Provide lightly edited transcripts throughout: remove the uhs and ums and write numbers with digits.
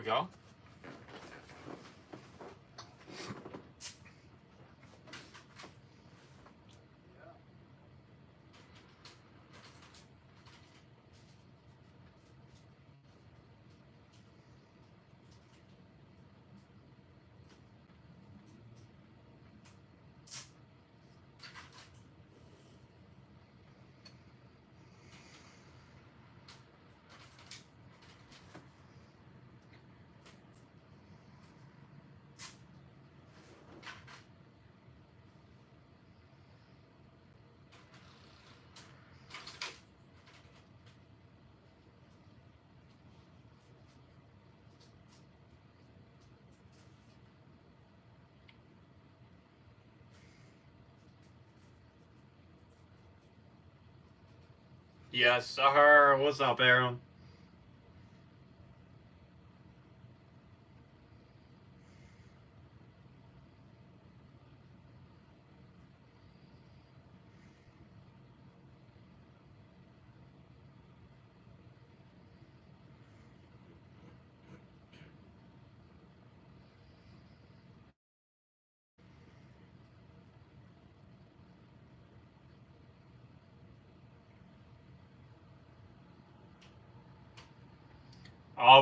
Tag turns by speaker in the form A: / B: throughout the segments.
A: we go. Yes, sir. What's up, Aaron?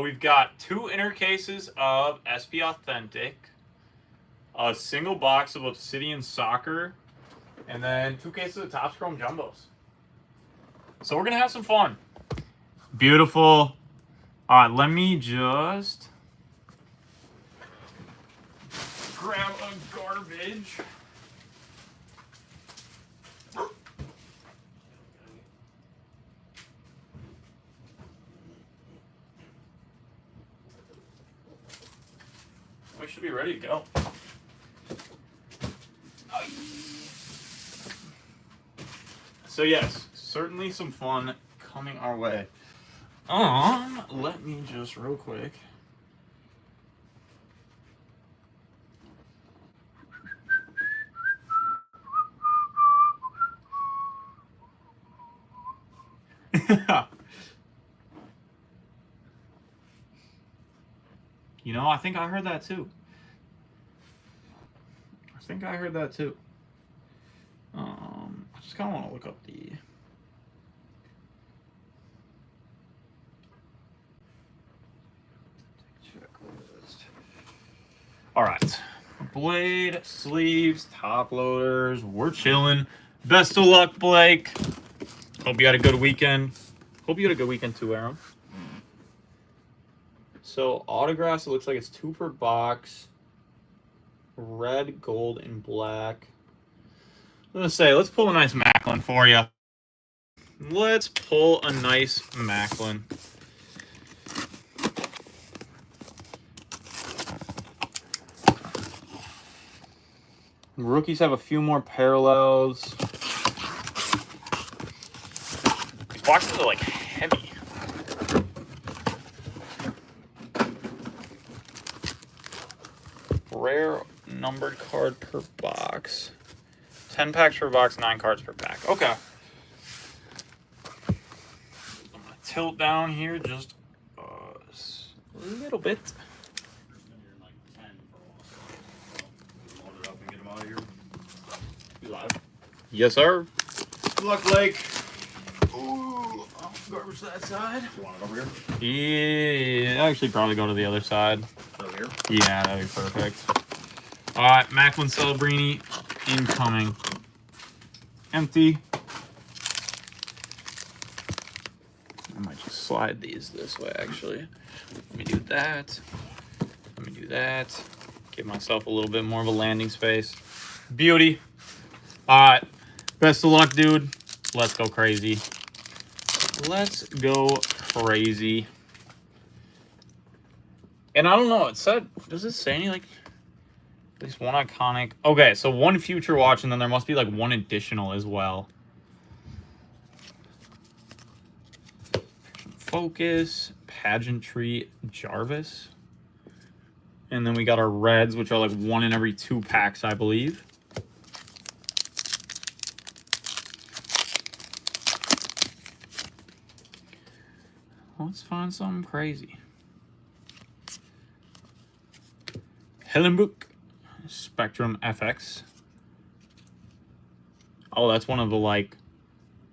A: We've got 2 inner cases of SP Authentic, a single box of Obsidian Soccer, and then 2 cases of Topps Chrome Jumbos. So we're going to have some fun. Beautiful. All right, let me just grab a garbage. We should be ready to go. So yes, certainly some fun coming our way. Let me just real quick. You know, I think I heard that too. I just kind of want to look up the... checklist. All right. Blade, sleeves, top loaders. We're chilling. Best of luck, Blake. Hope you had a good weekend. Hope you had a good weekend too, Aaron. So autographs, it looks like it's 2 per box. Red, gold, and black. I'm gonna say, let's pull a nice Macklin for you. Let's pull a nice Macklin. Rookies have a few more parallels. These boxes are like heavy. Rare numbered card per box. 10 packs per box, 9 cards per pack. Okay. I'm gonna tilt down here just a little bit. Yes, sir.
B: Good luck, Blake.
A: Ooh, I'll garbage that side.
B: You want it over here?
A: Yeah, actually probably go to the other side.
B: Over here?
A: Yeah, that'd be perfect. All right, Macklin Celebrini incoming. Empty. I might just slide these this way, actually. Let me do that. Let me do that. Give myself a little bit more of a landing space. Beauty. All right. Best of luck, dude. Let's go crazy. Let's go crazy. And I don't know. It said, does it say any, like, at least one iconic? Okay, so 1 future watch, and then there must be, like, 1 additional as well. Focus, Pageantry, Jarvis. And then we got our reds, which are, like, 1 in every 2 packs, I believe. Let's find something crazy. Hellenbuch, Spectrum FX. Oh, that's one of the, like,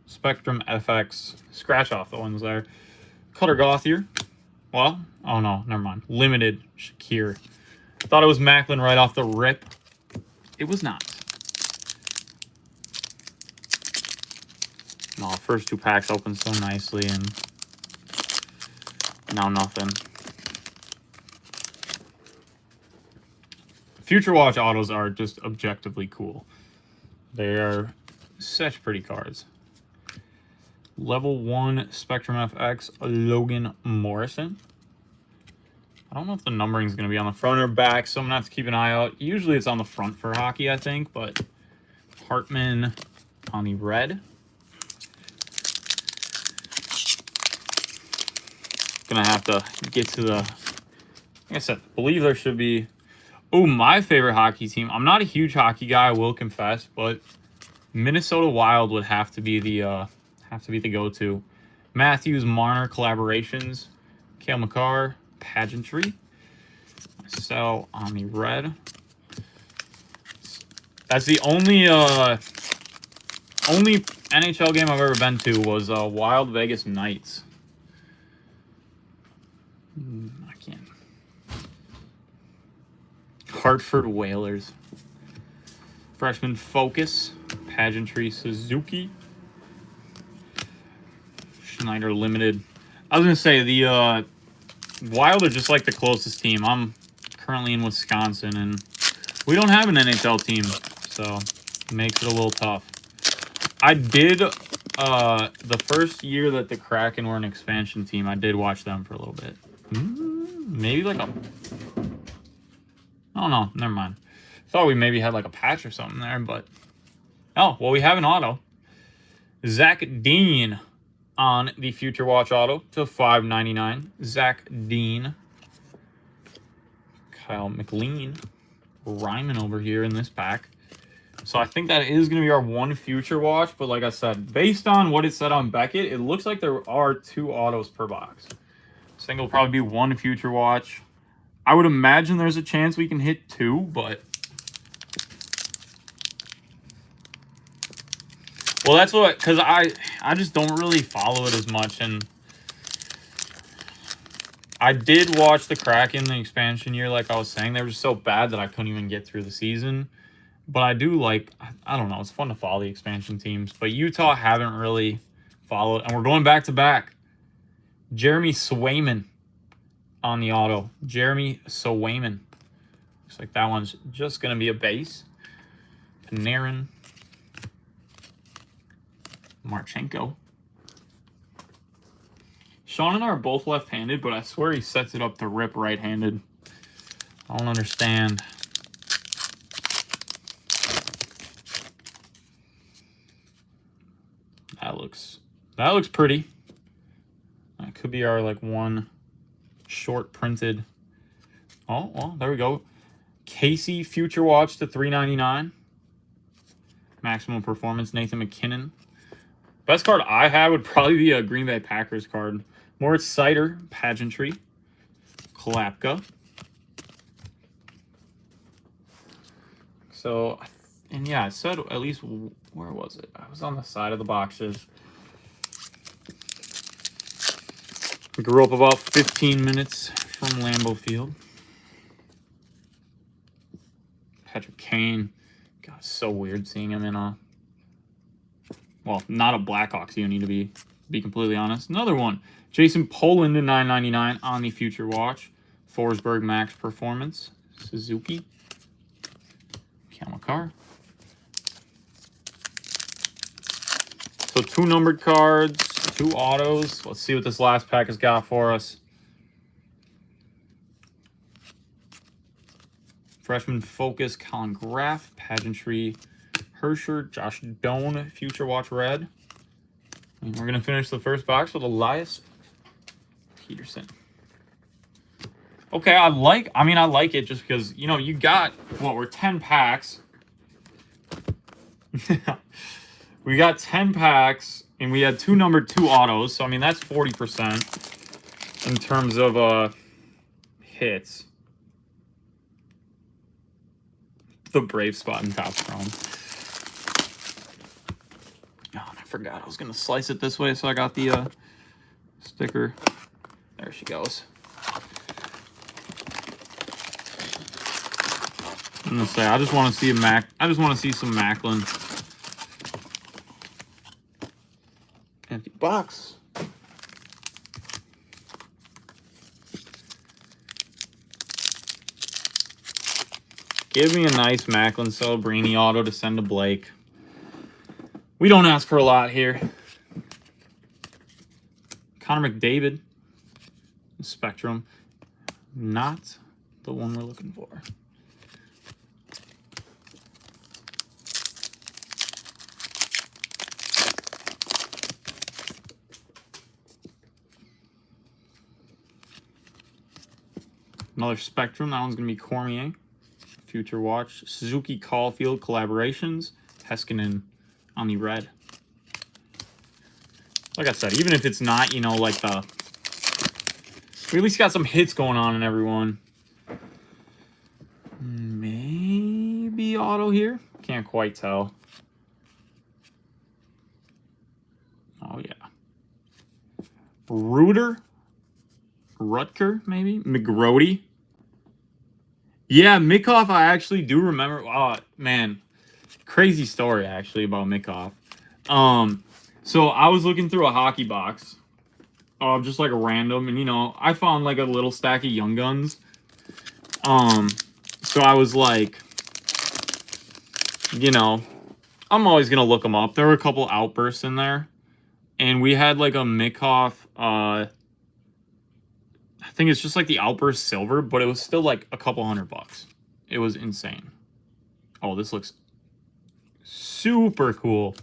A: Spectrum FX scratch-off the ones there. Cutter Gauthier. Well, oh no, never mind. Limited Shakir. Thought it was Macklin right off the rip. It was not. No, first 2 packs opened so nicely, and now nothing. Future Watch autos are just objectively cool. They are such pretty cards. Level 1 Spectrum FX Logan Morrison. I don't know if the numbering is going to be on the front or back, so I'm going to have to keep an eye out. Usually it's on the front for hockey, I think, but Hartman on the red. Gonna have to get to the, like I said, believe there should be. Oh, my favorite hockey team. I'm not a huge hockey guy, I will confess, but Minnesota Wild would have to be the go-to. Matthews Marner collaborations, Cale Makar pageantry. Sell on the red. That's the only NHL game I've ever been to was Wild Vegas Knights. I can't. Hartford Whalers. Freshman Focus. Pageantry Suzuki. Schneider Limited. I was going to say, the Wild are just like the closest team. I'm currently in Wisconsin, and we don't have an NHL team, so it makes it a little tough. I did, the first year that the Kraken were an expansion team, I did watch them for a little bit. Maybe like a... Oh, no, never mind. Thought we maybe had like a patch or something there, but... Oh, well, we have an auto. Zach Dean on the Future Watch auto to $5.99. Zach Dean. Kyle McLean. Ryman over here in this pack. So I think that is going to be our one Future Watch, but like I said, based on what it said on Beckett, it looks like there are 2 autos per box. I think it'll probably be 1 Future Watch. I would imagine there's a chance we can hit 2, but... Well, that's what... Because I just don't really follow it as much, and... I did watch the Kraken the expansion year, like I was saying. They were just so bad that I couldn't even get through the season. But I do like... I don't know. It's fun to follow the expansion teams. But Utah haven't really followed. And we're going back-to-back. Jeremy Swayman on the auto. Jeremy Swayman. Looks like that one's just going to be a base. Panarin. Marchenko. Sean and I are both left-handed, but I swear he sets it up to rip right-handed. I don't understand. That looks pretty. That could be our like one short printed. Oh, well, there we go. Casey Future Watch to $3.99. Maximum Performance, Nathan McKinnon. Best card I have would probably be a Green Bay Packers card. Moritz Seider, Pageantry. Klapka. So, and yeah, I said at least, where was it? I was on the side of the boxes. We grew up about 15 minutes from Lambeau Field. Patrick Kane. God, it's so weird seeing him in a... Well, not a Blackhawks uni, to be completely honest. Another one. Jason Poland to $9.99 on the Future Watch. Forsberg Max Performance. Suzuki. Cale Makar. So 2 numbered cards, 2 autos. Let's see what this last pack has got for us. Freshman Focus, Colin Graff, Pageantry, Hersher, Josh Doan, Future Watch Red. And we're going to finish the first box with Elias Peterson. Okay, I like it just because, you know, you got, what, we're 10 packs. We got 10 packs, and we had 2 numbered 2 autos. So, I mean, that's 40% in terms of hits. the Brave spot in Topps Chrome. Oh, and I forgot I was gonna slice it this way, so I got the sticker. There she goes. I'm gonna say I just want to see I just want to see some Macklin. Empty box. Give me a nice Macklin Celebrini auto to send to Blake. We don't ask for a lot here. Connor McDavid. Spectrum. Not the one we're looking for. Another Spectrum. That one's going to be Cormier. Future Watch. Suzuki Caulfield collaborations. Heiskanen on the red. Like I said, even if it's not, you know, like the... We at least got some hits going on in everyone. Maybe auto here? Can't quite tell. Oh, yeah. Rutger, maybe? McGrody. Yeah, Mikhoff, I actually do remember. Oh, man. Crazy story, actually, about Mikhoff. So I was looking through a hockey box. Just like a random, and, you know, I found, like, a little stack of Young Guns. So I was like, you know, I'm always going to look them up. There were a couple outbursts in there. And we had, like, a Mikhoff, I think it's just, like, the Outburst Silver, but it was still, like, a couple $100. It was insane. Oh, this looks super cool.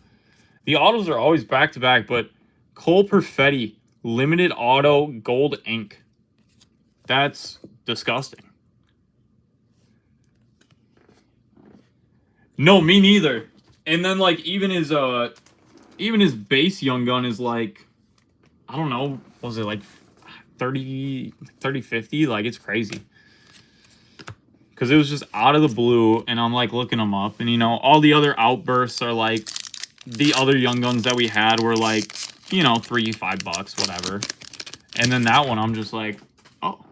A: The autos are always back-to-back, but Cole Perfetti, limited auto, gold ink. That's disgusting. No, me neither. And then, like, even his base Young Gun is, like, I don't know, what was it, like, 30, 50? Like, it's crazy. Because it was just out of the blue, and I'm, like, looking them up. And, you know, all the other outbursts are, like, the other Young Guns that we had were, like, you know, $3, $5, whatever. And then that one, I'm just like, oh,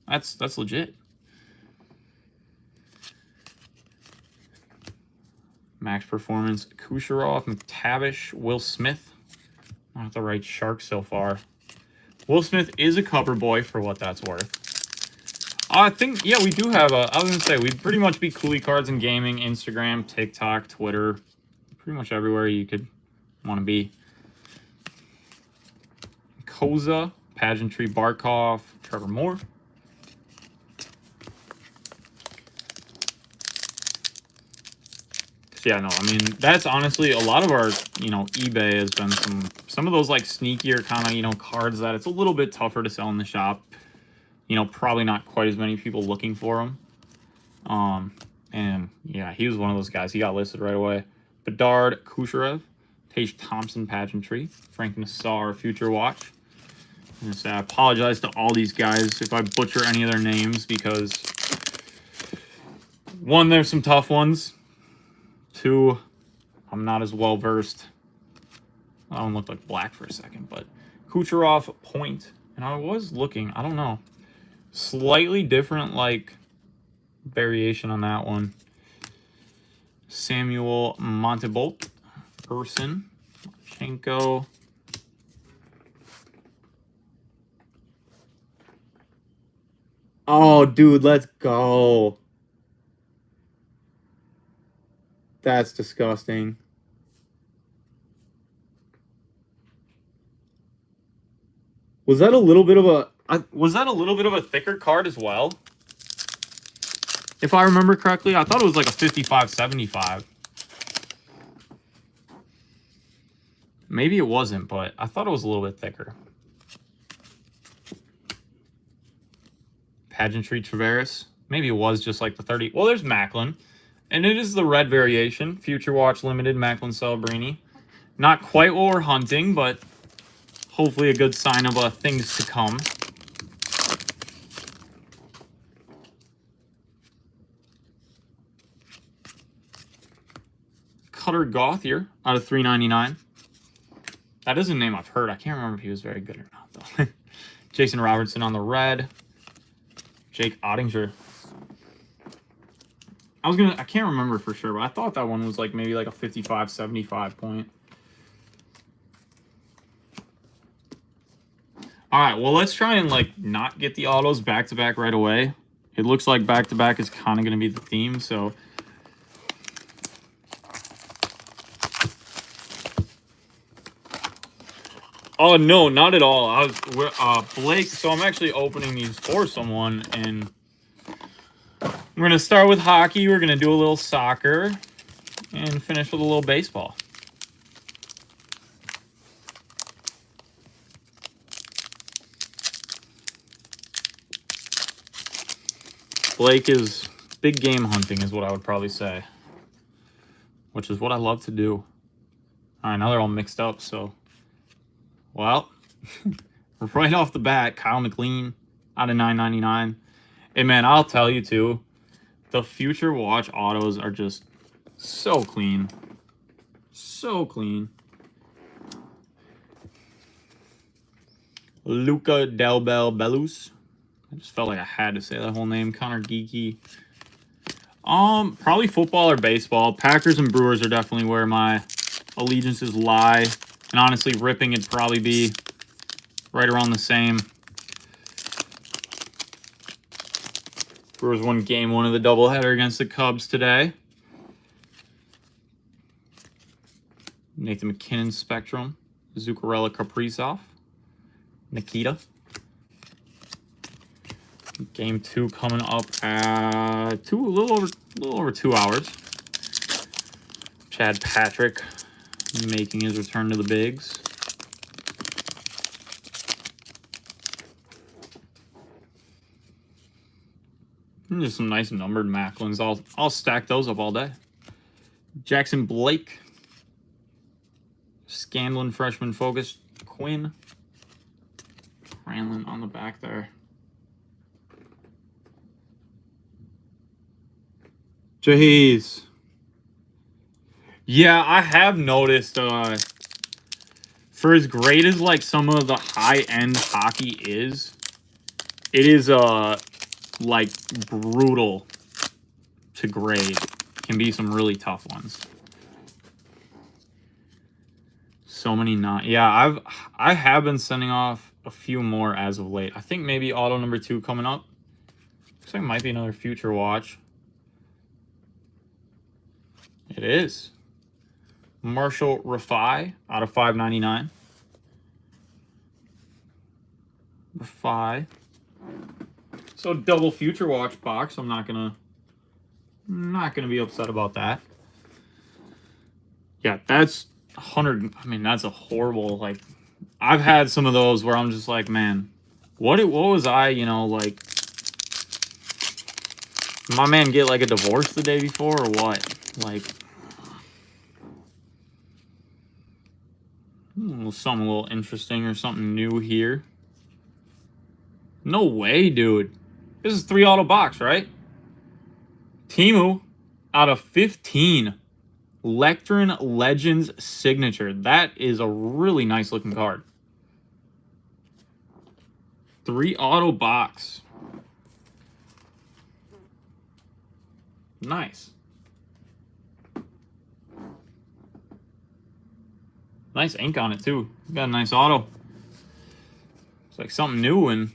A: that's legit. Max Performance, Kucherov, McTavish, Will Smith. Not the right shark so far. Will Smith is a cover boy for what that's worth. I think, yeah, we do have I was going to say, we'd pretty much be Cooley Cards and Gaming, Instagram, TikTok, Twitter, pretty much everywhere you could want to be. Koza, Pageantry, Barkov, Trevor Moore. Yeah, no, I mean, that's honestly a lot of our, you know, eBay has been some of those, like, sneakier kind of, you know, cards that it's a little bit tougher to sell in the shop. You know, probably not quite as many people looking for them. And, yeah, he was one of those guys. He got listed right away. Bedard, Kucherov, Tage Thompson, Pageantry, Frank Nassar, Future Watch. And so I apologize to all these guys if I butcher any of their names because, one, there's some tough ones. Two, I'm not as well versed. That one looked like black for a second, but Kucherov, Point. And I was looking, I don't know. Slightly different, like, variation on that one. Samuel Montebolt, Person, Marchenko. Oh, dude, let's go. That's disgusting. Was that a little bit of a thicker card as well? If I remember correctly, I thought it was like a 55-75. Maybe it wasn't, but I thought it was a little bit thicker. Pageantry, Tavares. Maybe it was just like the 30. Well, there's Macklin. And it is the red variation. Future Watch Limited, Macklin Celebrini. Not quite what we're hunting, but hopefully a good sign of things to come. Cutter Gauthier out of 399. That is a name I've heard. I can't remember if he was very good or not, though. Jason Robertson on the red. Jake Ottinger. I can't remember for sure, but I thought that one was like maybe like a 55, 75 point. All right, well, let's try and like not get the autos back-to-back right away. It looks like back-to-back is kind of going to be the theme, so... Oh, no, not at all. Blake, so I'm actually opening these for someone, and we're going to start with hockey. We're going to do a little soccer and finish with a little baseball. Blake is big game hunting is what I would probably say, which is what I love to do. All right, now they're all mixed up, so... Well, right off the bat, Kyle McLean out of 999. Hey, man, I'll tell you, too, the Future Watch autos are just so clean. So clean. Luca Del Bel Bellus. I just felt like I had to say that whole name. Connor Geeky. Probably football or baseball. Packers and Brewers are definitely where my allegiances lie. And honestly, ripping it'd probably be right around the same. Brewers won game 1 of the doubleheader against the Cubs today. Nathan McKinnon Spectrum. Zuccarello Kaprizov. Nikita. Game 2 coming up at a little over 2 hours. Chad Patrick making his return to the bigs. And just some nice numbered Macklins. I'll stack those up all day. Jackson Blake. Scanlon freshman focus. Quinn. Cranlin on the back there. Jeez. Yeah, I have noticed, for as great as, like, some of the high-end hockey is, it is, like, brutal to grade. Can be some really tough ones. So many not... Yeah, I have been sending off a few more as of late. I think maybe auto number 2 coming up. Looks like it might be another Future Watch. It is. Marshall Rafai out of 599. Rafai. So double Future Watch box. I'm not gonna be upset about that. Yeah, that's 100. I mean, that's a horrible, like, I've had some of those where I'm just like, man, what was I, you know, like, my man get like a divorce the day before or what? Like, something a little interesting or something new here. No way, dude. This is 3 auto box, right? Timu out of 15. Lectern Legends signature. That is a really nice looking card. 3 auto box. Nice. Nice ink on it too. Got a nice auto. It's like something new. And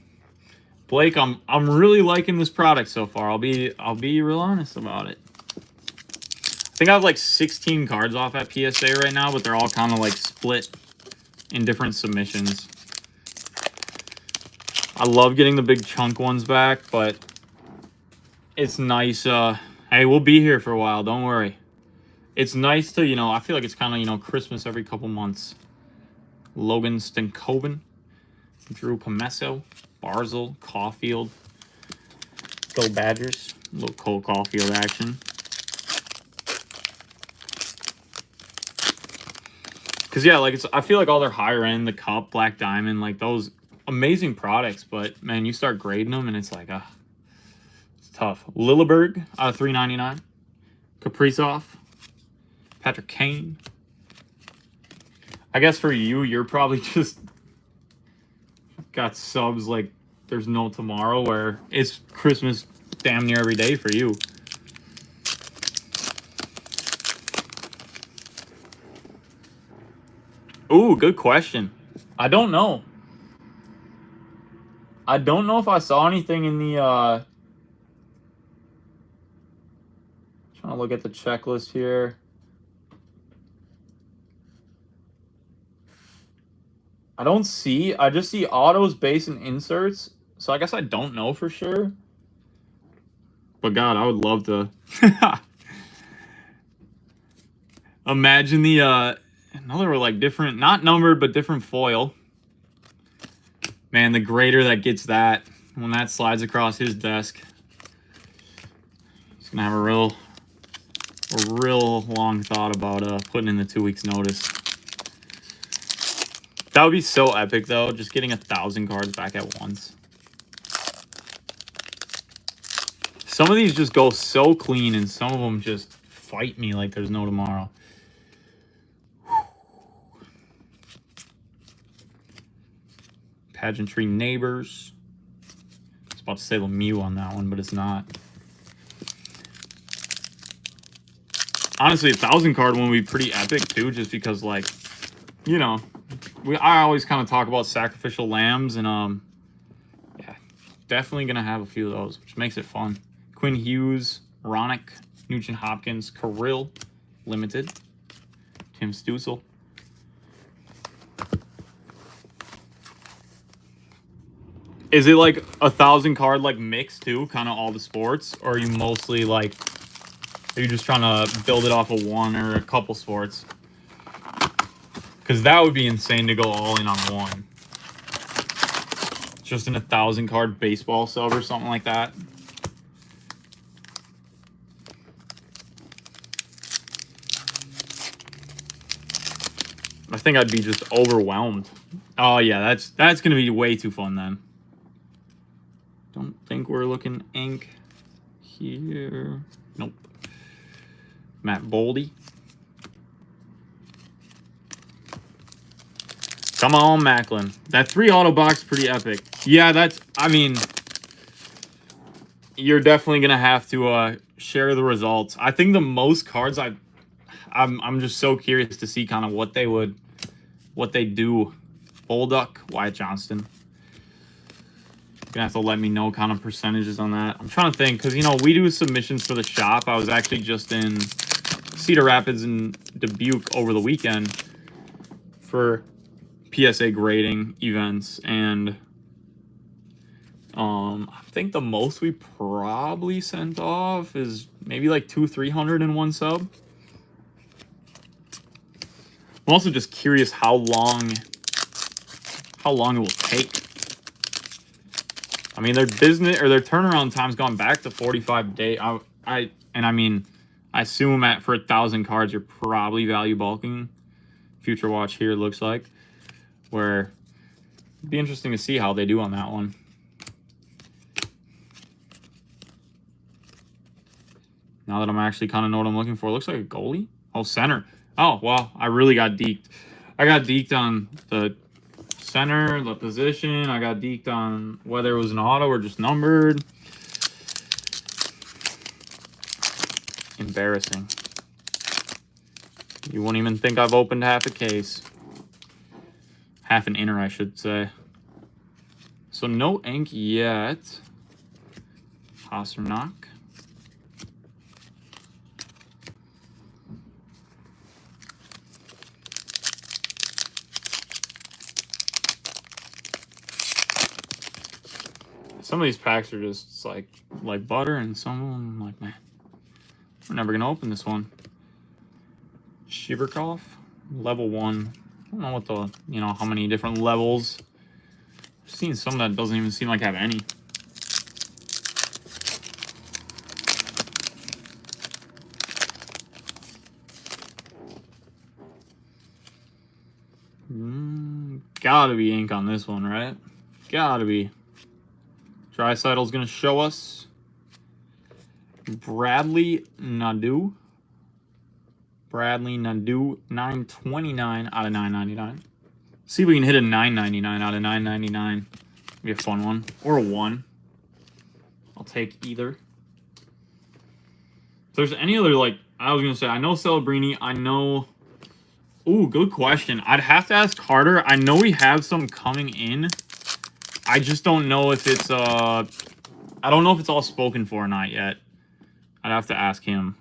A: Blake, I'm really liking this product so far. I'll be real honest about it. I think I have like 16 cards off at PSA right now, but they're all kind of like split in different submissions. I love getting the big chunk ones back, but it's nice. Hey, we'll be here for a while. Don't worry. It's nice to, you know, I feel like it's kind of, you know, Christmas every couple months. Logan Stankoven, Drew Comesso, Barzil, Caulfield. Go Badgers. A little Cole Caulfield action. Because, yeah, like, I feel like all their higher end, the Cup, Black Diamond, like, those amazing products. But, man, you start grading them, and it's like, it's tough. Lilleberg out of 399. Kaprizov. Patrick Kane. I guess for you, you're probably just got subs like there's no tomorrow, where it's Christmas damn near every day for you. Ooh, good question. I don't know. I don't know if I saw anything in the trying to look at the checklist here. I don't see. I just see autos, base, and inserts. So I guess I don't know for sure. But God, I would love to imagine the another like different, not numbered, but different foil. Man, the grader that gets that when that slides across his desk, he's gonna have a real long thought about putting in the 2 weeks notice. That would be so epic though, just getting 1,000 cards back at once. Some of these just go so clean, and some of them just fight me like there's no tomorrow. Pageantry Neighbors. I was about to say Lemieux on that one, but it's not. Honestly, 1,000 card one would be pretty epic too, just because, like, you know, I always kind of talk about sacrificial lambs, and yeah, definitely gonna have a few of those, which makes it fun. Quinn Hughes, Ronick, Nugent Hopkins, Kirill, limited. Tim Stützle. Is it like 1,000 card like mix too, kind of all the sports, or are you mostly like, are you just trying to build it off of one or a couple sports? Because that would be insane to go all in on one. Just in 1,000 card baseball sub or something like that. I think I'd be just overwhelmed. Oh yeah, that's gonna be way too fun then. Don't think we're looking ink here. Nope. Matt Boldy. Come on, Macklin. That 3 auto box pretty epic. Yeah, that's, I mean, you're definitely gonna have to share the results. I think the most cards I'm just so curious to see kind of what they do. Bolduc, Wyatt Johnston. Gonna have to let me know kind of percentages on that. I'm trying to think, because, you know, we do submissions for the shop. I was actually just in Cedar Rapids and Dubuque over the weekend for PSA grading events, and I think the most we probably sent off is maybe like 200-300 in one sub. I'm also just curious how long it will take. I mean, their business or their turnaround time's gone back to 45 days. I assume for 1,000 cards you're probably value bulking. Future Watch here looks like, where it'd be interesting to see how they do on that one. Now that I'm actually kind of know what I'm looking for, it looks like a goalie. Oh, center. Oh, well, I really got deked. I got deked on the center, the position. I got deked on whether it was an auto or just numbered. Embarrassing. You won't even think I've opened half a case. Half an inner, I should say. So no ink yet. Pasternak. Some of these packs are just like butter, and some of them I'm like, man, we're never gonna open this one. Shiverkov, level 1. I don't know what the, you know, how many different levels. I've seen some that doesn't even seem like have any. Gotta be ink on this one, right? Gotta be. Draisaitl's gonna show us. Bradley Nadeau.
C: Bradley Nadu, 929 out of 999. See if we can hit a 999 out of 999. Be a fun one. Or a 1. I'll take either. If there's any other, like, I was going to say, I know Celebrini, I know... Ooh, good question. I'd have to ask Carter. I know we have some coming in. I just don't know if it's, I don't know if it's all spoken for or not yet. I'd have to ask him.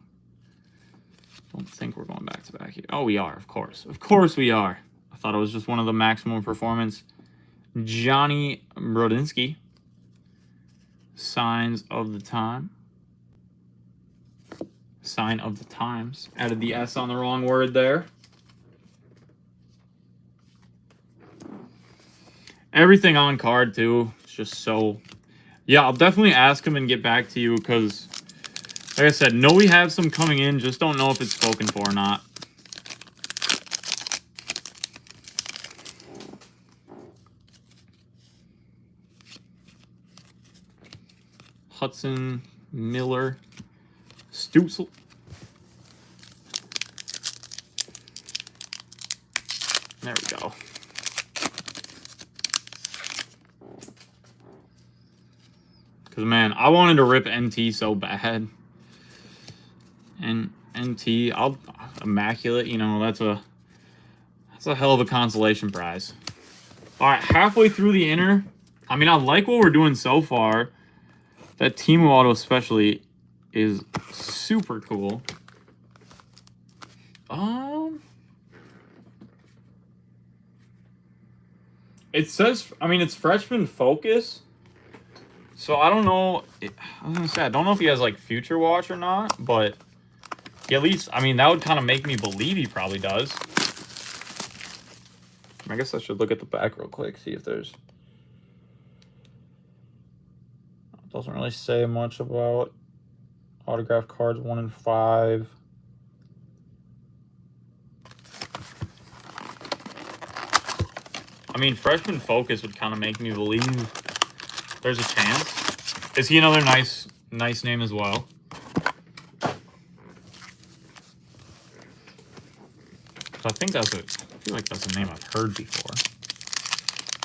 C: Don't think we're going back to back here. Oh, we are, of course. Of course we are. I thought it was just one of the maximum performance. Johnny Brodinski. Signs of the time. Sign of the times. Added the S on the wrong word there. Everything on card, too. It's just so... Yeah, I'll definitely ask him and get back to you, because, like I said, know we have some coming in. Just don't know if it's spoken for or not. Hudson, Miller, Stutzel. There we go. Because, man, I wanted to rip NT so bad. And NT, I'll immaculate, you know, that's a hell of a consolation prize. All right, halfway through the inner. I mean, I like what we're doing so far. That Team Auto especially is super cool. It says, I mean, it's freshman focus. So I don't know. I was gonna say, I don't know if he has like Future Watch or not, but at least, I mean, that would kind of make me believe he probably does. I guess I should look at the back real quick, see if there's... It doesn't really say much about autograph cards 1 and 5. I mean, freshman focus would kind of make me believe there's a chance. Is he another nice name as well? So I think I feel like that's a name I've heard before.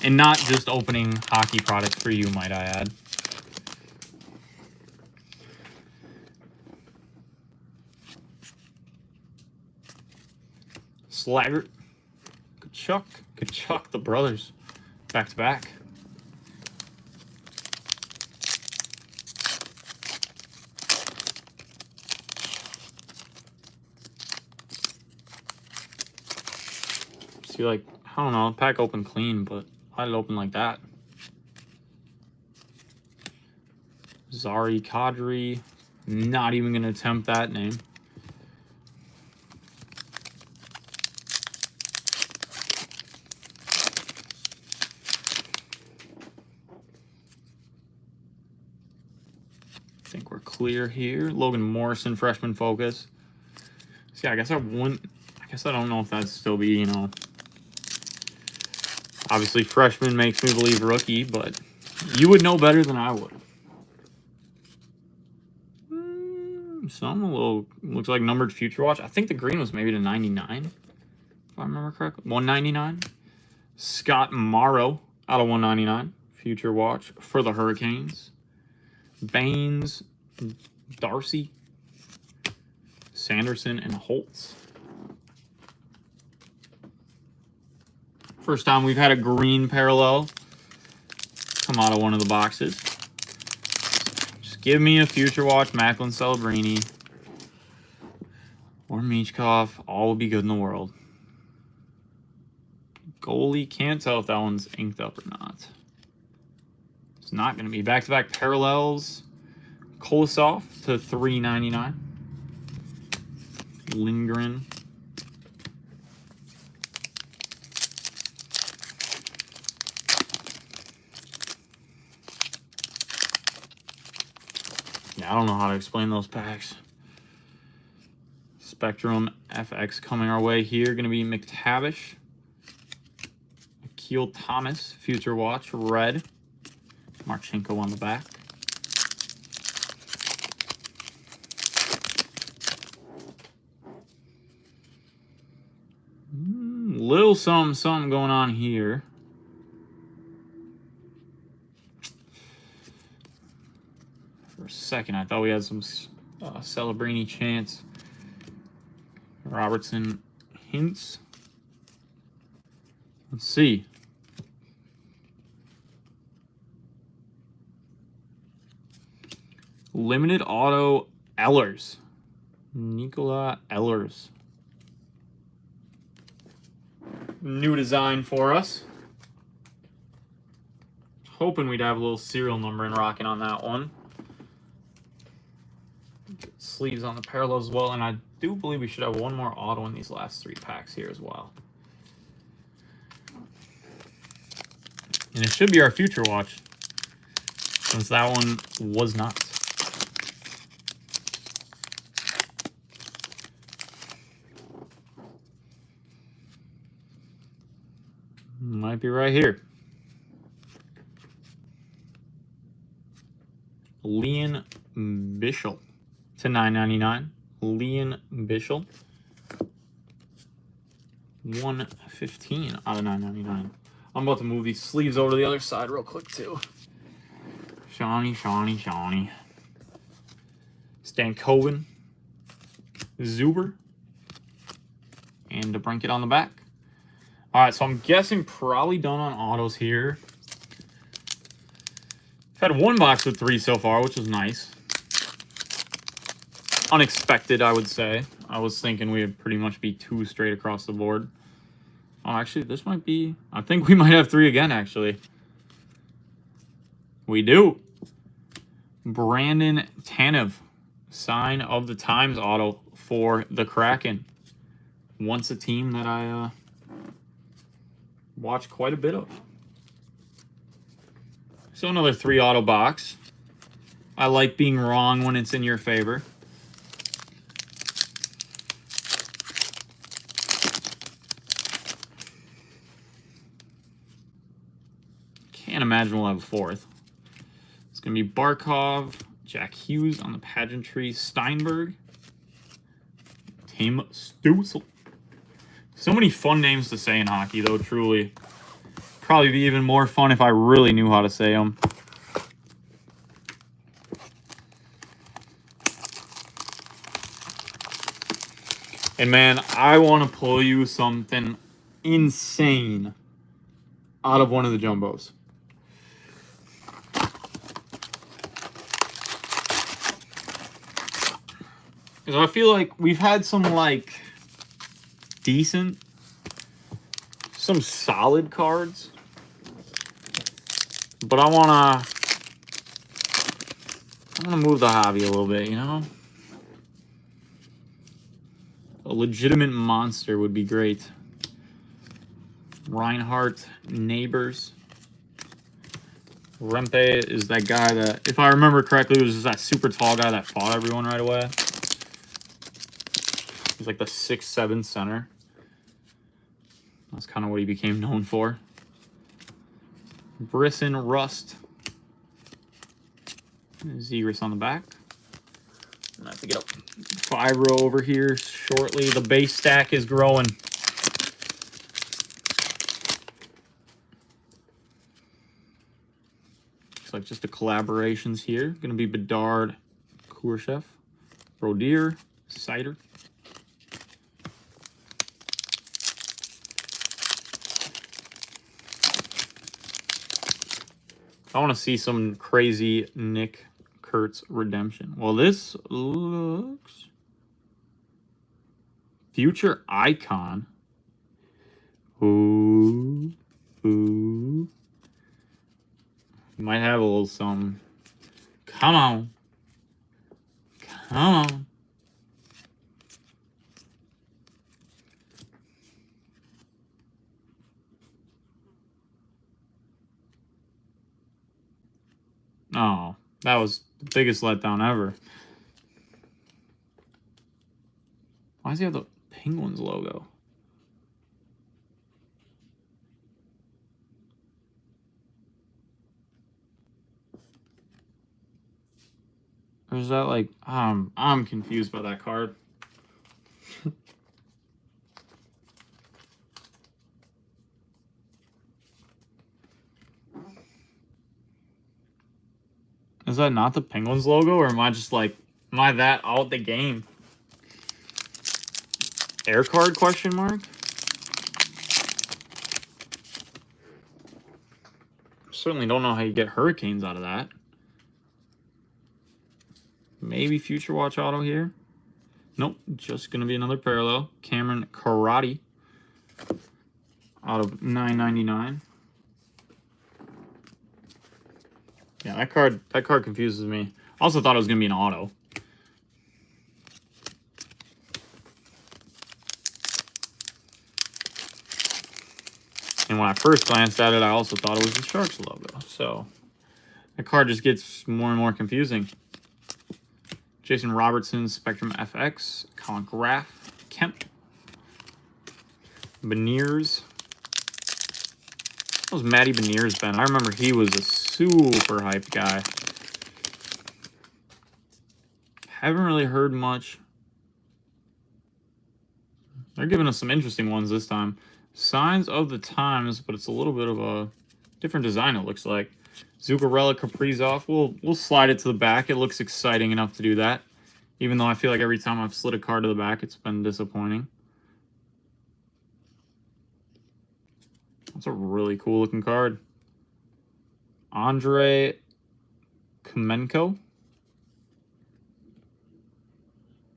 C: And not just opening hockey products for you, might I add. Slaggert. Kachuk, the brothers. Back to back. See, like, I don't know, pack open clean, but I'd open like that. Zari Kadri. Not even going to attempt that name. I think we're clear here. Logan Morrison, freshman focus. See, I guess I don't know if that'd still be, you know... Obviously, freshman makes me believe rookie, but you would know better than I would. Some a little looks like numbered Future Watch. I think the green was maybe to 99, if I remember correctly. 199. Scott Morrow out of 199. Future Watch for the Hurricanes. Baines, Darcy, Sanderson, and Holtz. First time we've had a green parallel come out of one of the boxes. Just give me a Future Watch, Macklin Celebrini, or Michkov. All will be good in the world. Goalie, can't tell if that one's inked up or not. It's not going to be. Back-to-back parallels. Kolosov to 399. Lindgren. I don't know how to explain those packs. Spectrum FX coming our way here. Going to be McTavish. Akil Thomas. Future Watch. Red. Marchenko on the back. Little something going on here. For a second, I thought we had some Celebrini chance. Robertson hints. Let's see. Limited auto Ehlers. Nikola Ehlers. New design for us. Hoping we'd have a little serial number and rocking on that one. Sleeves on the parallels as well, and I do believe we should have one more auto in these last 3 packs here as well. And it should be our future watch, since that one was not. Might be right here. Liam Bichsel to $9.99. Liam Bichsel. 115 out of $9.99. I'm about to move these sleeves over to the other side real quick too. Shawnee. Stankoven. Zuber. And DeBrincat on the back. Alright, so I'm guessing probably done on autos here. I've had 1 box with 3 so far, which was nice. Unexpected, I would say. I was thinking we would pretty much be 2 straight across the board. Oh, actually, this might be... I think we might have 3 again, actually. We do. Brandon Tanev. Sign of the Times auto for the Kraken. Once a team that I watch quite a bit of. So another 3 auto box. I like being wrong when it's in your favor. Can't imagine we'll have a 4th. It's going to be Barkov, Jack Hughes on the pageantry, Steinberg, Tim Stützle. So many fun names to say in hockey, though, truly. Probably be even more fun if I really knew how to say them. And man, I want to pull you something insane out of one of the jumbos. Because I feel like we've had some, like, decent, some solid cards. But I wanna move the hobby a little bit, you know? A legitimate monster would be great. Reinhardt, Neighbors. Rempe is that guy that, if I remember correctly, was just that super tall guy that fought everyone right away. He's like the 6'7" center. That's kind of what he became known for. Brisson Rust. Zegras on the back. I have to get up 5 row over here shortly. The base stack is growing. Looks like just the collaborations here. Going to be Bedard, Kurashev, Rodier, Cider. I want to see some crazy Nick Kurtz redemption. Well, this looks future icon. Ooh. Might have a little something. Come on. Oh, that was the biggest letdown ever. Why does he have the Penguins logo? Or is that like, I'm confused by that card. Was that not the Penguins logo, or am I just like, am I that out the game? Air card question mark? Certainly don't know how you get Hurricanes out of that. Maybe Future Watch auto here. Nope, just going to be another parallel. Cameron Karate out of $9.99. Yeah, that card confuses me. I also thought it was going to be an auto. And when I first glanced at it, I also thought it was the Sharks logo. So that card just gets more and more confusing. Jason Robertson, Spectrum FX, Colin Graff, Kemp, Beniers. That was Matty Beniers, Ben. I remember he was a super hyped guy. Haven't really heard much. They're giving us some interesting ones this time. Signs of the Times, but it's a little bit of a different design, it looks like. Zuccarello Kaprizov. We'll slide it to the back. It looks exciting enough to do that. Even though I feel like every time I've slid a card to the back, it's been disappointing. That's a really cool looking card. Andre Kamenko.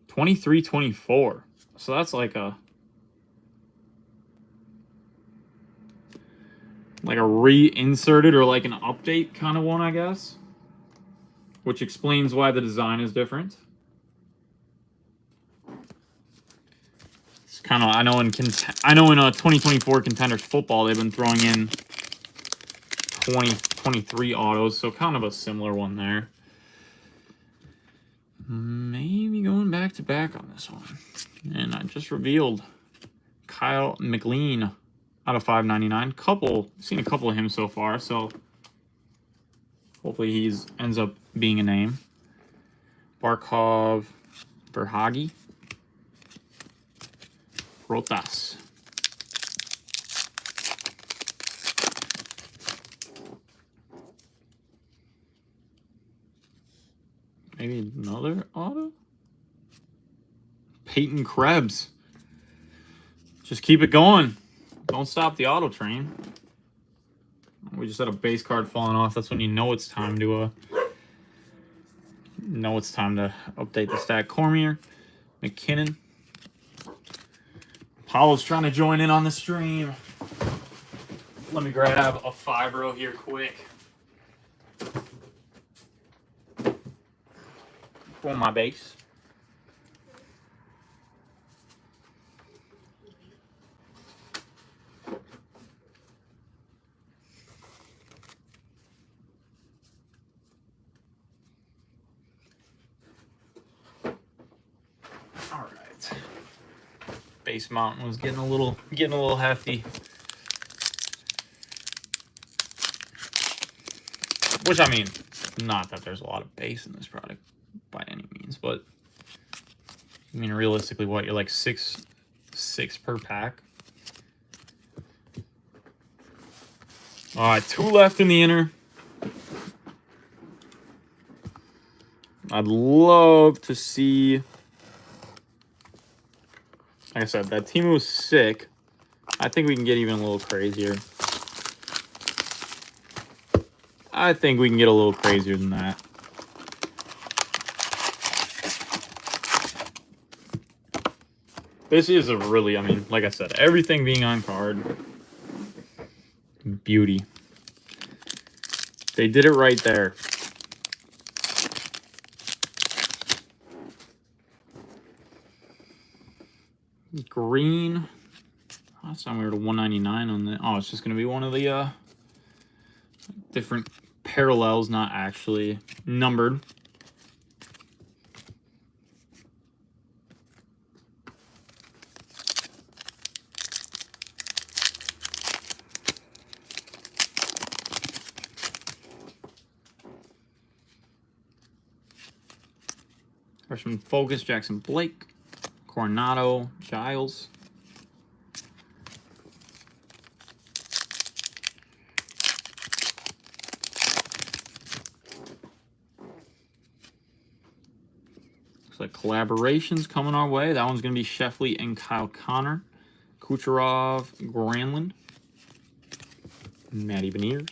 C: 23-24. So that's like a reinserted or like an update kind of one, I guess. Which explains why the design is different. It's kind of, I know in 2024 Contenders Football they've been throwing in 2023 autos, so kind of a similar one there. Maybe going back to back on this one. And I just revealed Kyle McLean out of $5.99. Seen a couple of him so far, so hopefully he ends up being a name. Barkov, Verhage, Rotas. Maybe another auto? Peyton Krebs. Just keep it going. Don't stop the auto train. We just had a base card falling off. That's when you know it's time to update the stack. Cormier, McKinnon. Apollo's trying to join in on the stream. Let me grab a 5-row here quick. For my base. All right. Base mountain was getting a little hefty. Which, I mean, not that there's a lot of base in this product by any means, but I mean, realistically, what, you're like six per pack. All right, 2 left in the inner. I'd love to see, like I said, that team was sick. I think we can get even a little crazier. I think we can get a little crazier than that. This is a really, I mean, like I said, everything being on card. Beauty. They did it right there. Green. Last time we were to 199 on the. Oh, it's just going to be one of the different parallels, not actually numbered. Freshman Focus, Jackson Blake, Coronado, Giles. like collaborations coming our way. That one's going to be Sheffley and Kyle Connor. Kucherov, Granlund. Matty Beniers.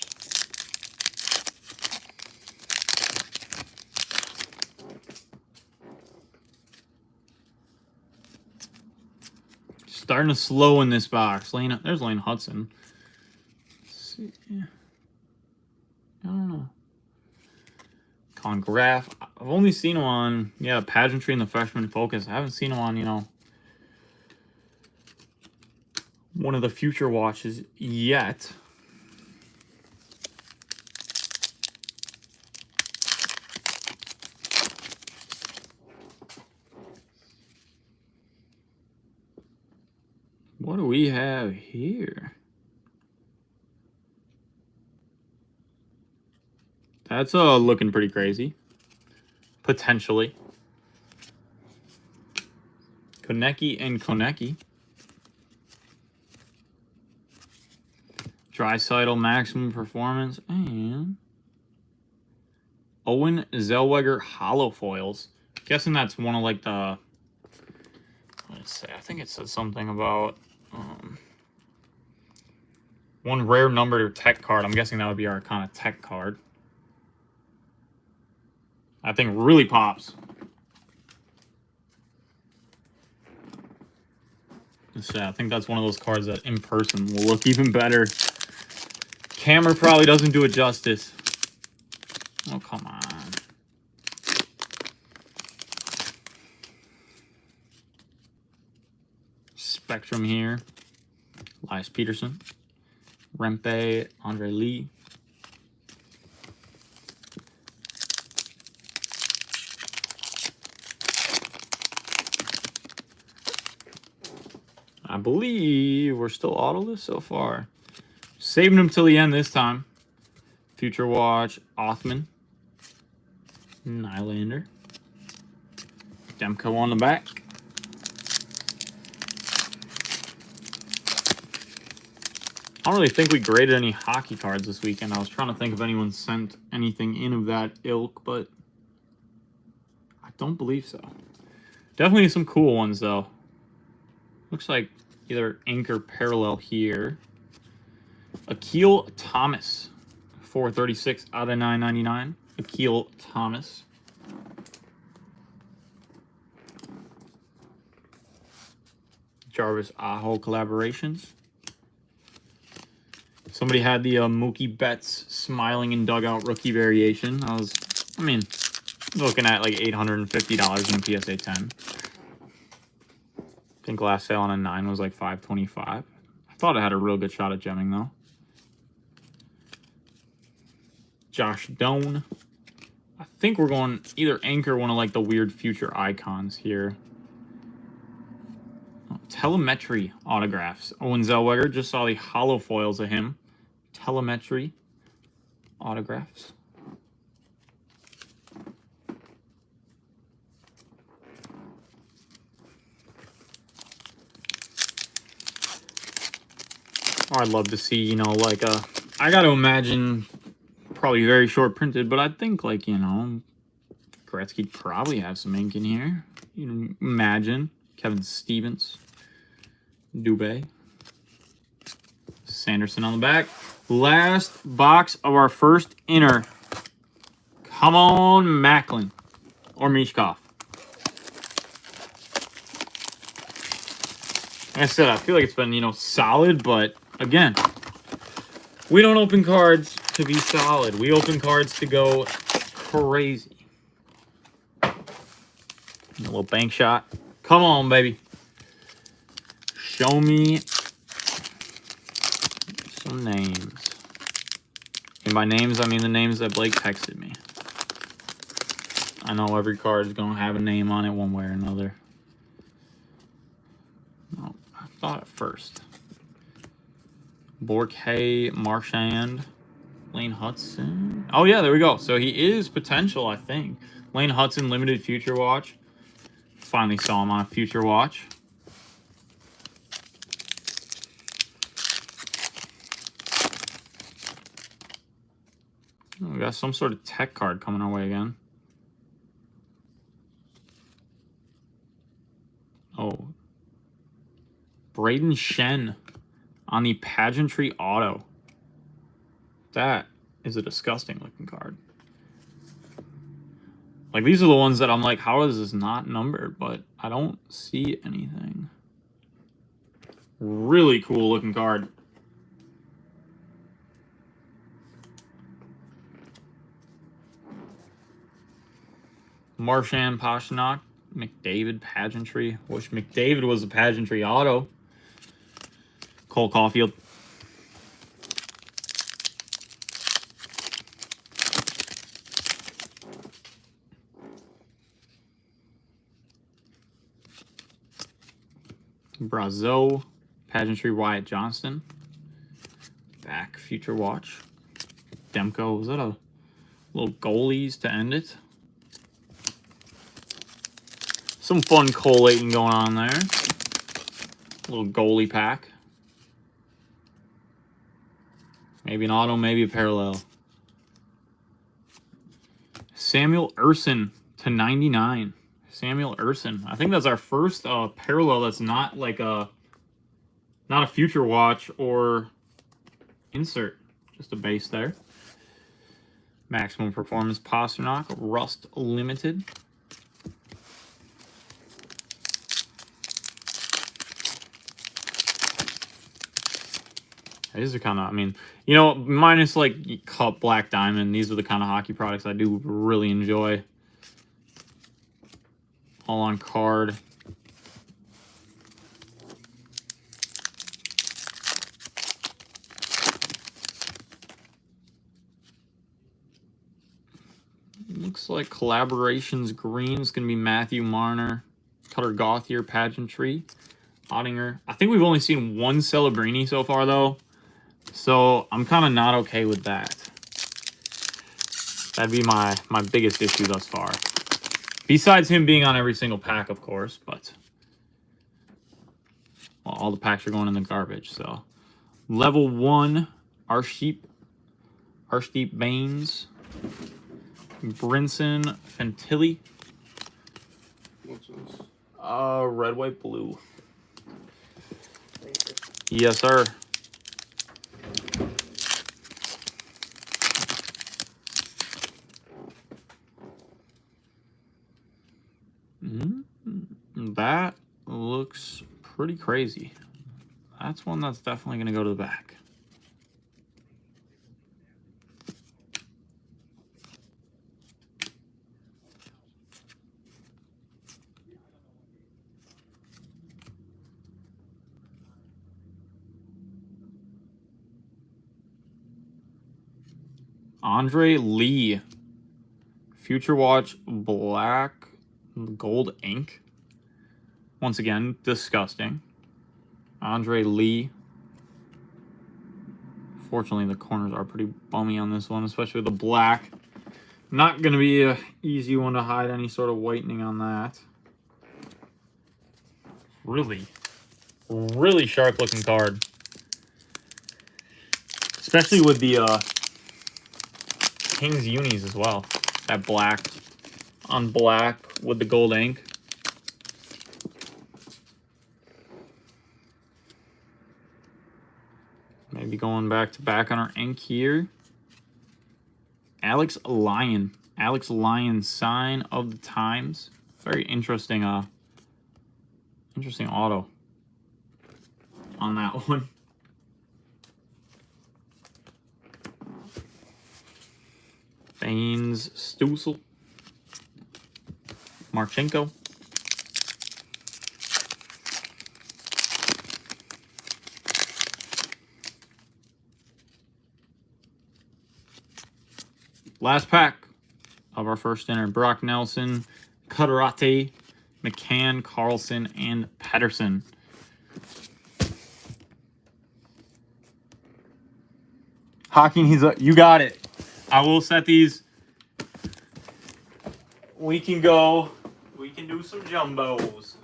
C: Starting to slow in this box. There's Lane Hudson. Let's see. Yeah. I don't know. Con Graf. I've only seen him on, Pageantry and the Freshman Focus. I haven't seen him on, one of the future watches yet. What do we have here? That's looking pretty crazy. Potentially. Konecki and Konecki. Draisaitl maximum performance. And Owen Zellweger hollow foils. Guessing that's one of like the... Let's say, I think it said something about... one rare numbered tech card. I'm guessing that would be our kind of tech card. I think really pops. So I think that's one of those cards that in person will look even better. Camera probably doesn't do it justice. Oh, come on. Spectrum here. Elias Peterson. Rempe, Andre Lee. I believe we're still autoless so far. Saving them till the end this time. Future Watch, Othman. Nylander. Demko on the back. I don't really think we graded any hockey cards this weekend. I was trying to think if anyone sent anything in of that ilk, but I don't believe so. Definitely some cool ones, though. Looks like either ink or parallel here. Akil Thomas, 436 out of 999. Akil Thomas. Jarvis Aho collaborations. Somebody had the Mookie Betts smiling in dugout rookie variation. Looking at like $850 in PSA 10. I think last sale on a 9 was like $525. I thought it had a real good shot at gemming though. Josh Doan. I think we're going either ink or one of like the weird future icons here. Telemetry autographs. Owen Zellweger. Just saw the hollow foils of him. Telemetry autographs. Or I'd love to see, like a... I got to imagine probably very short printed, but I think like, Gretzky'd probably have some ink in here. Imagine. Kevin Stevens. Dubé. Sanderson on the back. Last box of our first inner. Come on, Macklin. Or Mishkov. Like I said, I feel like it's been, solid, but again, we don't open cards to be solid. We open cards to go crazy. A little bank shot. Come on, baby. Show me some names. And by names, I mean the names that Blake texted me. I know every card is going to have a name on it one way or another. No, I thought at first. Borke, Marchand, Lane Hudson. Oh, yeah, there we go. So he is potential, I think. Lane Hudson, limited future watch. Finally saw him on a future watch. Oh, we got some sort of tech card coming our way again. Braden Shen on the Pageantry Auto. That is a disgusting looking card. Like, these are the ones that I'm like, how is this not numbered? But I don't see anything. Really cool looking card. Marshan Pasternak, McDavid Pageantry. Wish McDavid was a Pageantry Auto. Cole Caulfield. Brazeau, Pageantry Wyatt Johnston. Back Future Watch. Demko, was that a little goalies to end it? Some fun collating going on there. Little goalie pack. Maybe an auto, maybe a parallel. Samuel Urson to 99. Samuel Urson. I think that's our first parallel that's not like not a Future Watch or insert. Just a base there. Maximum Performance Pasternak. Rust Limited. These are kind of, I mean, you know, minus like Cup Black Diamond, these are the kind of hockey products I do really enjoy. All on card. Looks like collaborations green is going to be Matthew Marner, Cutter Gauthier Pageantry, Ottinger. I think we've only seen one Celebrini so far though. So I'm kind of not okay with that. That'd be my biggest issue thus far. Besides him being on every single pack, of course, but well, all the packs are going in the garbage. So level 1, Arshdeep Baines, Brinson Fantilli.
B: What's this?
C: Red, white, blue. Yes, sir. That looks pretty crazy. That's one that's definitely going to go to the back. Andre Lee. Future Watch Black Gold Ink. Once again, disgusting. Andre Lee. Fortunately, the corners are pretty bummy on this one, especially with the black. Not going to be an easy one to hide any sort of whitening on that. Really sharp looking card. Especially with the Kings unis as well. That black on black with the gold ink. Maybe going back to back on our ink here. Alex Lyon. Alex Lyon, Sign of the Times. Very interesting interesting auto on that one. Baines, Stützle, Marchenko. Last pack of our first dinner. Brock Nelson, Cutter-Gauthier, McCann, Carlson, and Pettersson. Hawking, you got it. I will set these. We can go. We can do some jumbos.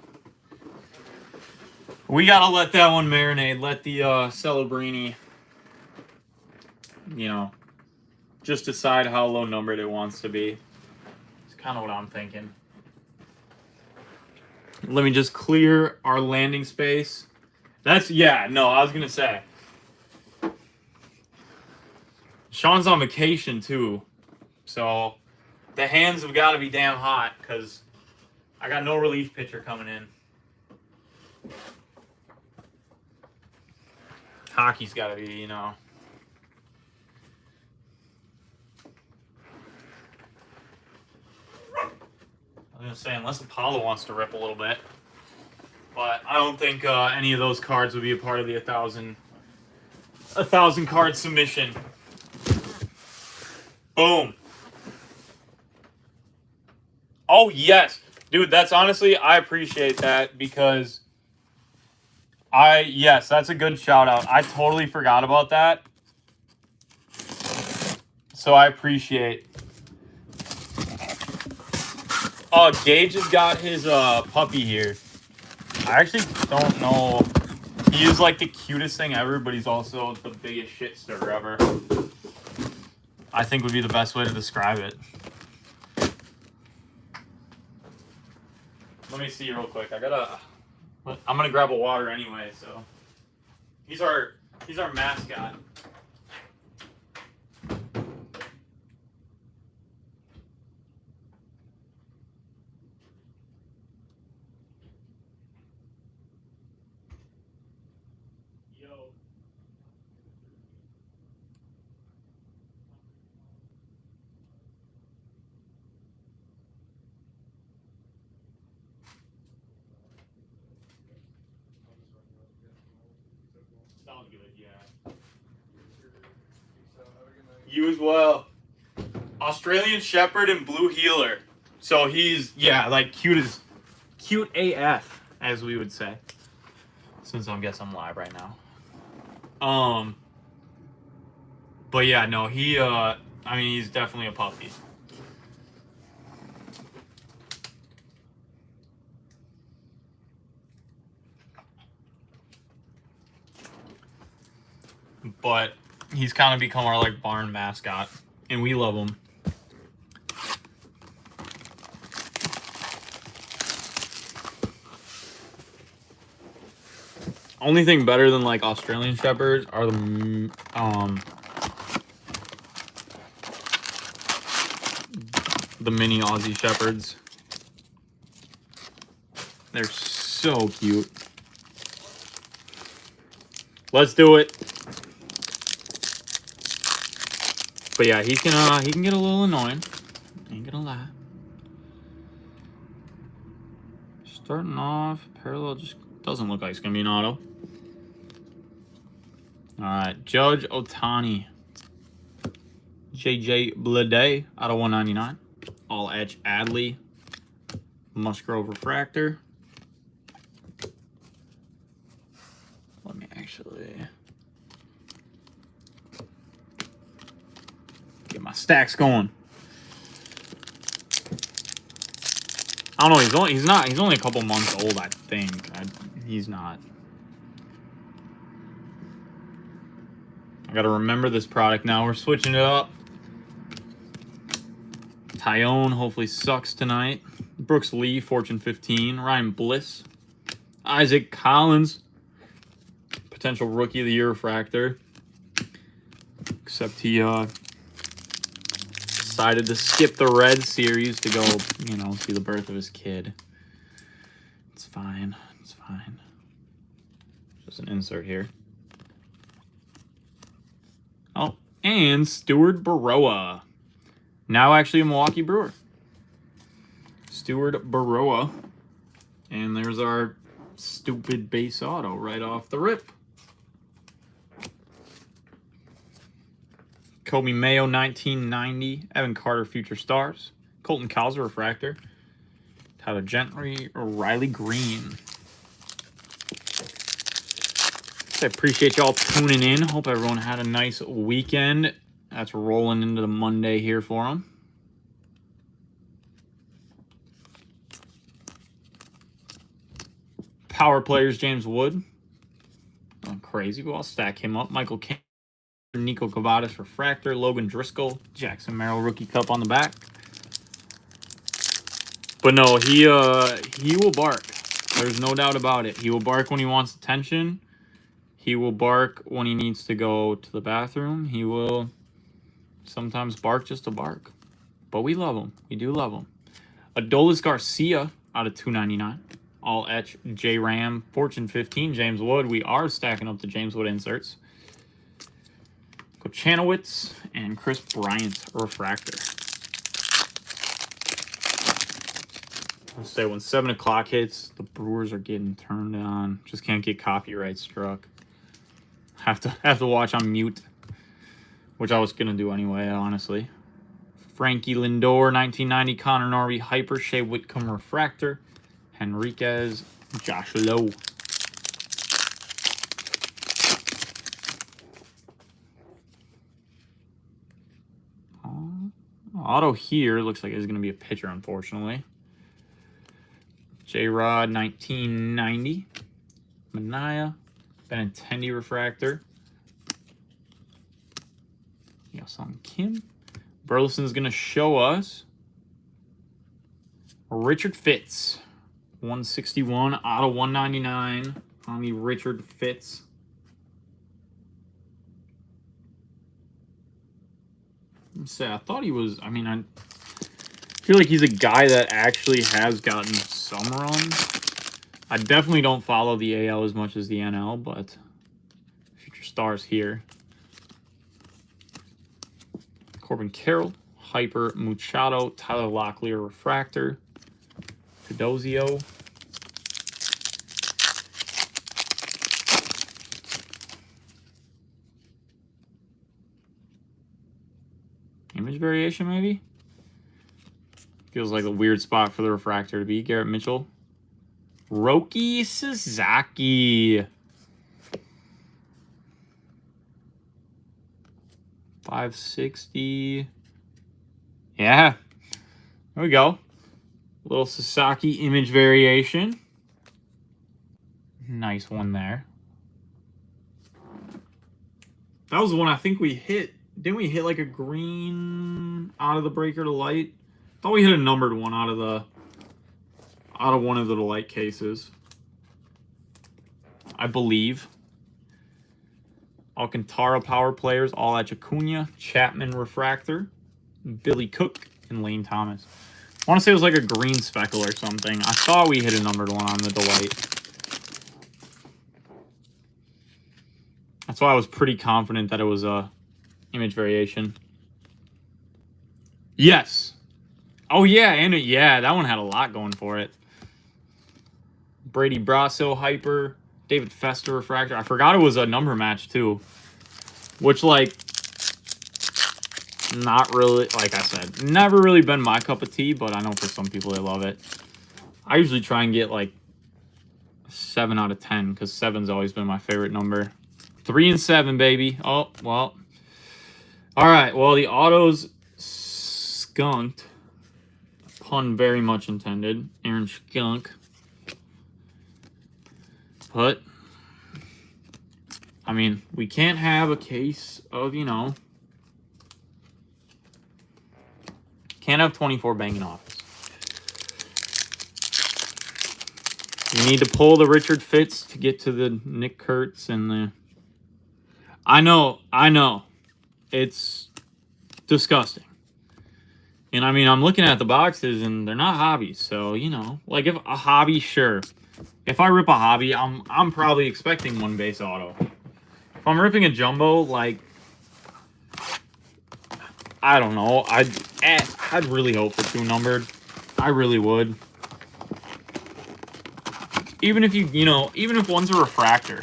C: We gotta let that one marinate. Let the Celebrini, you know, just decide how low numbered it wants to be. It's kind of what I'm thinking. Let me just clear our landing space That's, yeah, no, I was going to say. Sean's on vacation, too. So, the hands have got to be damn hot, because I got no relief pitcher coming in. Hockey's got to be, you know. I was going to say, unless Apollo wants to rip a little bit. But I don't think any of those cards would be a part of the 1,000 card submission. Boom. Oh, yes. Dude, that's honestly, I appreciate that because yes, that's a good shout out. I totally forgot about that. So I appreciate. Oh, Gage has got his puppy here. I actually don't know. He is like the cutest thing ever, but he's also the biggest shit stirrer ever. I think would be the best way to describe it. Let me see real quick. I'm gonna grab a water anyway, so. He's our mascot. Sounds good, yeah. You as well. Australian Shepherd and Blue Heeler. So he's, yeah, like cute AF, as we would say. Since I guess I'm live right now. But yeah, no, I mean, he's definitely a puppy. But he's kind of become our like barn mascot, and we love him. Only thing better than like Australian Shepherds are the mini Aussie Shepherds. They're so cute. Let's do it. But yeah, he can get a little annoying. Ain't gonna lie. Starting off, parallel just doesn't look like it's gonna be an auto. Alright, Judge Ohtani. JJ Bleday out of 199. All Edge Adley. Musgrove Refractor. Let me actually get my stacks going. I don't know, he's only a couple months old, I think. He's not. I gotta remember this product now. We're switching it up. Tyone hopefully sucks tonight. Brooks Lee, Fortune 15. Ryan Bliss. Isaac Collins. Potential Rookie of the Year refractor. Except he decided to skip the Red Series to go, you know, see the birth of his kid. It's fine. It's fine. Just an insert here. Oh, and Stuart Baroa. Now actually a Milwaukee Brewer. Stuart Baroa. And there's our stupid base auto right off the rip. Kobe Mayo, 1990. Evan Carter, Future Stars. Colton Cowser, Refractor. Tyler Gentry, Riley Green. I appreciate y'all tuning in. Hope everyone had a nice weekend. That's rolling into the Monday here for them. Power players, James Wood. Oh, crazy, but I'll stack him up. Michael King, Nico Cavadas, Refractor. Logan Driscoll, Jackson Merrill Rookie Cup on the back. But no, he will bark. There's no doubt about it. He will bark when he wants attention. He will bark when he needs to go to the bathroom. He will sometimes bark just to bark. But we love him. We do love him. Adolis Garcia out of 299. All etch J Ram. Fortune 15. James Wood. We are stacking up the James Wood inserts. Kochanowicz and Chris Bryant refractor. I'll say when 7 o'clock hits, the Brewers are getting turned on. Just can't get copyright struck. Have to watch on mute, which I was gonna do anyway, honestly. Frankie Lindor, 1990 Connor Norby Hyper Shea Whitcomb refractor. Henriquez, Josh Lowe. Auto here looks like it's gonna be a pitcher, unfortunately. J-Rod, 1990. Manaea. Benintendi refractor. Young Kim. Burleson's going to show us Richard Fitz. 161 out of 199 on the Richard Fitz. Let's say, I thought he was, I mean, I feel like he's a guy that actually has gotten some runs. I definitely don't follow the AL as much as the NL, but future stars here. Corbin Carroll, Hyper Machado, Tyler Locklear refractor, Cadozio. Image variation, maybe? Feels like a weird spot for the refractor to be. Garrett Mitchell. Roki Sasaki. 560. Yeah. There we go. Little Sasaki image variation. Nice one there. That was the one I think we hit. Didn't we hit like a green out of the breaker to light? I thought we hit a numbered one out of one of the light cases. I believe. Alcantara power players, all at Acuna, Chapman refractor, Billy Cook, and Lane Thomas. I want to say it was like a green speckle or something. I thought we hit a numbered one on the Delight. That's why I was pretty confident that it was a image variation. Yes. Oh yeah, and yeah, that one had a lot going for it. Brady Brasso hyper, David Fester refractor. I forgot it was a number match too, which like not really, like I said, never really been my cup of tea, but I know for some people they love it. I usually try and get like 7 out of 10 because 7's always been my favorite number. 3 and 7, baby. Oh, well. All right, well, the autos skunked. Pun very much intended. Aaron Skunk. But, I mean, we can't have a case of, you know, can't have 24 banging office. You need to pull the Richard Fitz to get to the Nick Kurtz and the... I know. It's disgusting. And, I mean, I'm looking at the boxes, and they're not hobbies. So, you know, like, if a hobby, sure. If I rip a hobby, I'm probably expecting one base auto. If I'm ripping a jumbo, like, I don't know. I'd really hope for 2 numbered. I really would. Even if even if one's a refractor.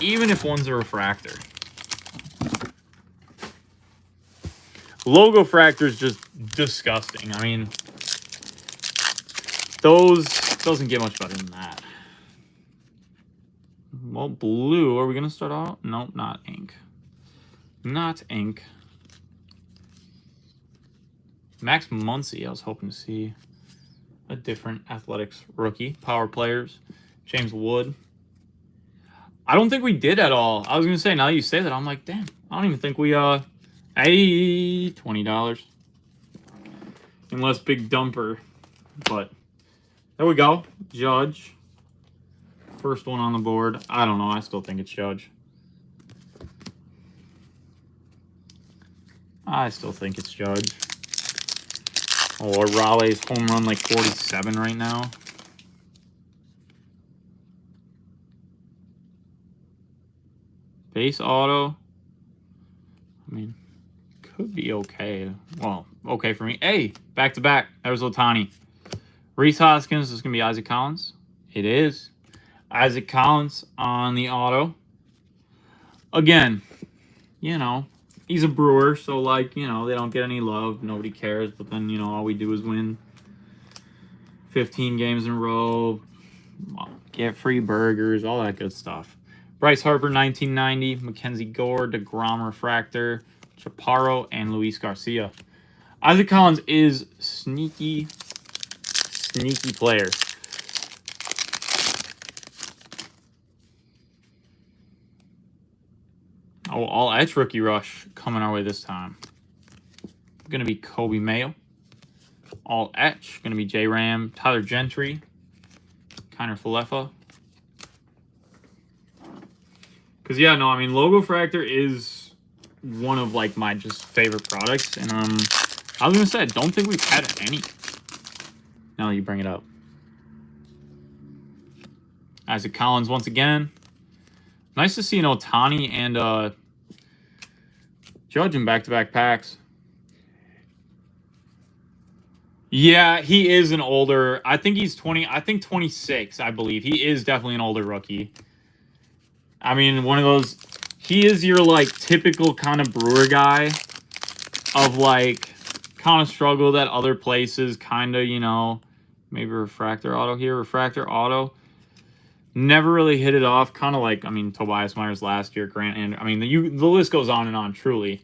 C: Even if one's a refractor. Logo fractor is just disgusting. I mean, those doesn't get much better than that. Well, blue. Are we gonna start out? Nope, not ink. Not ink. Max Muncy. I was hoping to see a different athletics rookie. Power players. James Wood. I don't think we did at all. I was gonna say, now that you say that, I'm like, damn. I don't even think we hey, $20. Unless big dumper. But there we go. Judge. first one on the board. I don't know. I still think it's Judge. I still think it's Judge. Or Raleigh's home run like 47 right now. Base auto. I mean, could be okay. Well, okay for me. Hey, back to back. There's Ohtani. Rhys Hoskins is going to be Isaac Collins. It is. Isaac Collins on the auto. Again, you know, he's a Brewer, so, like, you know, they don't get any love. Nobody cares. But then, you know, all we do is win 15 games in a row, get free burgers, all that good stuff. Bryce Harper, 1990. Mackenzie Gore, DeGrom Refractor, Chaparro, and Luis Garcia. Isaac Collins is sneaky player. Oh, all etch rookie rush coming our way this time. Going to be Kobe Mayo. All etch. Going to be J-Ram, Tyler Gentry, Kiner Falefa. Because, yeah, no, I mean, Logo Fractor is one of, like, my just favorite products. And, I was going to say, I don't think we've had any. Now that you bring it up. Isaac Collins once again. Nice to see an Ohtani and Judge in back-to-back packs. Yeah, he is an older. I think he's 20. I think 26, I believe. He is definitely an older rookie. I mean, one of those. He is your, like, typical kind of Brewer guy of, like, kind of struggled at other places, kind of, you know, maybe refractor auto here, refractor auto. Never really hit it off, kind of like, I mean, Tobias Myers last year, Grant, and I mean, the list goes on and on, truly.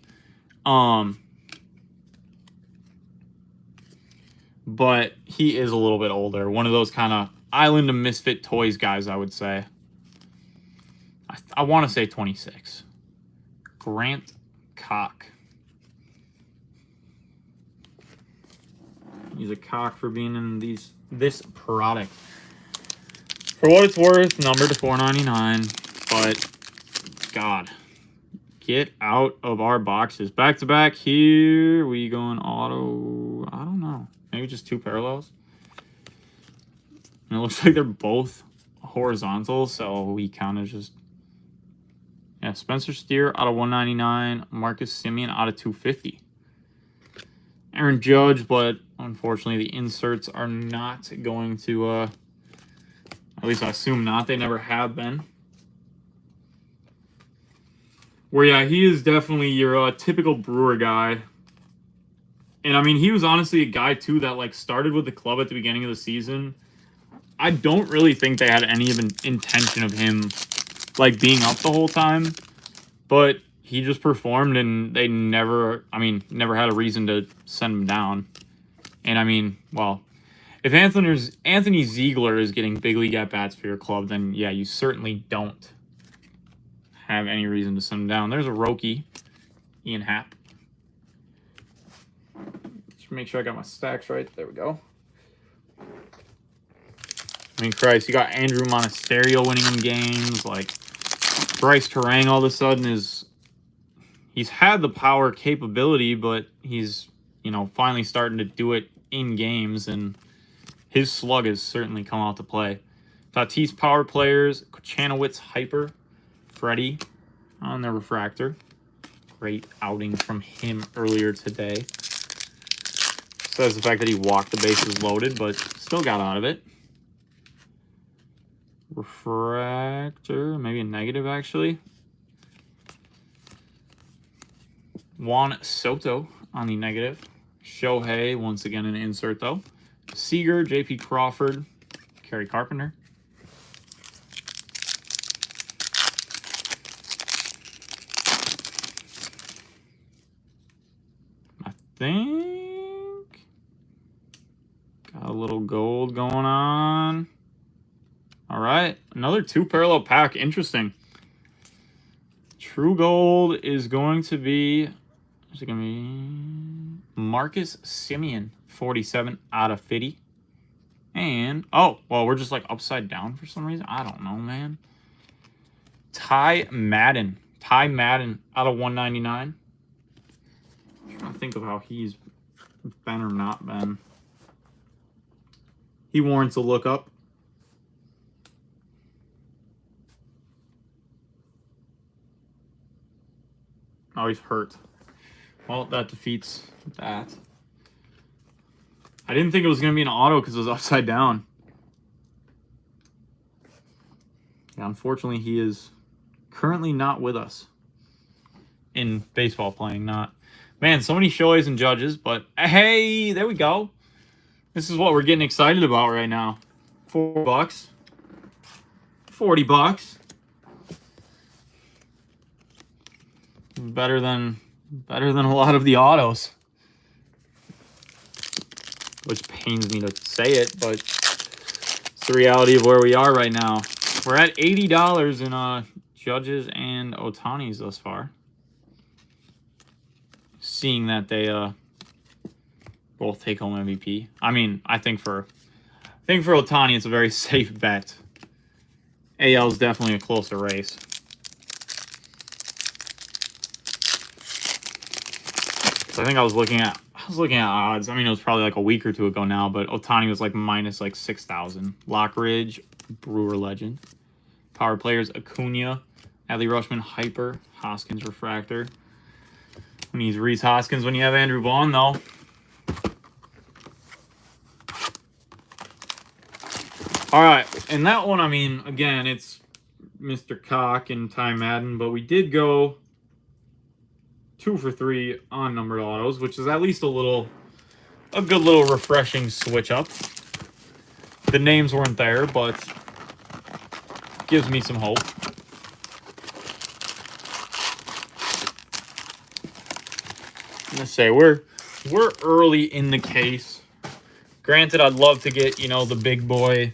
C: But he is a little bit older. One of those kind of Island of Misfit Toys guys, I would say. I want to say 26. Grant Cock. He's a cock for being in this product. For what it's worth, number to 499. But, God, get out of our boxes. Back to back here. We going auto? I don't know. Maybe just two parallels. And it looks like they're both horizontal, so we kind of just... Yeah, Spencer Steer out of 199. Marcus Semien out of 250. Aaron Judge, but unfortunately the inserts are not going to... At least I assume not. They never have been. Where, yeah, he is definitely your typical Brewer guy. And, I mean, he was honestly a guy, too, that, like, started with the club at the beginning of the season. I don't really think they had any intention of him, like, being up the whole time. But he just performed, and they never had a reason to send him down. And, I mean, well... If Anthony Ziegler is getting big league at-bats for your club, then, yeah, you certainly don't have any reason to send him down. There's a Roki, Ian Happ. Just make sure I got my stacks right. There we go. I mean, Christ, you got Andrew Monasterio winning them games. Like, Bryce Terang all of a sudden is... He's had the power capability, but he's, you know, finally starting to do it in games, and... His slug has certainly come out to play. Tatis power players, Kochanowicz hyper, Freddie on the refractor. Great outing from him earlier today. Says the fact that he walked the bases loaded, but still got out of it. Refractor, maybe a negative actually. Juan Soto on the negative. Shohei, once again an insert though. Seager, J.P. Crawford, Kerry Carpenter. I think got a little gold going on. All right, another two parallel pack. Interesting. True gold is going to be. Is it going to be Marcus Semien? 47 out of 50. And, oh, well, we're just like upside down for some reason. I don't know, man. Ty Madden. Ty Madden out of 199. I'm trying to think of how he's been or not been. He warrants a look up. Oh, he's hurt. Well, that defeats that. I didn't think it was going to be an auto because it was upside down. Yeah, unfortunately, he is currently not with us in baseball playing. Not, man, so many showaways and judges, but hey, there we go. This is what we're getting excited about right now. $4, $40. Better than a lot of the autos. Which pains me to say it, but it's the reality of where we are right now. We're at $80 in Judges and Ohtani's thus far. Seeing that they both take home MVP. I mean, I think for Ohtani it's a very safe bet. AL is definitely a closer race. So I think I was looking at odds. I mean, it was probably like a week or two ago now, but Ohtani was like minus like 6,000. Lockridge, Brewer legend. Power players, Acuna, Adley Rutschman, Hyper, Hoskins, Refractor. Who needs Reese Hoskins when you have Andrew Vaughn, though? All right, and that one, I mean, again, it's Mr. Cock and Ty Madden, but we did go 2 for 3 on numbered autos, which is at least a good little refreshing switch up. The names weren't there, but gives me some hope. I'm gonna say we're early in the case. Granted, I'd love to get, you know, the big boy,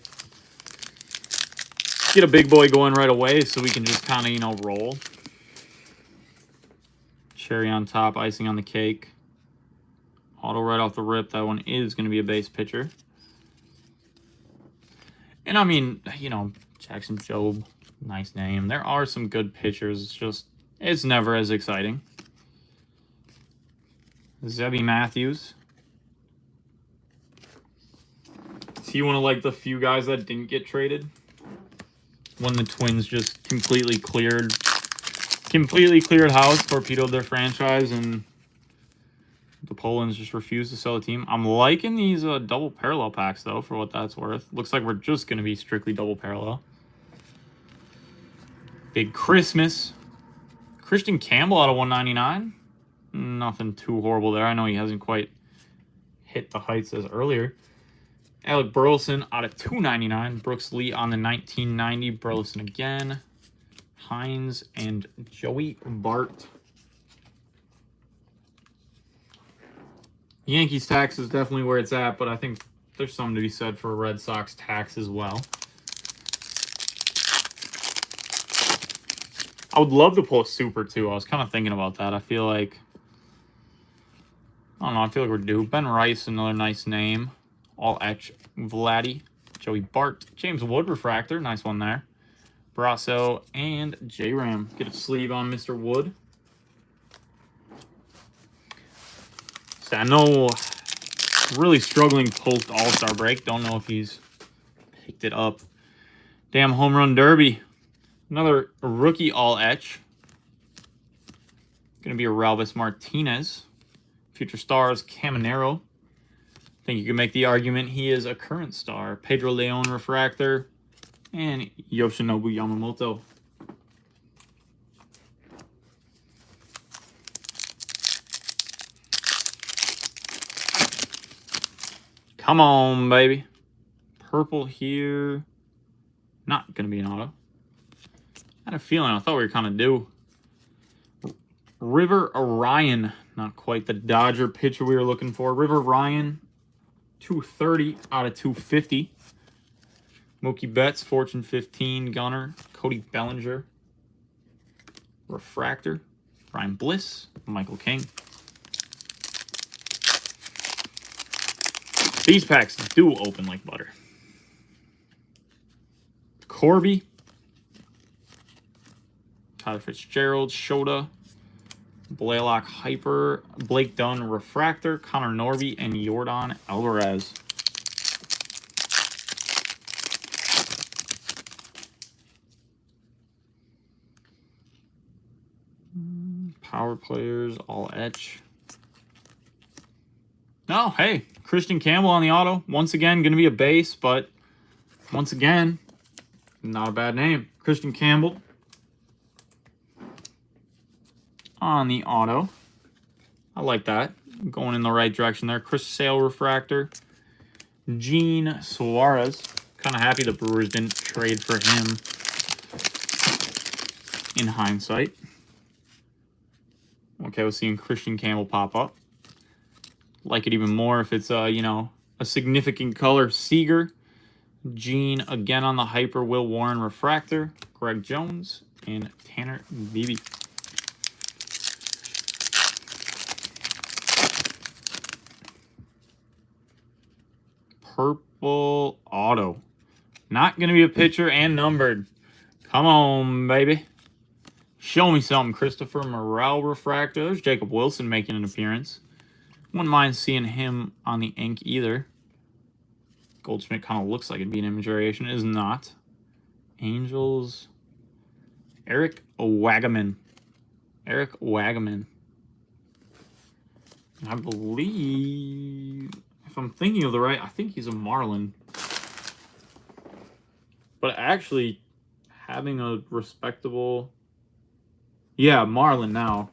C: get a big boy going right away so we can just kind of, you know, roll. Cherry on top, icing on the cake. Auto right off the rip. That one is going to be a base pitcher. And I mean, you know, Jackson Jobe, nice name. There are some good pitchers. It's just, it's never as exciting. Zebby Matthews. Is he one of like the few guys that didn't get traded? When the Twins just completely cleared house, torpedoed their franchise, and the Polands just refused to sell the team. I'm liking these double parallel packs, though, for what that's worth. Looks like we're just going to be strictly double parallel. Big Christmas. Christian Campbell out of 199. Nothing too horrible there. I know he hasn't quite hit the heights as earlier. Alec Burleson out of 299. Brooks Lee on the 1990. Burleson again. Hines and Joey Bart. Yankees tax is definitely where it's at, but I think there's something to be said for a Red Sox tax as well. I would love to pull a super, too. I was kind of thinking about that. I feel like we're due. Ben Rice, another nice name. All etch. Vladdy. Joey Bart. James Wood refractor. Nice one there. Brasso and J-Ram. Get a sleeve on Mr. Wood. So I know really struggling post All-Star break. Don't know if he's picked it up. Damn home run derby. Another rookie all-etch. Going to be a Ralvis Martinez. Future stars, Caminero. I think you can make the argument he is a current star. Pedro Leon refractor. And Yoshinobu Yamamoto. Come on, baby. Purple here. Not going to be an auto. I had a feeling. I thought we were kind of due. River Ryan. Not quite the Dodger pitcher we were looking for. River Ryan. 230 out of 250. Mookie Betts, Fortune 15, Gunner, Cody Bellinger, Refractor, Ryan Bliss, Michael King. These packs do open like butter. Corby. Tyler Fitzgerald, Shota. Blaylock Hyper, Blake Dunn Refractor, Connor Norby, and Yordan Alvarez. Power players, all etch. No, hey, Christian Campbell on the auto. Once again, going to be a base, but once again, not a bad name. Christian Campbell on the auto. I like that. Going in the right direction there. Chris Sale Refractor. Gene Suarez. Kind of happy the Brewers didn't trade for him in hindsight. Okay, we're seeing Christian Campbell pop up. Like it even more if it's, you know, a significant color. Seager. Gene again on the Hyper. Will Warren Refractor. Greg Jones. And Tanner Beebe. Purple auto. Not going to be a pitcher and numbered. Come on, baby. Show me something. Christopher Morel Refractor. There's Jacob Wilson making an appearance. Wouldn't mind seeing him on the ink either. Goldschmidt kind of looks like it'd be an image variation. It is not. Angels. Eric Wagaman. Eric Wagaman. I believe... If I'm thinking of the right, I think he's a Marlin. But actually, having a respectable... Yeah, Marlin now.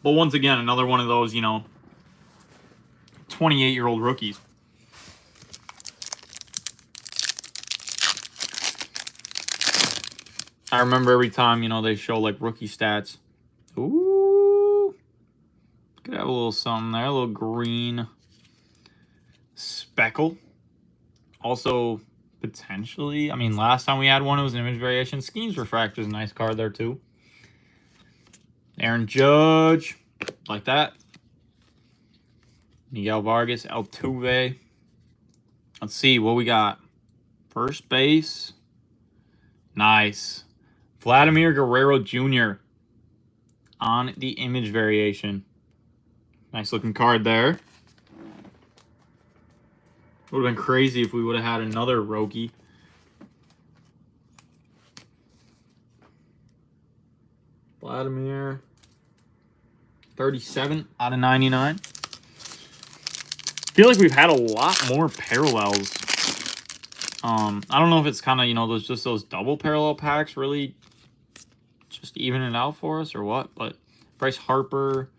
C: But once again, another one of those, you know, 28-year-old rookies. I remember every time, you know, they show, like, rookie stats. Ooh. Could have a little something there. A little green speckle. Also, potentially, I mean, last time we had one, it was an image variation. Schemes Refractor is a nice card there, too. Aaron Judge. Like that. Miguel Vargas. Altuve. Let's see what we got. First base. Nice. Vladimir Guerrero Jr. on the image variation. Nice looking card there. Would have been crazy if we would have had another Roki. Vladimir. 37 out of 99. Feel like we've had a lot more parallels. I don't know if it's kind of, you know, those just those double parallel packs really just even it out for us or what, but Bryce Harper,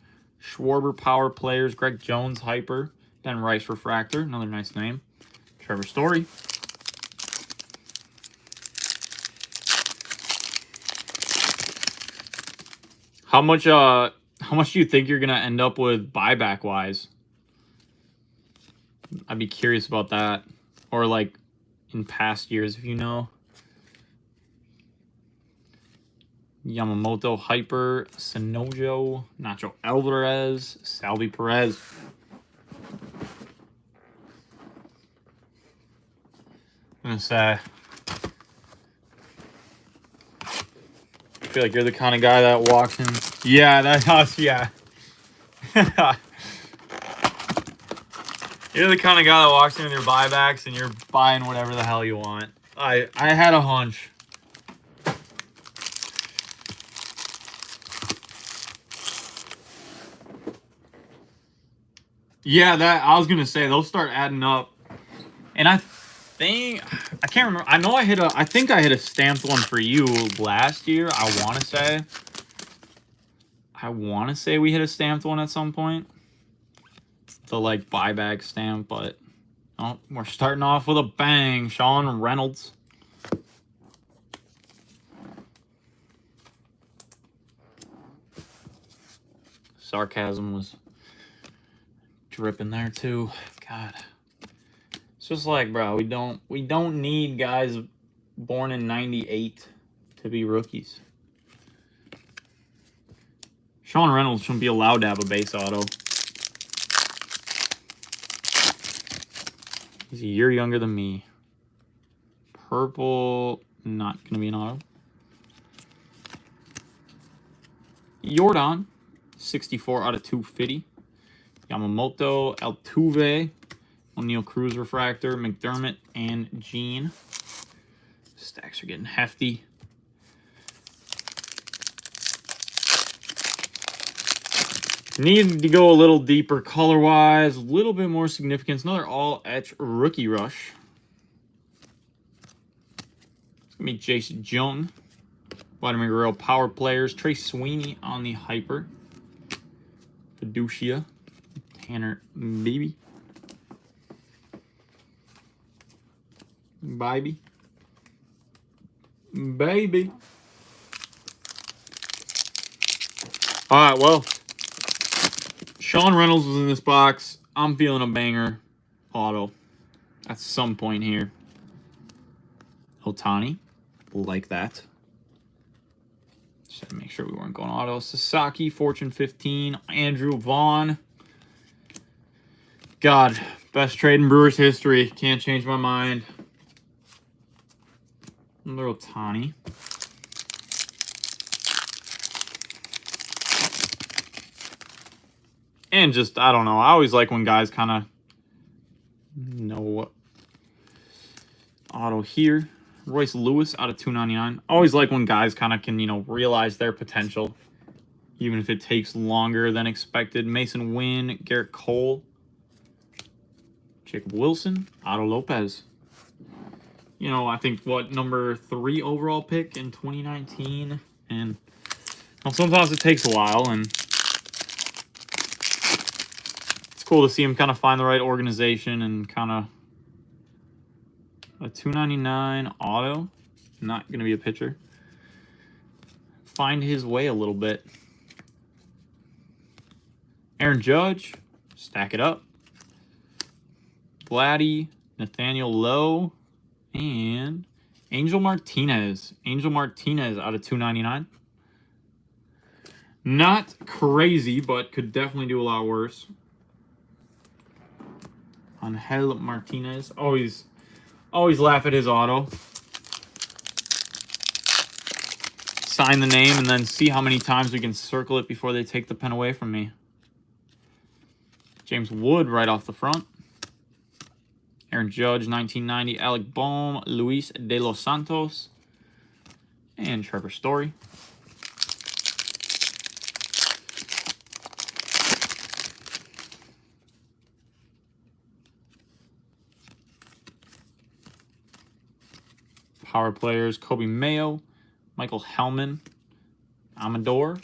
C: Schwarber Power Players, Greg Jones Hyper, Ben Rice Refractor, another nice name, Trevor Story. How much do you think you're gonna end up with buyback wise? I'd be curious about that, or like in past years, if you know. Yamamoto Hyper, Sanojo, Nacho Alvarez, Salvi Perez. I'm gonna say, I feel like you're the kind of guy that walks in. Yeah, that's us. Yeah. You're the kind of guy that walks in with your buybacks and you're buying whatever the hell you want. I had a hunch. Yeah, that I was gonna say they'll start adding up, and I think I can't remember. I know I think I hit a stamped one for you last year. I want to say we hit a stamped one at some point. The like buyback stamp, but oh, we're starting off with a bang. Sean Reynolds. Sarcasm was dripping there too. God, it's just like, bro, we don't need guys born in '98 to be rookies. Sean Reynolds shouldn't be allowed to have a base auto. He's a year younger than me. Purple, not going to be an auto. Jordan, 64 out of 250. Yamamoto, Altuve, O'Neal Cruz refractor, McDermott, and Gene. Stacks are getting hefty. Need to go a little deeper color-wise, a little bit more significance. Another all-etch rookie rush. It's going to be Jason Jung. Vladimir Guerrero power players. Trey Sweeney on the hyper. Fiducia. Tanner Baby. Baby. Alright, well. Sean Reynolds was in this box. I'm feeling a banger auto at some point here. Otani, like that. Just had to make sure we weren't going auto. Sasaki, Fortune 15. Andrew Vaughn. God, best trade in Brewers history. Can't change my mind. Another Otani. And just, I don't know. I always like when guys kind of know what. Auto here. Royce Lewis out of 299. Always like when guys kind of can, you know, realize their potential. Even if it takes longer than expected. Mason Wynn, Garrett Cole. Jacob Wilson, Otto Lopez. You know, I think, what, number 3 overall pick in 2019. And well, sometimes it takes a while, and it's cool to see him kind of find the right organization and kind of a 299 auto. Not going to be a pitcher. Find his way a little bit. Aaron Judge, stack it up. Vladdy, Nathaniel Lowe, and Angel Martinez. Angel Martinez out of 299. Not crazy, but could definitely do a lot worse. Angel Martinez. Always laugh at his auto. Sign the name and then see how many times we can circle it before they take the pen away from me. James Wood right off the front. Aaron Judge, 1990. Alec Bohm, Luis De Los Santos, and Trevor Story. Power players, Kobe Mayo, Michael Hellman, Amador,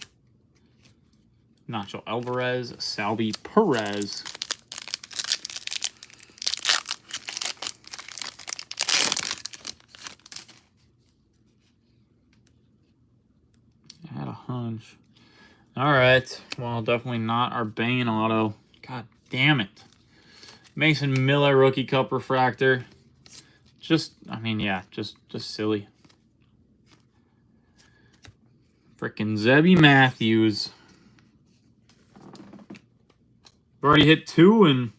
C: Nacho Alvarez, Salvi Perez. I had a hunch. All right. Well, definitely not our banging auto. God damn it. Mason Miller, Rookie Cup Refractor. Just, I mean, yeah, just silly. Frickin' Zebby Matthews. We've already hit 2, and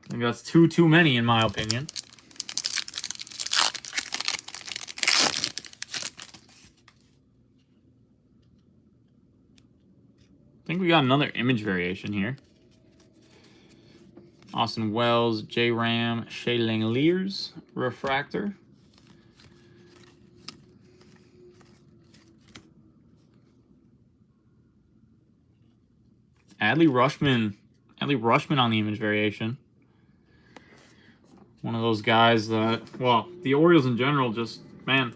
C: I think that's 2 too many, in my opinion. I think we got another image variation here. Austin Wells, J. Ram, Shea Langeliers, Refractor. Adley Rutschman on the image variation. One of those guys that, well, the Orioles in general just, man,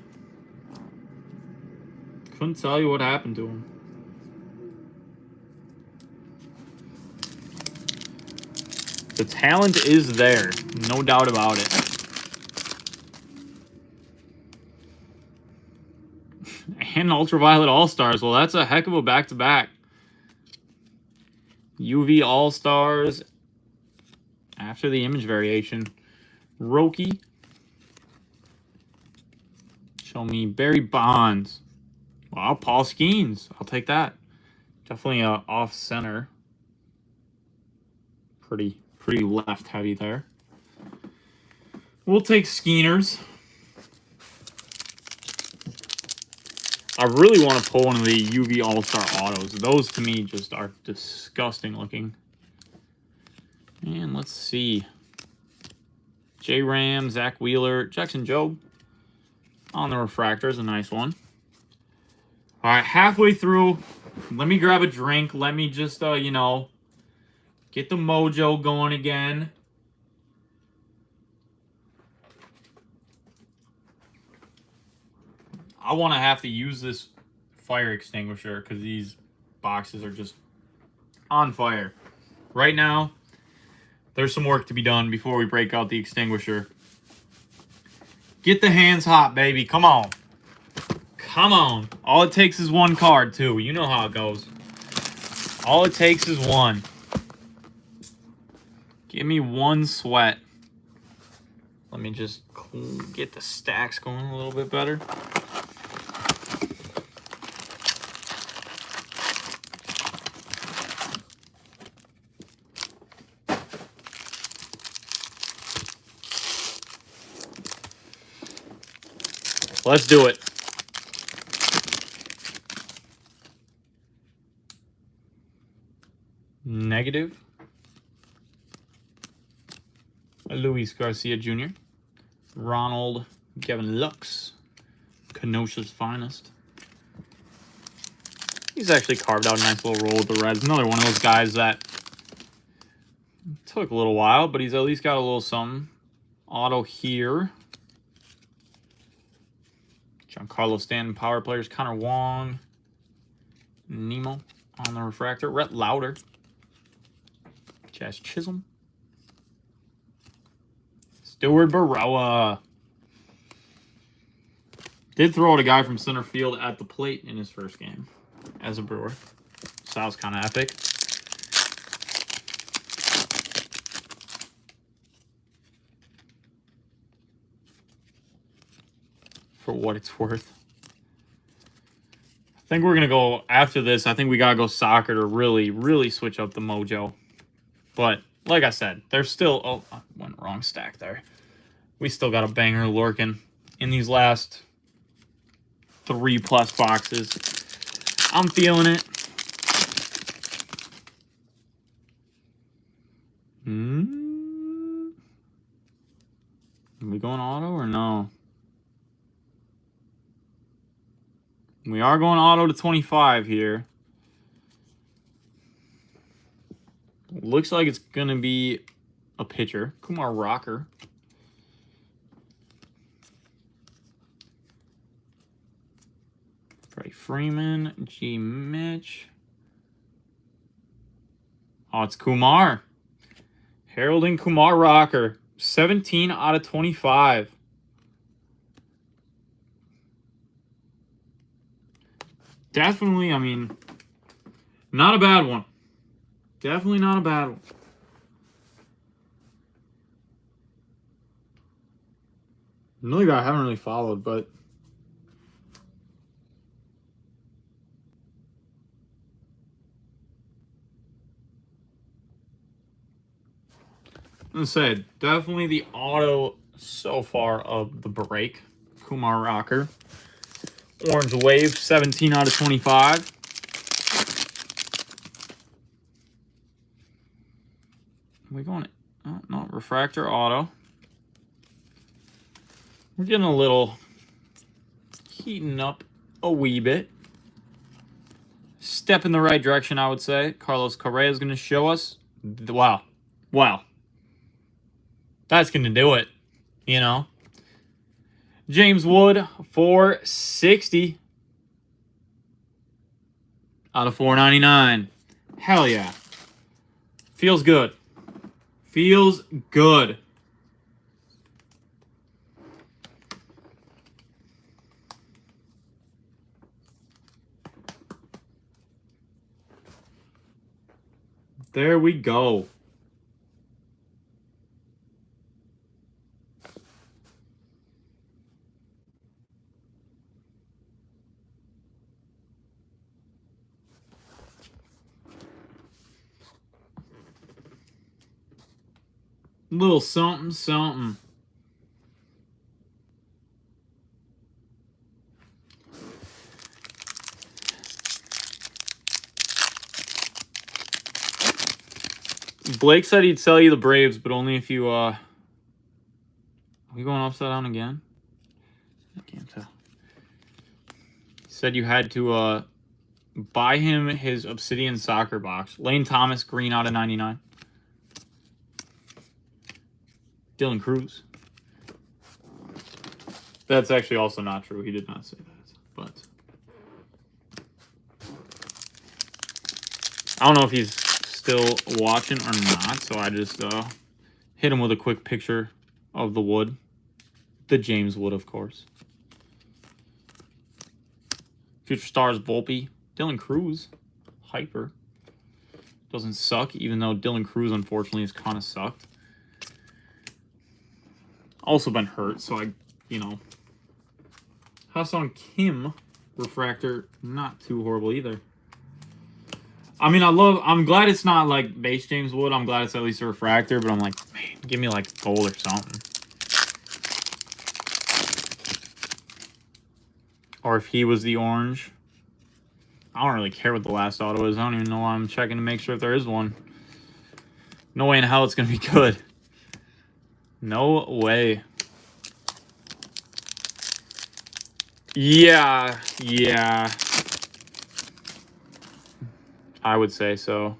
C: couldn't tell you what happened to him. The talent is there, no doubt about it. And Ultraviolet All-Stars. Well, that's a heck of a back-to-back. UV All-Stars after the image variation. Roki. Show me Barry Bonds. Wow, Paul Skeens. I'll take that. Definitely off-center. Pretty left heavy there. We'll take Skeeners. I really want to pull one of the UV All-Star autos. Those, to me, just are disgusting looking. And let's see. J. Ram, Zach Wheeler, Jackson Jobe on the refractor is a nice one. All right, halfway through. Let me grab a drink. Let me just, you know, get the mojo going again. I want to have to use this fire extinguisher because these boxes are just on fire. Right now, there's some work to be done before we break out the extinguisher. Get the hands hot, baby. Come on. Come on. All it takes is one card, too. You know how it goes. All it takes is one. Give me one sweat. Let me just get the stacks going a little bit better. Let's do it. Negative. Luis Garcia Jr. Ronald Gavin Lux. Kenosha's finest. He's actually carved out a nice little roll with the Reds. Another one of those guys that took a little while, but he's at least got a little something. Auto here. Giancarlo Stanton, power players. Connor Wong. Nemo on the refractor. Rhett Lauder. Jazz Chisholm. Stuart Burrell. Did throw out a guy from center field at the plate in his first game as a Brewer. So that was kind of epic. For what it's worth. I think we're going to go, after this, I think we got to go soccer to really, really switch up the mojo. But, like I said, there's still... Oh, I went wrong stack there. We still got a banger lurking in these last 3+ boxes. I'm feeling it. Are we going auto or no? We are going auto to 25 here. Looks like it's going to be a pitcher. Kumar Rocker. Freddie Freeman. G. Mitch. Oh, it's Kumar. Heralding Kumar Rocker. 17 out of 25. Definitely, I mean, not a bad one. Definitely not a bad one. Another guy I haven't really followed, but I'm going to say, definitely the auto so far of the break. Kumar Rocker. Orange Wave, 17 out of 25. We going? Oh, no, refractor auto. We're getting a little heating up a wee bit. Step in the right direction, I would say. Carlos Correa is going to show us. Wow. Wow. That's going to do it, you know. James Wood, 460 out of 499. Hell yeah. Feels good. Feels good. There we go. Little something, something. Blake said he'd sell you the Braves, but only if you, Are we going upside down again? I can't tell. He said you had to, buy him his Obsidian Soccer box. Lane Thomas, green out of 99. Dylan Cruz. That's actually also not true. He did not say that. But I don't know if he's still watching or not, so I just hit him with a quick picture of the wood. The James Wood, of course. Future Stars Volpe. Dylan Cruz. Hyper. Doesn't suck, even though Dylan Cruz, unfortunately, has kind of sucked. Also been hurt, so Ha-Seong Kim refractor, not too horrible either. I mean, I'm glad it's not like base James Wood. I'm glad it's at least a refractor, but I'm like, man, give me like gold or something. Or if he was the orange. I don't really care what the last auto is. I don't even know why I'm checking to make sure if there is one. No way in hell it's going to be good. No way. Yeah. I would say so.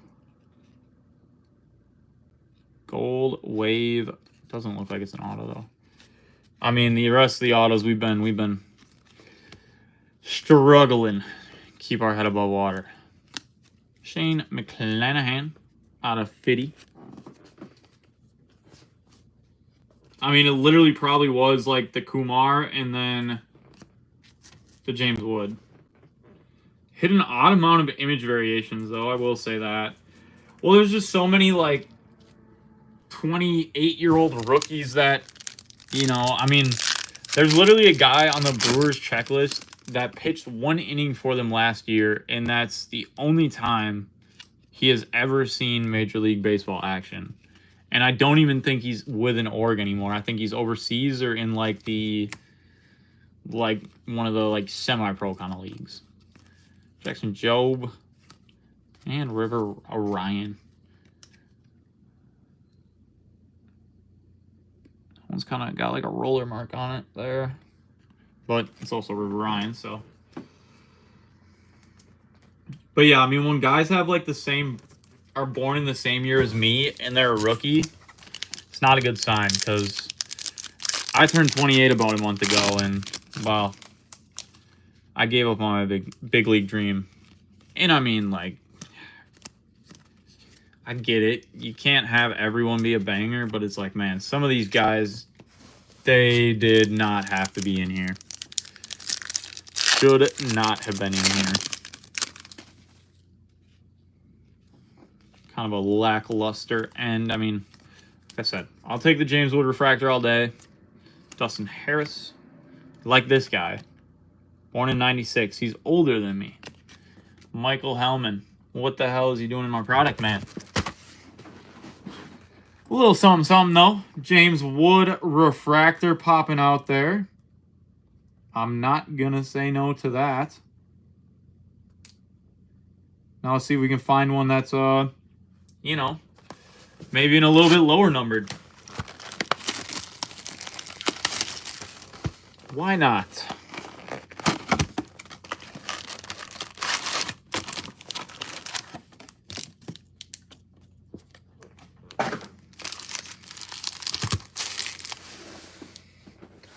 C: Gold wave. Doesn't look like it's an auto though. I mean, the rest of the autos we've been struggling. Keep our head above water. Shane McClanahan out of 50. I mean, it literally probably was like the Kumar and then the James Wood. Hit an odd amount of image variations, though. I will say that. Well, there's just so many, like, 28-year-old rookies that, I mean, there's literally a guy on the Brewers checklist that pitched 1 inning for them last year, and that's the only time he has ever seen Major League Baseball action. And I don't even think he's with an org anymore. I think he's overseas or in, like, one of the, like, semi-pro kind of leagues. Jackson Jobe and River Orion. That one's kind of got like a roller mark on it there. But it's also River Orion, so. But yeah, I mean, when guys have like are born in the same year as me and they're a rookie, it's not a good sign because I turned 28 about a month ago and, well, I gave up on my big league dream. And I mean, like, I get it. You can't have everyone be a banger, but it's like, man, some of these guys, they did not have to be in here. Should not have been in here. Kind of a lackluster end. I mean, like I said, I'll take the James Wood refractor all day. Dustin Harris. Like this guy. Born in 96. He's older than me. Michael Hellman. What the hell is he doing in my product, man? A little something, though. James Wood refractor popping out there. I'm not going to say no to that. Now let's see if we can find one that's, maybe in a little bit lower numbered. Why not?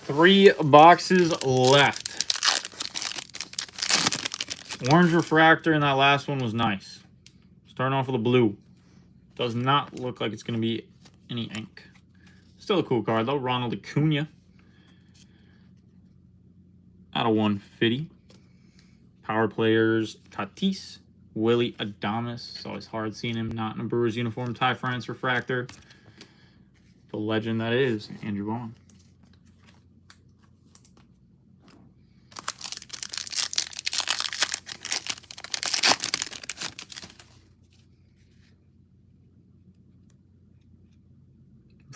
C: Three boxes left. Orange refractor, and that last one was nice. Starting off with a blue. Does not look like it's going to be any ink. Still a cool card, though. Ronald Acuna. Out of 150. Power players, Tatis. Willie Adames. It's always hard seeing him not in a Brewers uniform. Ty France refractor. The legend that is Andrew Vaughn.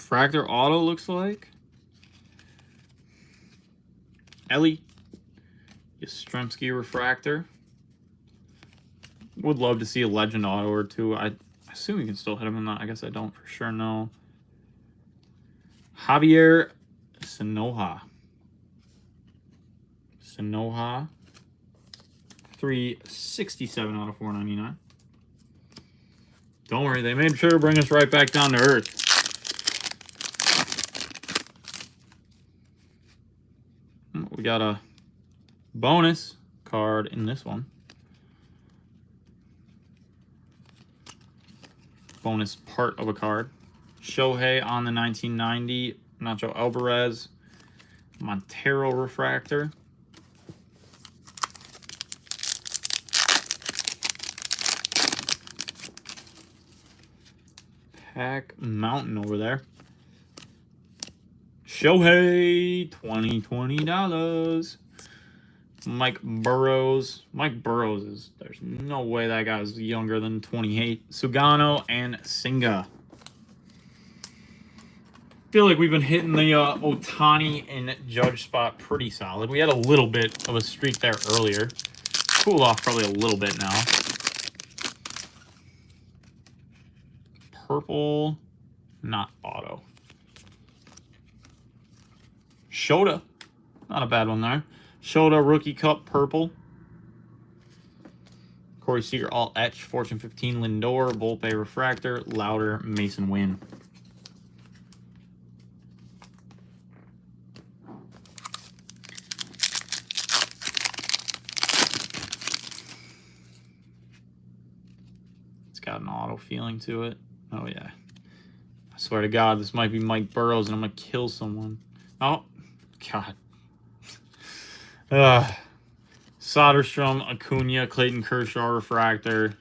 C: Refractor auto looks like. Ellie Yastrzemski refractor. Would love to see a legend auto or two. I assume you can still hit him in that. I guess I don't for sure know. Javier Sanoja. Sanoja. 367 out of 499. Don't worry, they made sure to bring us right back down to earth. We got a bonus card in this one. Bonus part of a card. Shohei on the 1990 Nacho Alvarez Montero refractor. Pack Mountain over there. Shohei, $20. Mike Burrows. Mike Burrows is, there's no way that guy's younger than 28. Sugano and Singa. Feel like we've been hitting the Ohtani and Judge spot pretty solid. We had a little bit of a streak there earlier. Cooled off probably a little bit now. Purple, not auto. Shota, not a bad one there. Shota Rookie Cup purple. Corey Seager all etch. Fortune 15 Lindor Volpe refractor. Louder Mason Wynn. It's got an auto feeling to it. Oh yeah. I swear to God, this might be Mike Burrows and I'm gonna kill someone. Oh, God. Soderstrom, Acuna, Clayton Kershaw refractor.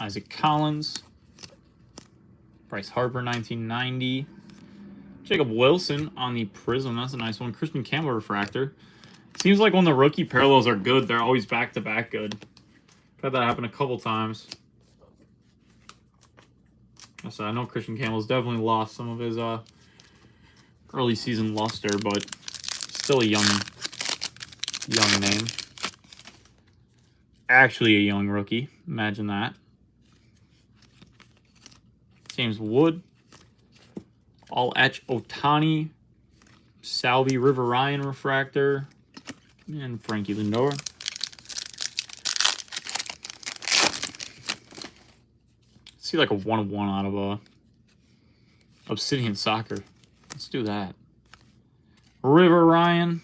C: Isaac Collins. Bryce Harper, 1990. Jacob Wilson on the Prism. That's a nice one. Christian Campbell refractor. Seems like when the rookie parallels are good, they're always back-to-back good. I've had that happen a couple times. I know Christian Campbell's definitely lost some of his early season luster, but still a young name. Actually a young rookie. Imagine that. James Wood. All etch Ohtani. Salvi River Ryan refractor. And Frankie Lindor. Let's see like a 1-of-1 out of Obsidian Soccer. Let's do that. River Ryan.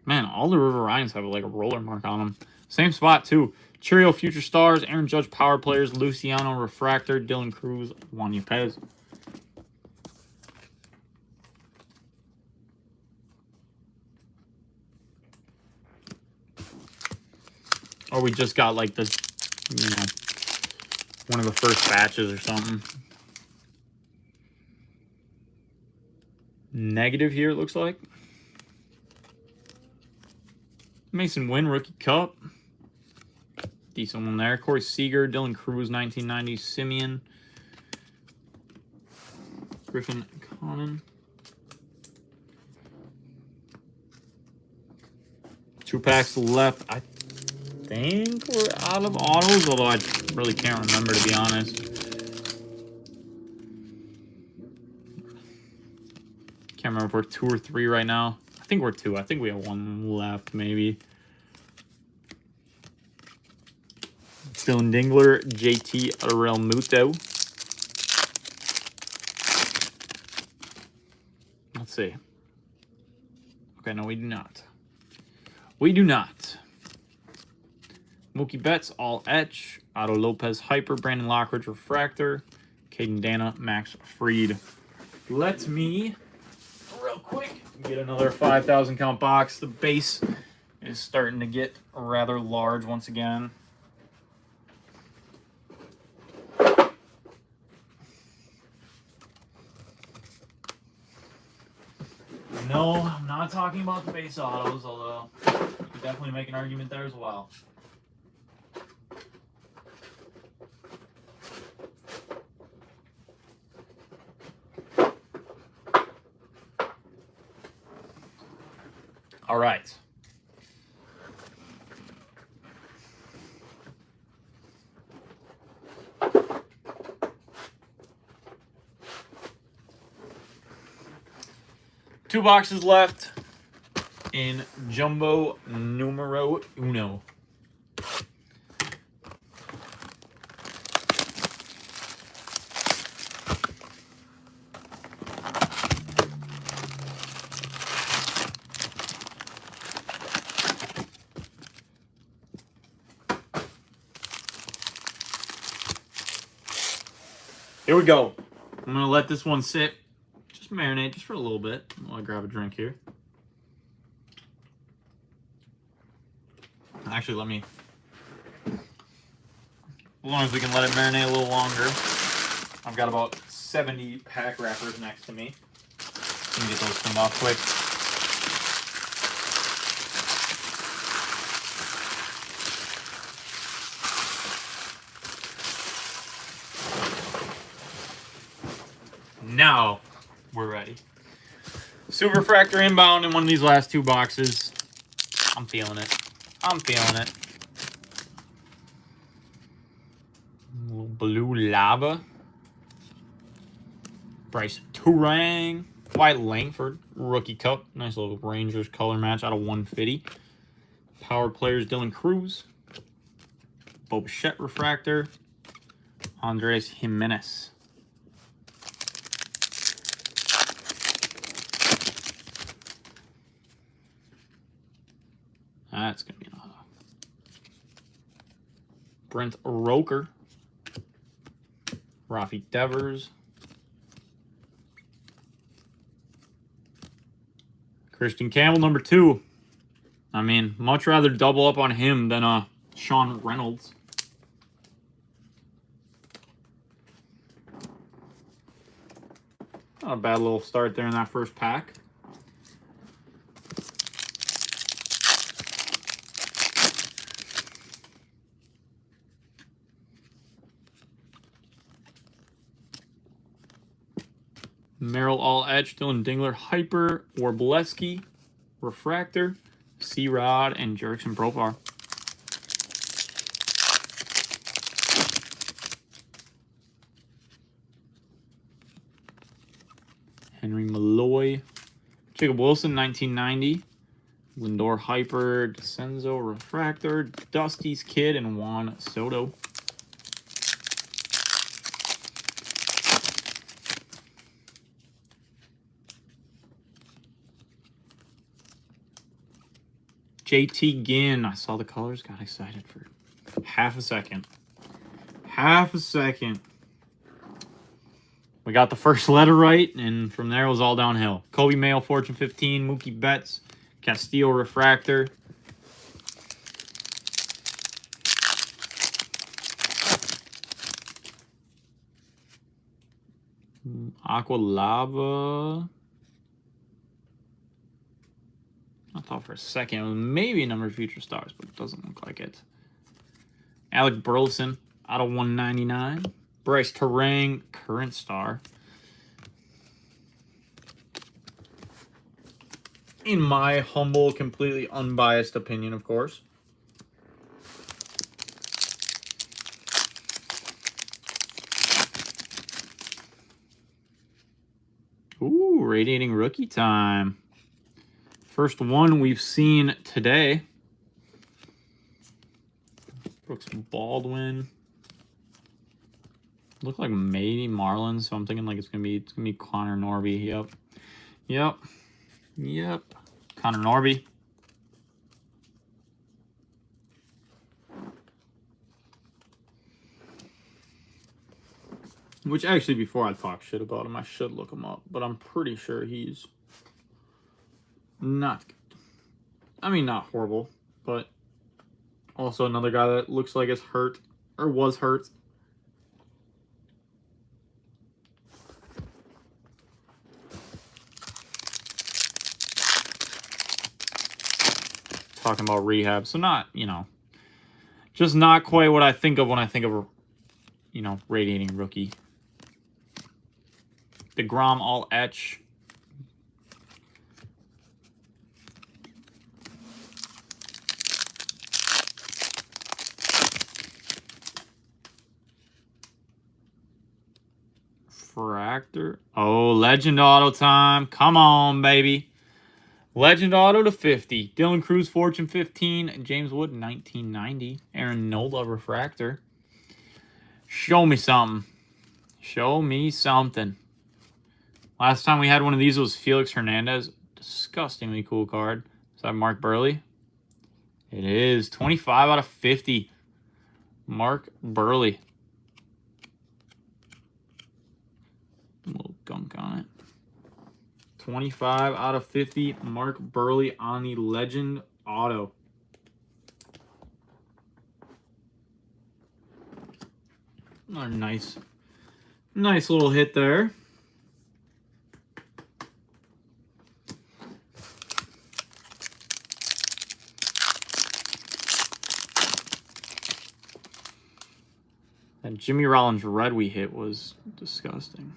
C: Man, all the River Ryans have like a roller mark on them. Same spot too. Cheerio Future Stars, Aaron Judge Power Players, Luciano Refractor, Dylan Cruz, Juan Yepez. Or we just got like the, you know, one of the first batches or something. Negative here, it looks like. Mason Wynn, Rookie Cup. Decent one there. Corey Seager, Dylan Cruz, 1990. Simeon. Griffin Connon. 2 packs left. I think we're out of autos, although I really can't remember, to be honest. Can't remember if we're 2 or 3 right now. I think we're 2. I think we have 1 left, maybe. Dylan Dingler, JT Realmuto. Let's see. Okay, no, we do not. We do not. Mookie Betts, all etch. Otto Lopez, Hyper. Brandon Lockridge, Refractor. Caden Dana, Max Fried. Let me, real quick, get another 5,000 count box. The base is starting to get rather large once again. No, I'm not talking about the base autos, although you could definitely make an argument there as well. All right. Two boxes left in Jumbo Numero Uno. Here we go. I'm going to let this one sit. Just marinate just for a little bit while I grab a drink here. Actually, let me... As long as we can let it marinate a little longer. I've got about 70 pack wrappers next to me. Can get those cleaned off quick. Now we're ready. Super Refractor inbound in one of these last two boxes. I'm feeling it. I'm feeling it. Blue Lava. Bryce Turang. White Langford. Rookie Cup. Nice little Rangers color match out of 150. Power players Dylan Cruz. Bo Bichette Refractor. Andres Jimenez. That's going to be an auto. Brent Roker. Rafi Devers. Christian Campbell, number 2. I mean, much rather double up on him than Sean Reynolds. Not a bad little start there in that first pack. Merrill All Etch, Dylan Dingler, Hyper, Warbleski, Refractor, C-Rod, and Jerickson Profar. Henry Malloy, Jacob Wilson, 1990, Lindor Hyper, DeCenzo Refractor, Dusty's Kid, and Juan Soto. JT Ginn. I saw the colors, got excited for half a second. Half a second. We got the first letter right, and from there it was all downhill. Kobe Mayo, Fortune 15, Mookie Betts, Castillo Refractor. Aqua Lava. I thought for a second it was maybe a number of future stars, but it doesn't look like it. Alec Burleson, out of 199. Bryce Turang, current star. In my humble, completely unbiased opinion, of course. Ooh, radiating rookie time. First one we've seen today. Brooks Baldwin. Look like maybe Marlins, so I'm thinking like it's gonna be Connor Norby. Yep. Connor Norby. Which actually, before I talk shit about him, I should look him up, but I'm pretty sure he's not good. I mean, not horrible, but also another guy that looks like is hurt or was hurt. Talking about rehab, so not, just not quite what I think of when I think of, radiating rookie. DeGrom All Etch. refractor. Oh, legend auto time. Come on, baby. Legend auto to 50. Dylan Cruz, Fortune 15. James Wood, 1990. Aaron Nola, refractor. Show me something. Show me something. Last time we had one of these was Felix Hernandez. Disgustingly cool card. Is that Mark Burley? It is. 25 out of 50. Mark Burley. A little gunk on it. 25 out of 50. Mark Burley on the Legend Auto. Another nice little hit there. That Jimmy Rollins red we hit was disgusting.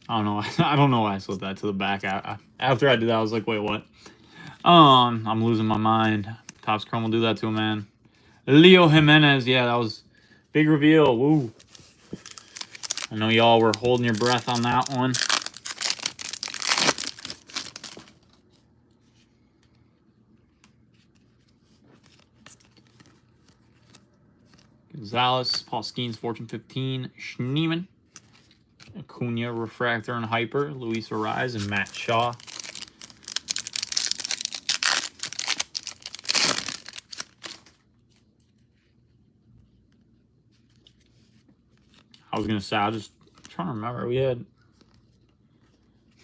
C: I don't know. I don't know why I slipped that to the back. After I did that, I was like, wait, what? I'm losing my mind. Topps Chrome will do that to a man. Leo Jimenez. Yeah, that was big reveal. Woo. I know y'all were holding your breath on that one. Gonzalez, Paul Skeens, Fortune 15, Schneemann, Acuna, Refractor and Hyper, Luis Arraez, and Matt Shaw. I was going to say, I was just trying to remember. We had,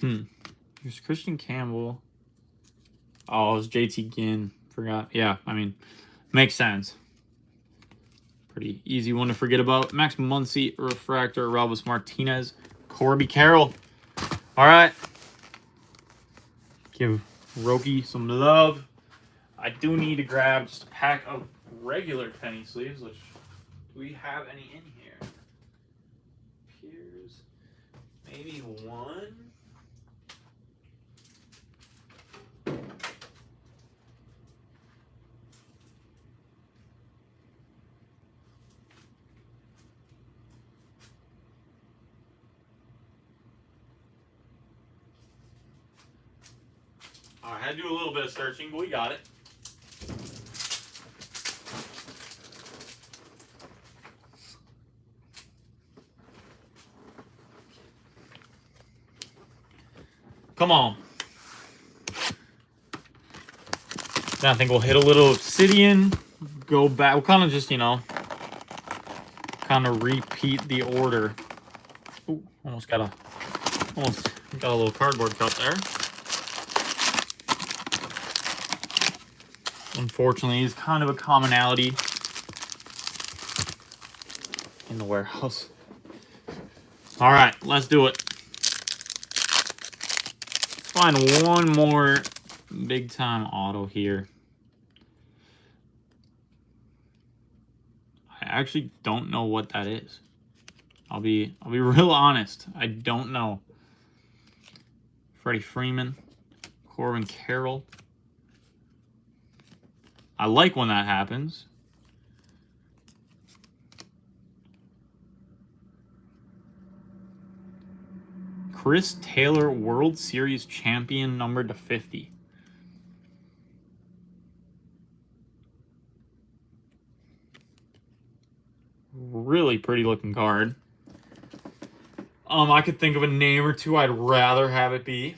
C: here's Christian Campbell. Oh, it was JT Ginn. Forgot. Yeah, I mean, makes sense. Pretty easy one to forget about. Max Muncy, Refractor, Robus Martinez, Corby Carroll. All right. Give Roki some love. I do need to grab just a pack of regular penny sleeves, which do we have any in here? Appears maybe one. I had to do a little bit of searching, but we got it. Come on. Then I think we'll hit a little Obsidian, go back. We'll kind of just, kind of repeat the order. Ooh, almost got a little cardboard cut there. Unfortunately, is kind of a commonality in the warehouse. All right, let's do it. Let's find one more big time auto here. I actually don't know what that is. I'll be real honest. I don't know. Freddie Freeman, Corbin Carroll. I like when that happens. Chris Taylor, World Series champion, numbered to 50. Really pretty looking card. I could think of a name or two I'd rather have it be.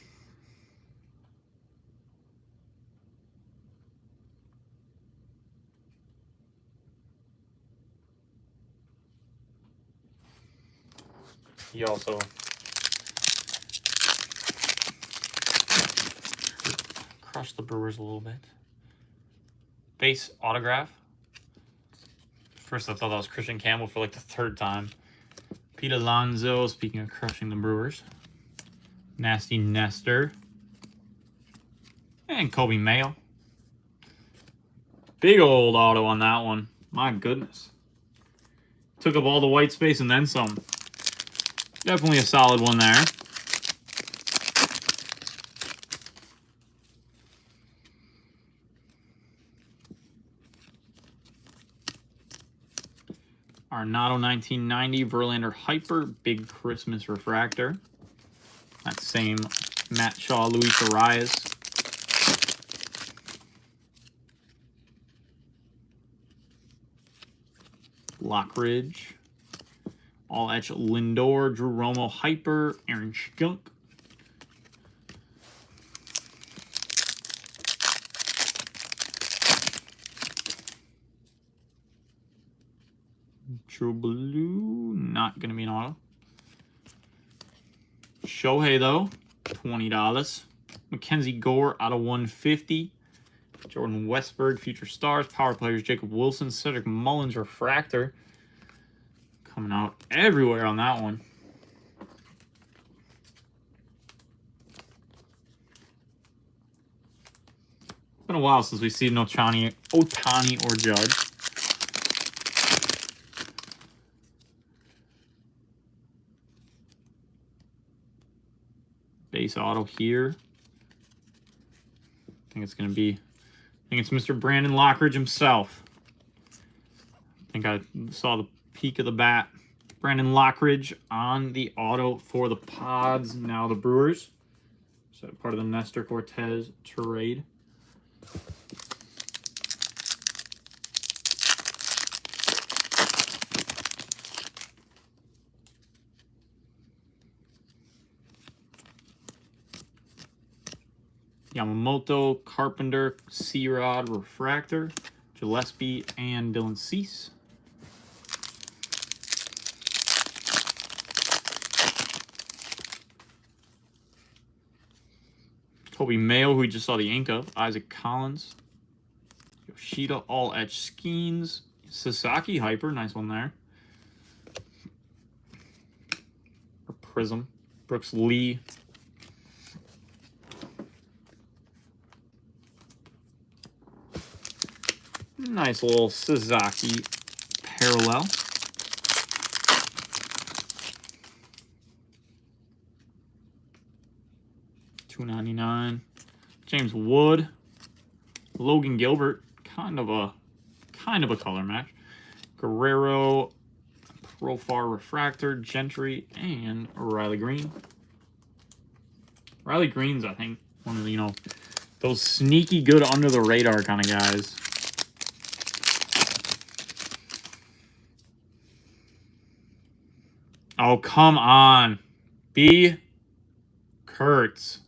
C: He also crushed the Brewers a little bit. Base autograph. First I thought that was Christian Campbell for like the third time. Pete Alonso, speaking of crushing the Brewers. Nasty Nestor. And Kobe Mayo. Big old auto on that one. My goodness. Took up all the white space and then some. Definitely a solid one there. Arnado 1990, Verlander Hyper, Big Christmas Refractor. That same Matt Shaw, Luis Arias. Lockridge. All etch Lindor, Drew Romo Hyper, Aaron Skunk. True Blue, not going to be an auto. Shohei, though, $20. Mackenzie Gore out of 150. Jordan Westberg, Future Stars. Power Players, Jacob Wilson. Cedric Mullins, Refractor. Coming out everywhere on that one. It's been a while since we've seen Ohtani or Judge. Base auto here. I think it's Mr. Brandon Lockridge himself. I think I saw the peak of the bat. Brandon Lockridge on the auto for the Pods, now the Brewers. So part of the Nestor Cortez trade. Yamamoto, Carpenter, C-Rod, Refractor, Gillespie, and Dylan Cease. Kobe Mayo, who we just saw the ink of. Isaac Collins. Yoshida, all etch Skeens. Sasaki Hyper, nice one there. Or Prism. Brooks Lee. Nice little Sasaki parallel. $2.99. James Wood, Logan Gilbert, kind of a color match. Guerrero, Profar Refractor, Gentry, and Riley Green. Riley Green's, I think, one of the, those sneaky good under the radar kind of guys. Oh, come on. B. Kurtz.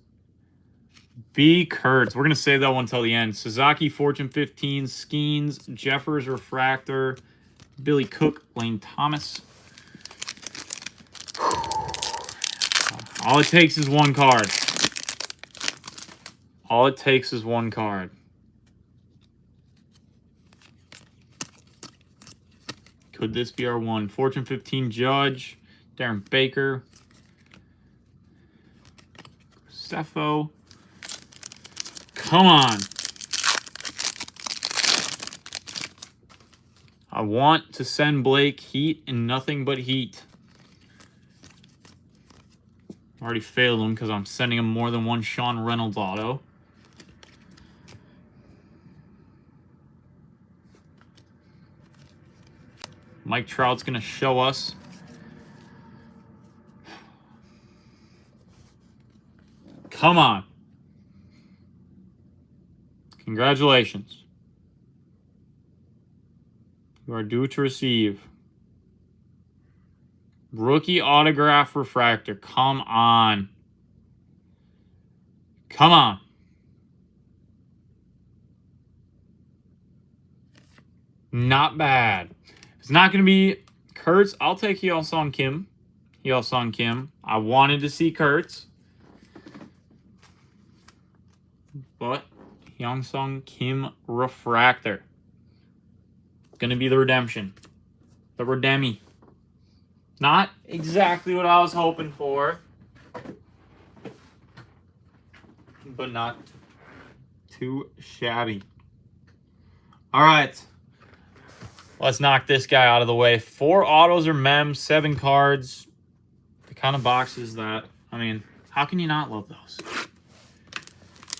C: B. Kurtz. We're going to save that one until the end. Sasaki, Fortune 15, Skeens, Jeffers, Refractor, Billy Cook, Lane Thomas. All it takes is one card. All it takes is one card. Could this be our one? Fortune 15, Judge, Darren Baker, Cepho. Come on. I want to send Blake heat and nothing but heat. Already failed him because I'm sending him more than one Sean Reynolds auto. Mike Trout's going to show us. Come on. Congratulations. You are due to receive. Rookie autograph refractor. Come on. Come on. Not bad. It's not going to be Kurtz. I'll take Hyosung Kim. Hyosung Kim. I wanted to see Kurtz. But Hyosung Kim refractor. Going to be the redemption. The Redemi. Not exactly what I was hoping for. But not too shabby. All right. Let's knock this guy out of the way. 4 autos or mems, 7 cards. The kind of boxes that, I mean, how can you not love those?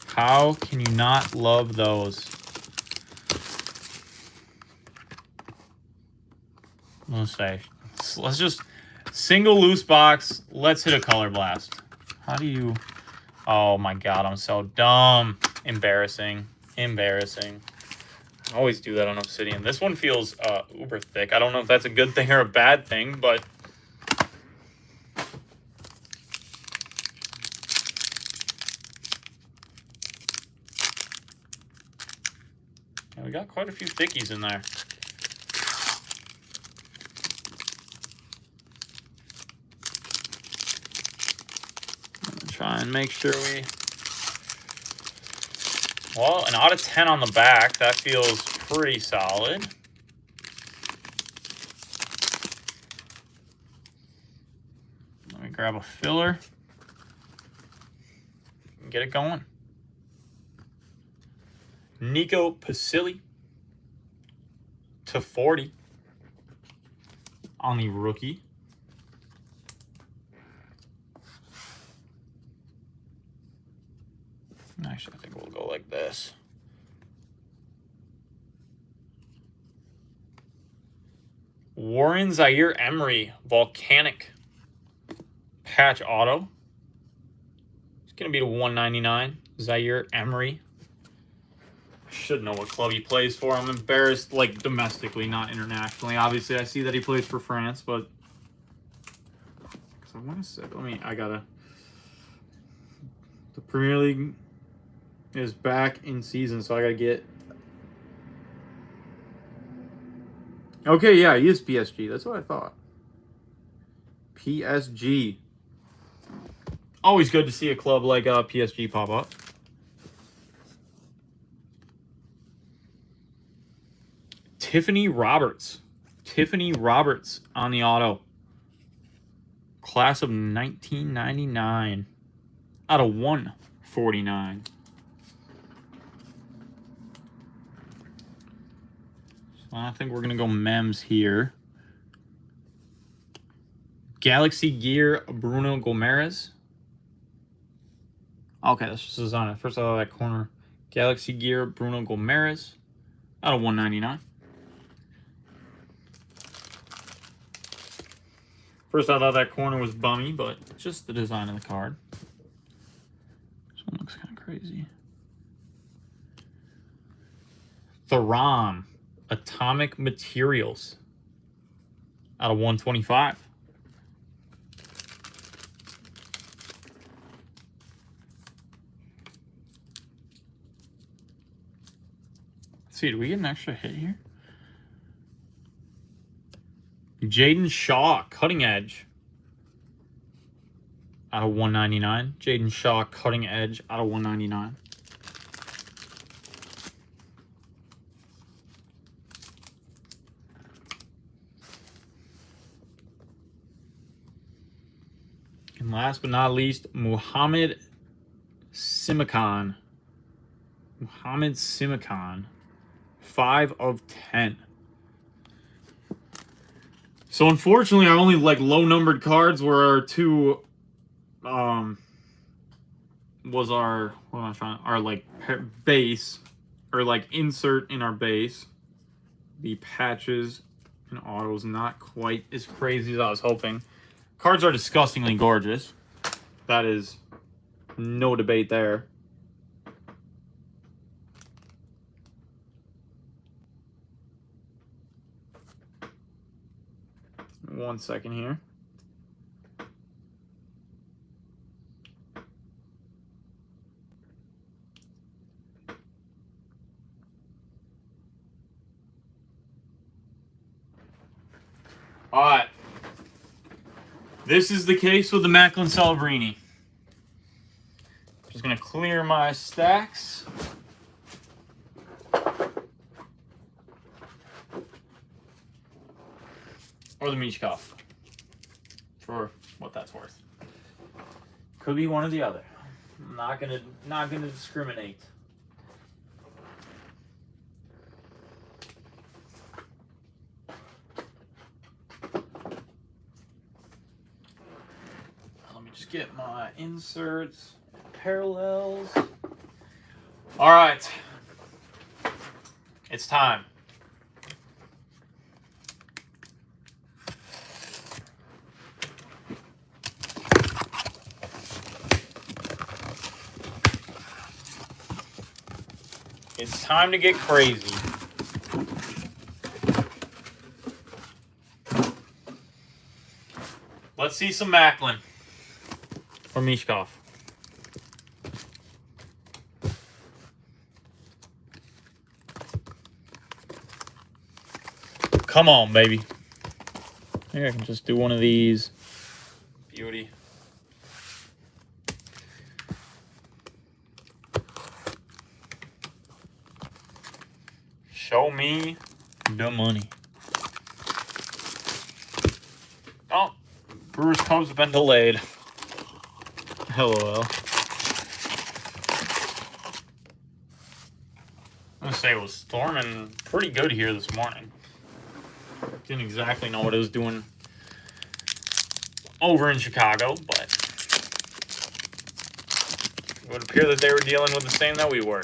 C: How can you not love those? Let's say, let's just single loose box. Let's hit a color blast. How do you? Oh my god, I'm so dumb. Embarrassing. Embarrassing. I always do that on Obsidian. This one feels uber thick. I don't know if that's a good thing or a bad thing, but yeah, we got quite a few thickies in there. Try and make sure we... Well, an out of 10 on the back. That feels pretty solid. Let me grab a filler and get it going. Nico Pasili to 40 on the rookie. Actually, I think we'll go like this. Warren Zaire Emery, Volcanic patch auto. It's going to be to 199. Zaire Emery. I should know what club he plays for. I'm embarrassed, like, domestically, not internationally. Obviously, I see that he plays for France, but... Because I want to say... I gotta... The Premier League is back in season, so I gotta get... Okay, yeah, he is PSG. That's what I thought. PSG. Always good to see a club like PSG pop up. Tiffany Roberts. Tiffany Roberts on the auto. Class of 1999. Out of 149. I think we're going to go Mems here. Galaxy Gear, Bruno Gomes. Okay, that's just design it. First out of that corner. Galaxy Gear, Bruno Gomes. Out of 199. First out of that corner was bummy, but just the design of the card. This one looks kind of crazy. Thuram. Atomic Materials out of 125. Let's see, do we get an extra hit here? Jaden Shaw, Cutting Edge out of 199. Jaden Shaw, Cutting Edge out of 199. And last but not least, Muhammad Simakan. Muhammad Simakan. 5 of 10. So unfortunately, our only like low numbered cards were our two was our our like base or like insert in our base. The patches and autos not quite as crazy as I was hoping. Cards are disgustingly gorgeous. That is no debate there. One second here. All right. This is the case with the Macklin Celebrini. Just going to clear my stacks. Or the Michkov. For what that's worth. Could be one or the other. I'm not gonna discriminate. Let me just get my inserts and parallels. All right. It's time. It's time to get crazy. Let's see some Macklin. Or Mishkov. Come on, baby. Maybe I can just do one of these. Beauty. Show me the money. Oh, Brewers Cubs have been delayed. LOL. I'm gonna say it was storming pretty good here this morning. Didn't exactly know what it was doing over in Chicago, but it would appear that they were dealing with the same that we were.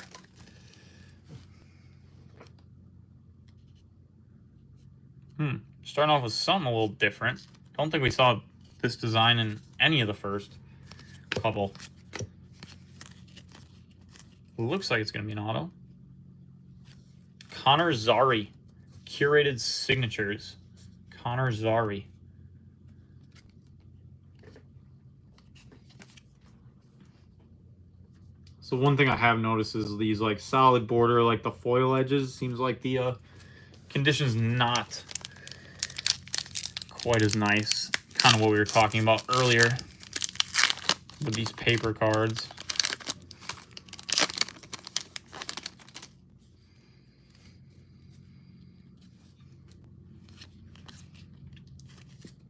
C: Starting off with something a little different. Don't think we saw this design in any of the first couple. Looks like it's going to be an auto. Connor Zary. Curated signatures. Connor Zary. So one thing I have noticed is these like solid border, like the foil edges. Seems like the condition's not quite as nice. Kind of what we were talking about earlier with these paper cards.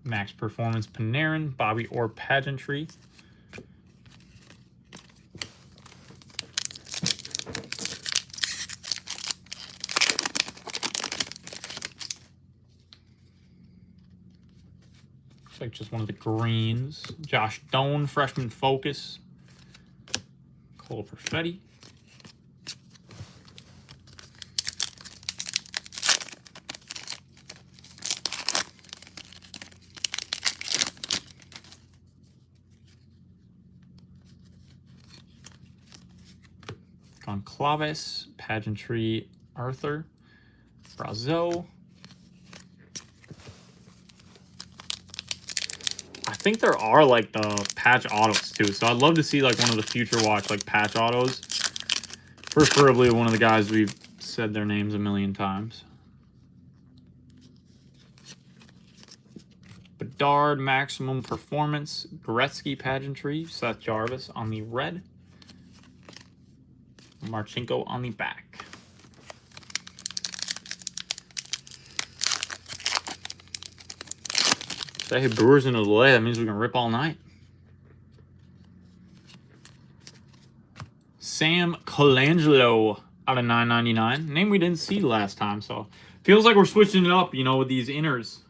C: Max Performance Panarin, Bobby Orr Pageantry. Looks like just one of the greens. Josh Doan, Freshman Focus. Cole Perfetti. Goncalves, Pageantry, Arthur, Brazeau. I think there are like the patch autos too, so I'd love to see like one of the Future Watch like patch autos. Preferably one of the guys we've said their names a million times. Bedard, Maximum Performance, Gretzky Pageantry, Seth Jarvis on the red. Marchenko on the back. Say, hey, Brewers in a delay. That means we can rip all night. Sam Colangelo out of 9.99. Name we didn't see last time, so feels like we're switching it up, you know, with these inners.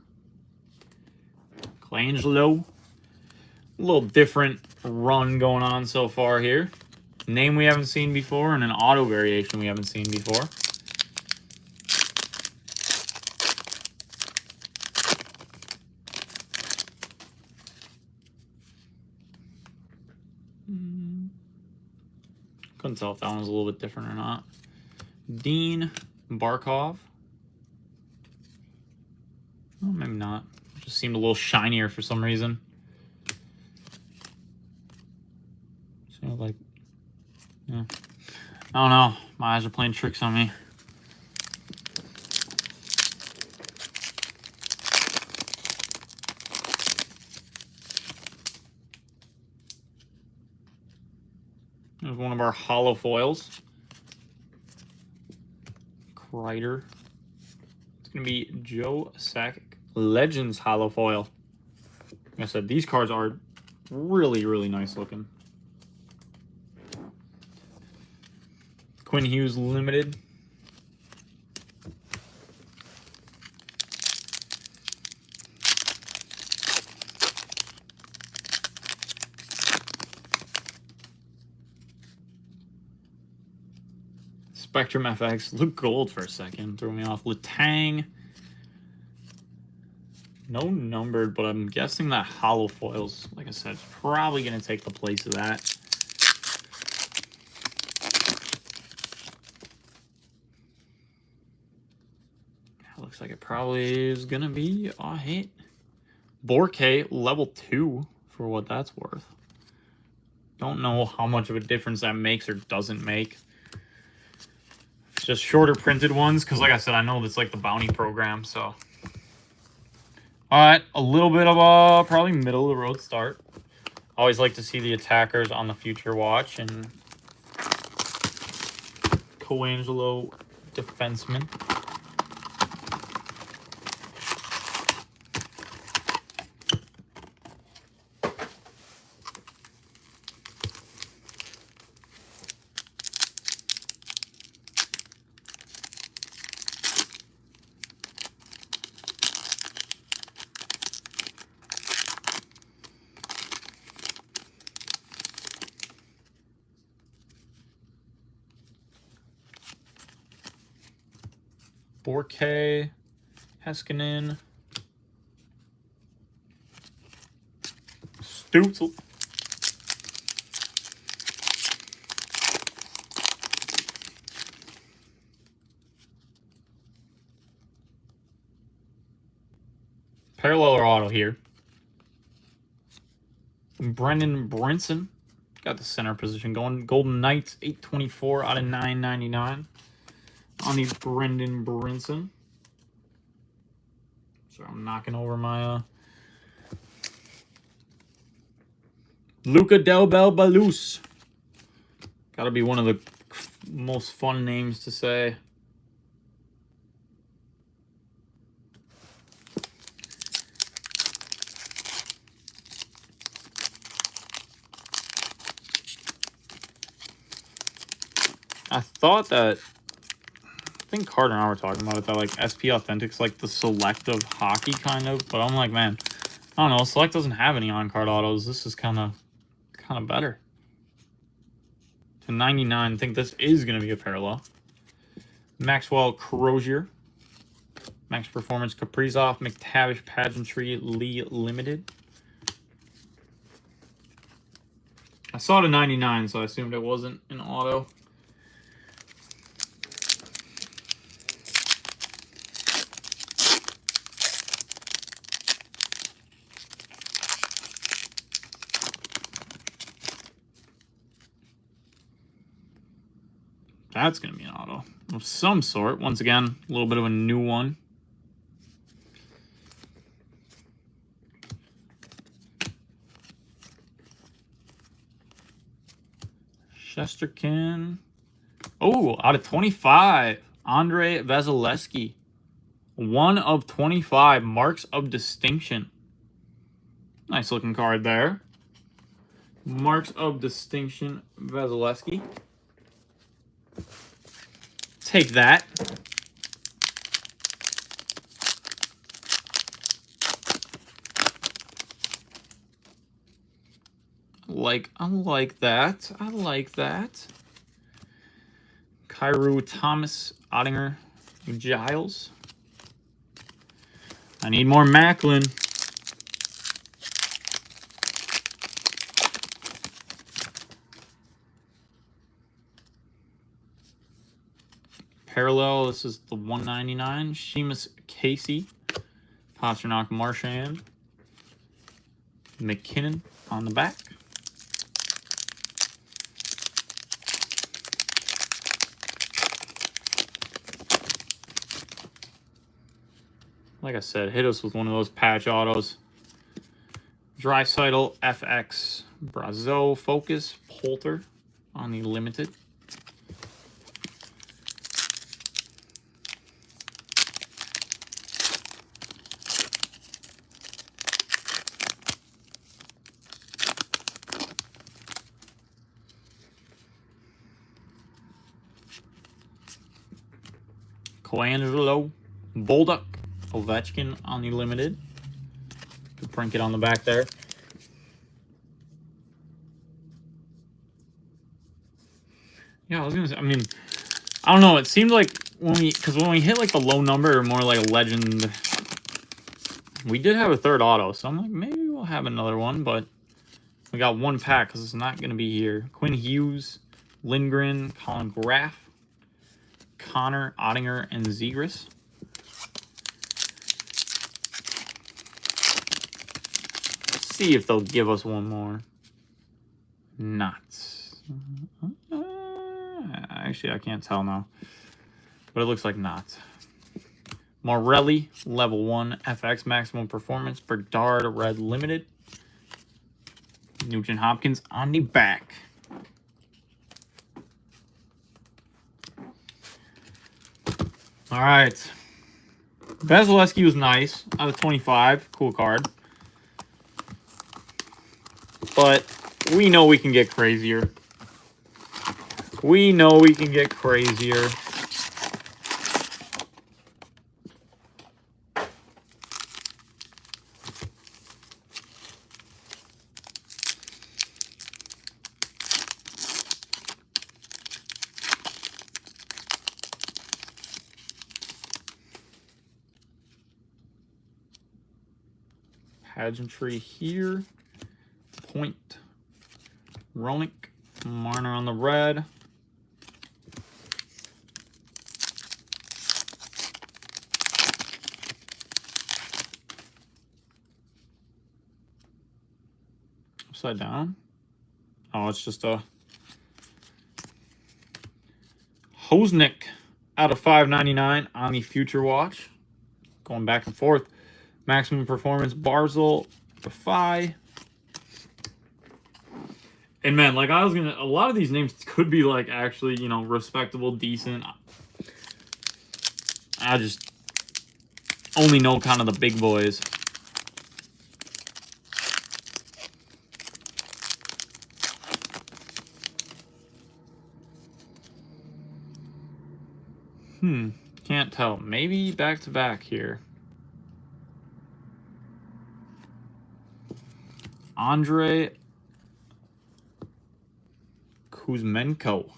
C: Colangelo. A little different run going on so far here. Name we haven't seen before, and an auto variation we haven't seen before. Couldn't tell if that one was a little bit different or not. Dean Barkov. Oh, maybe not. It just seemed a little shinier for some reason. Seemed like... yeah. I don't know. My eyes are playing tricks on me. There's one of our hollow foils. Kreider. It's going to be Joe Sakic. Legends hollow foil. Like I said, these cards are really, really nice looking. Quinn Hughes Limited. Spectrum FX. Luke Gold for a second. Threw me off. Letang. No numbered, but I'm guessing that hollow foils, like I said, is probably going to take the place of that. looks like it probably is going to be a hit. Borke, level 2, for what that's worth. Don't know how much of a difference that makes or doesn't make. It's just shorter printed ones, because like I said, I know that's like the bounty program, so. Alright, a little bit of a probably middle of the road start. Always like to see the attackers on the future watch, and Coangelo defenseman. Borke, Heiskanen, Stutzel, parallel or auto here. Brendan Brinson got the center position going. Golden Knights, 824 out of 999. On the Brendan Brinson. So I'm knocking over my Luca Del Bel Balus. Gotta be one of the most fun names to say. I thought that, I think Carter and I were talking about it, that like SP Authentic's like the selective hockey kind of, but I'm like, man, I don't know, Select doesn't have any on-card autos. This is kind of better. To 99, I think this is going to be a parallel. Maxwell Crozier, Max Performance Kaprizov, McTavish Pageantry Lee Limited. I saw it a 99, so I assumed it wasn't an auto. That's going to be an auto of some sort. Once again, a little bit of a new one. Shesterkin. Oh, out of 25. Andrei Vasilevsky. 1 of 25. Marks of distinction. Nice looking card there. Marks of distinction, Vasilevsky. Take that. I like that. I like that. Kyrou Thomas, Ottinger, Giles. I need more Macklin. Parallel, this is the 199. Seamus Casey, Pasternak Marchand, McKinnon on the back. Like I said, hit us with one of those patch autos. Draisaitl, FX, Brazeau, Focus, Poulter on the limited. Coangelo, Bolduc, Ovechkin on the limited. Good print it on the back there. Yeah, I was gonna say, I mean, I don't know. It seemed like when we hit like the low number or more like a legend, we did have a third auto. So I'm like, maybe we'll have another one, but we got one pack because it's not gonna be here. Quinn Hughes, Lindgren, Colin Graff, Connor, Ottinger, and Zegras. see if they'll give us one more. Not. Actually, I can't tell now. But it looks like not. Morelli, level 1, FX maximum performance, Bedard red limited. Nugent Hopkins on the back. All right. Vasilevsky was nice out of 25. Cool card. But we know we can get crazier. We know we can get crazier. Pageantry here. Point. Rolink. Marner on the red. Upside down. Oh, it's just a Hosnick out of 599 on the Future Watch. Going back and forth. Maximum Performance, Barzal, Defy. And man, like I was gonna, a lot of these names could be like actually, you know, respectable, decent. I just only know kind of the big boys. Can't tell. Maybe back to back here. Andrei Kuzmenko.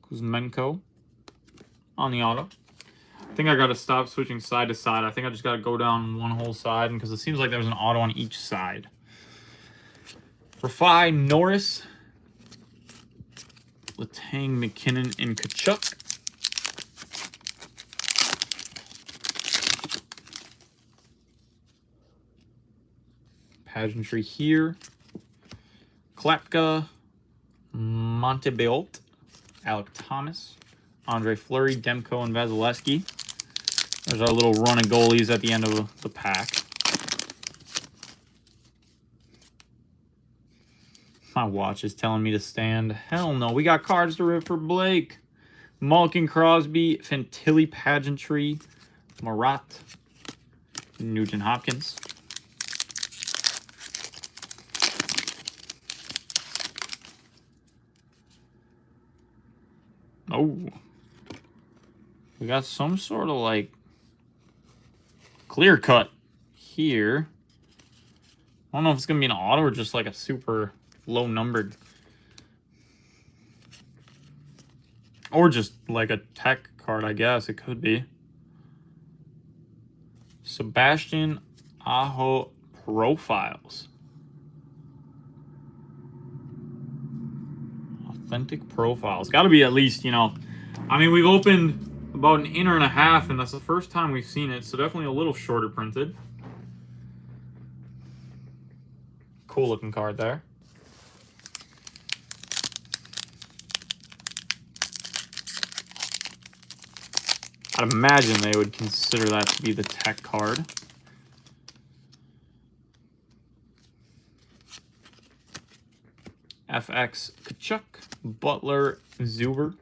C: Kuzmenko on the auto. I think I got to stop switching side to side. I think I just got to go down one whole side because it seems like there's an auto on each side. Rafai, Norris, Letang, McKinnon, and Kachuk. Pageantry here. Klapka, Montebeult, Alec Thomas, Andre Fleury, Demko, and Vasilevsky. There's our little run of goalies at the end of the pack. My watch is telling me to stand. Hell no. We got cards to rip for Blake. Malkin, Crosby, Fantilli, Pageantry, Marat, Nugent Hopkins. Oh, we got some sort of like clear cut here. I don't know if it's gonna be an auto or just like a super low numbered, or just like a tech card. I guess it could be. Sebastian Aho profiles. Authentic profiles. Got to be at least, you know, I mean, we've opened about an inner and a half, and that's the first time we've seen it, so definitely a little shorter printed. Cool looking card there. I'd imagine they would consider that to be the tech card. FX Kachuk, Butler, Zuber.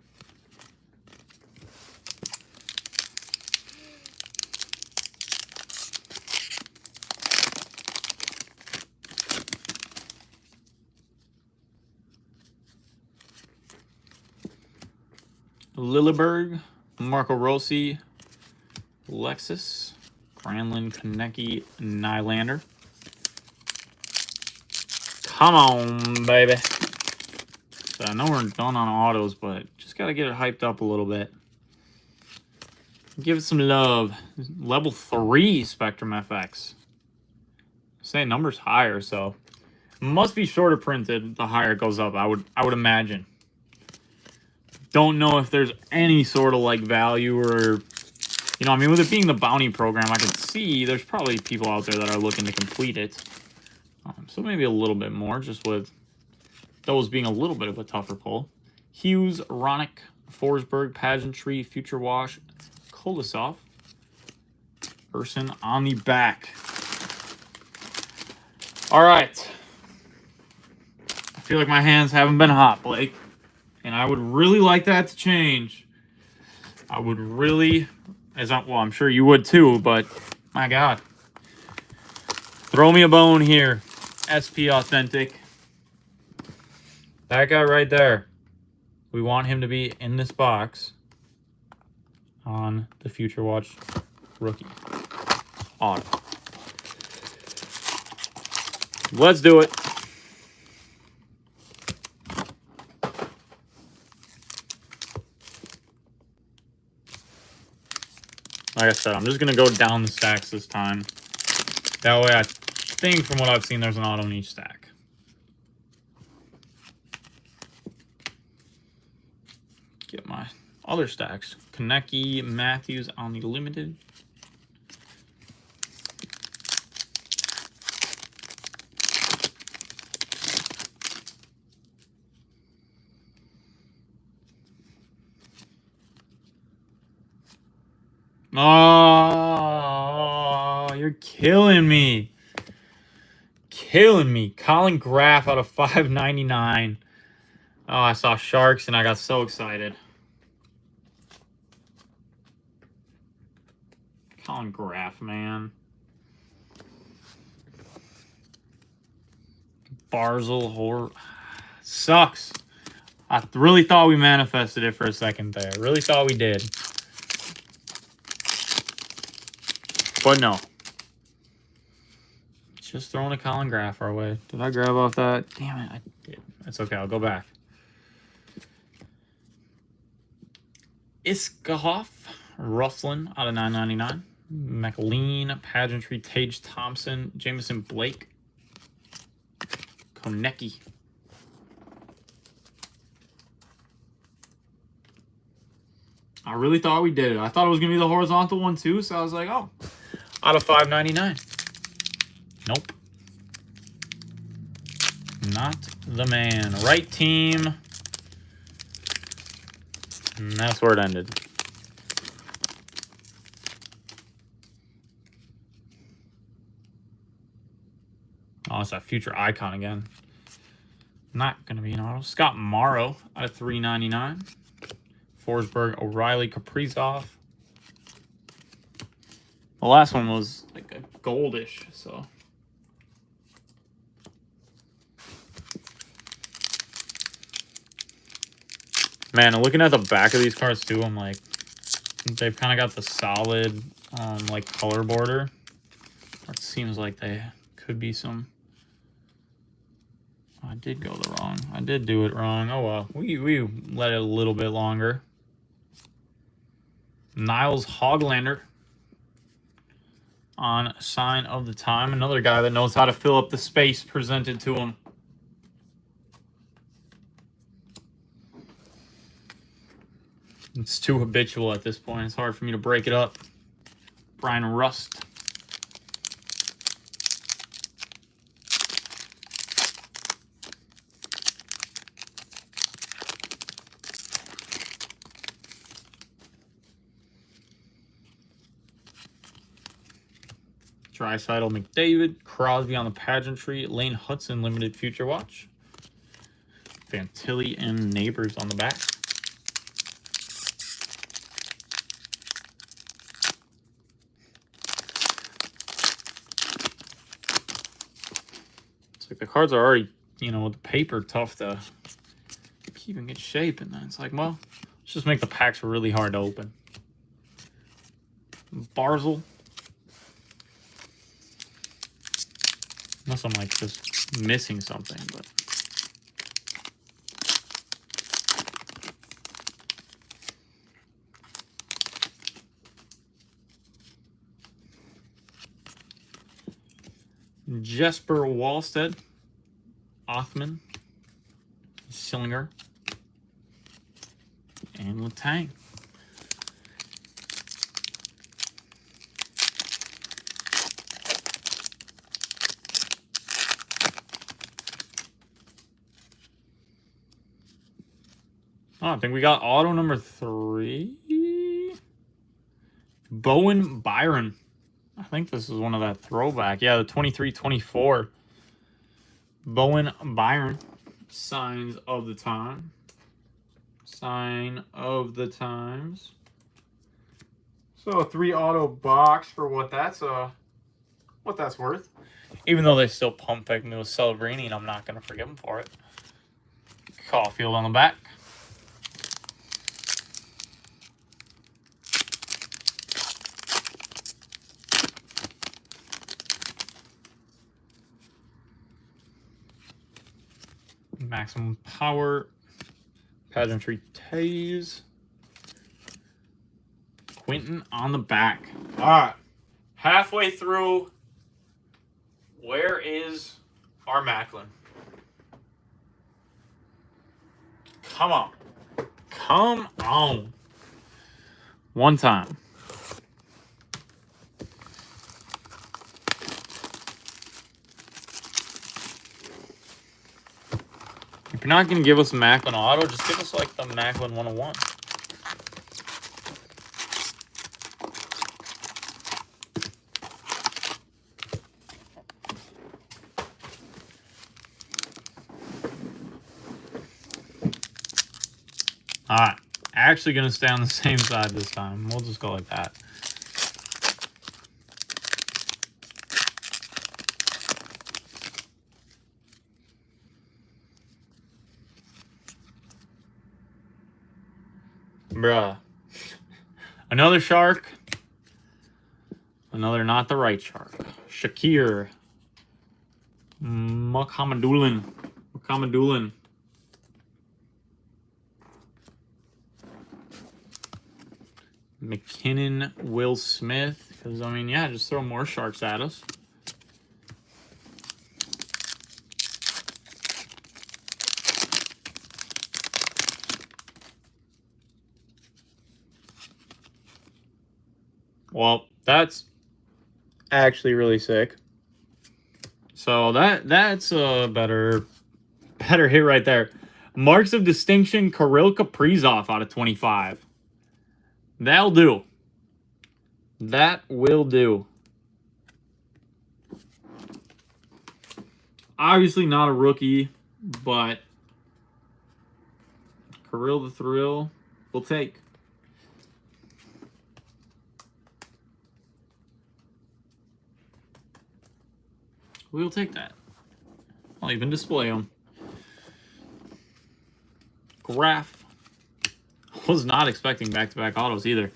C: Lilleberg, Marco Rossi, Lexus, Granlund, Konecki, Nylander. Come on, baby. So I know we're done on autos, but just got to get it hyped up a little bit. Give it some love. Level 3 Spectrum FX. Say number's higher, so must be shorter printed the higher it goes up. I would imagine. Don't know if there's any sort of like value or You know, I mean, with it being the bounty program, I could see there's probably people out there that are looking to complete it. So maybe a little bit more, just with those being a little bit of a tougher pull. Hughes, Ronick, Forsberg, Pageantry, Future Wash, Kolosov, Urson on the back. All right. I feel like my hands haven't been hot, Blake. And I would really like that to change. I would really, well, I'm sure you would too, but my God. Throw me a bone here. SP Authentic. That guy right there. We want him to be in this box on the Future Watch rookie auto. Let's do it. Like I said, I'm just going to go down the stacks this time. That way, I think from what I've seen, there's an auto in each stack. Get my other stacks. Konecny, Matthews on the limited. Oh, you're killing me. Killing me. Colin Graff out of 599. Oh, I saw Sharks and I got so excited. Colin Graff, man. Barzal, horror. Sucks. I really thought we manifested it for a second there. Really thought we did. But no. Just throwing a Colin Graff our way. Did I grab off that? Damn it, I did. It's okay, I'll go back. Iskahoff, Rustlin out of 999. McLean, Pageantry, Tage Thompson, Jameson Blake, Konecny. I really thought we did it. I thought it was going to be the horizontal one too, so I was like, oh, out of 599. Nope. Not the man. Right team. And that's where it ended. Oh, it's that future icon again. Not going to be an auto. Scott Morrow out of 399. Forsberg, O'Reilly, Kaprizov. The last one was like a goldish, so. Man, looking at the back of these cards too, I'm like, they've kind of got the solid, like color border. It seems like they could be some. I did go the wrong. I did do it wrong. Oh well, we let it a little bit longer. Niles Hoglander on Sign of the Time. Another guy that knows how to fill up the space presented to him. It's too habitual at this point. It's hard for me to break it up. Brian Rust. Draisaitl, McDavid, Crosby on the Pageantry, Lane Hudson Limited Future Watch, Fantilli and Neighbors on the back. It's like the cards are already, you know, with the paper tough to keep in good shape, and then it's like, well, let's just make the packs really hard to open. Barzal. Unless I'm like just missing something, but Jesper Wallstead, Othman, Sillinger, and Letang. Oh, I think we got auto number 3. Bowen Byron. I think this is one of that throwback. Yeah, the 23-24. Bowen Byron. Signs of the time. Sign of the times. So a 3 auto box for what that's worth. Even though they still pump fake me with Celebrini, and I'm not gonna forgive them for it. Caulfield on the back. Maximum Power. Pageantry Taze. Quentin on the back. All right. Halfway through. Where is our Macklin? Come on. Come on. One time. If you're not going to give us a Macklin auto, just give us like the Macklin 101. All right. Actually going to stay on the same side this time. We'll just go like that. Bruh. Another shark. Another not the right shark. Shakir. Mukhamadullin. McKinnon, Will Smith. Because, I mean, yeah, just throw more sharks at us. Well, that's actually really sick. So that's a better hit right there. Marks of Distinction, Kirill Kaprizov out of 25. That'll do. That will do. Obviously not a rookie, but Kirill the Thrill will take. We'll take that. I'll even display them. Graph. Was not expecting back-to-back autos either.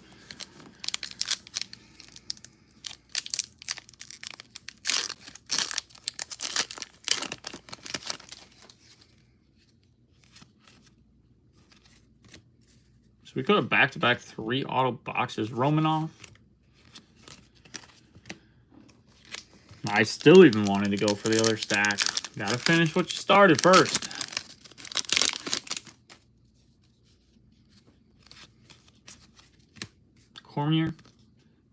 C: So we could have back-to-back 3 auto boxes. Romanov. I still even wanted to go for the other stack. Gotta finish what you started first. Cormier,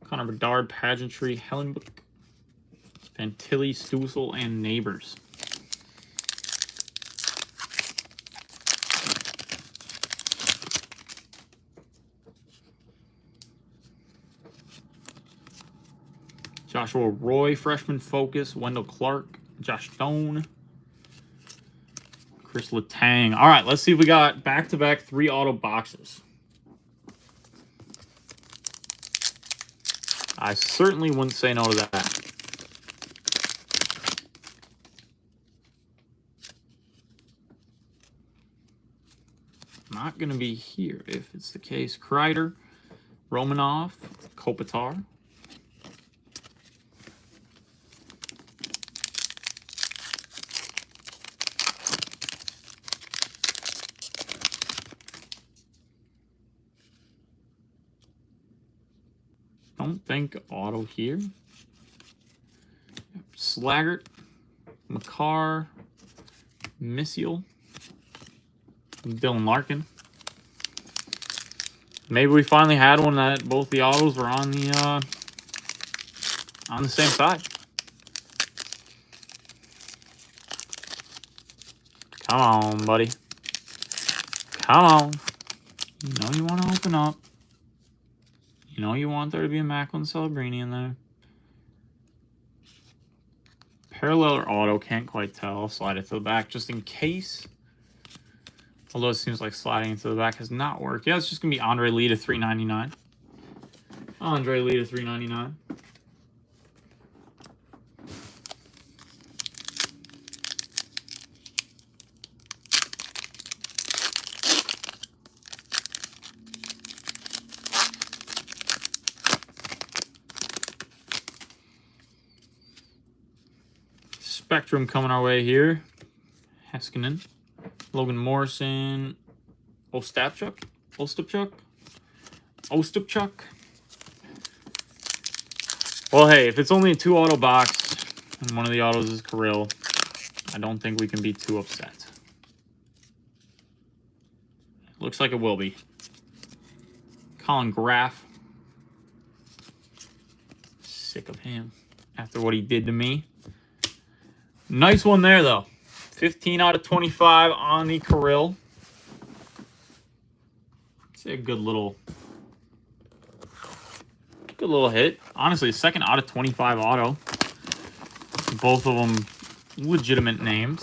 C: Connor Bedard, Pageantry, Hellenbuck, Fantilli, Stoessel, and Neighbors. Joshua Roy, Freshman Focus, Wendell Clark, Josh Stone, Chris Letang. All right, let's see if we got back-to-back 3 auto boxes. I certainly wouldn't say no to that. Not going to be here if it's the case. Kreider, Romanov, Kopitar. Don't think auto here. Slaggert, McCarr, Missiel, Dylan Larkin. Maybe we finally had one that both the autos were on the same side. Come on, buddy. Come on. You know you want to open up. You know you want there to be a Macklin Celebrini in there. Parallel or auto, can't quite tell. I'll slide it to the back just in case. Although it seems like sliding into the back has not worked. Yeah, it's just going to be Andre Lee to 399. Andre Lee to 399. Spectrum coming our way here. Heiskanen. Logan Morrison. Ostapchuk. Well, hey, if it's only a 2-auto box and one of the autos is Kirill, I don't think we can be too upset. Looks like it will be. Colin Graff. Sick of him after what he did to me. Nice one there, though. 15 out of 25 on the Kirill. It's a good little hit. Honestly, second out of 25 auto. Both of them legitimate names.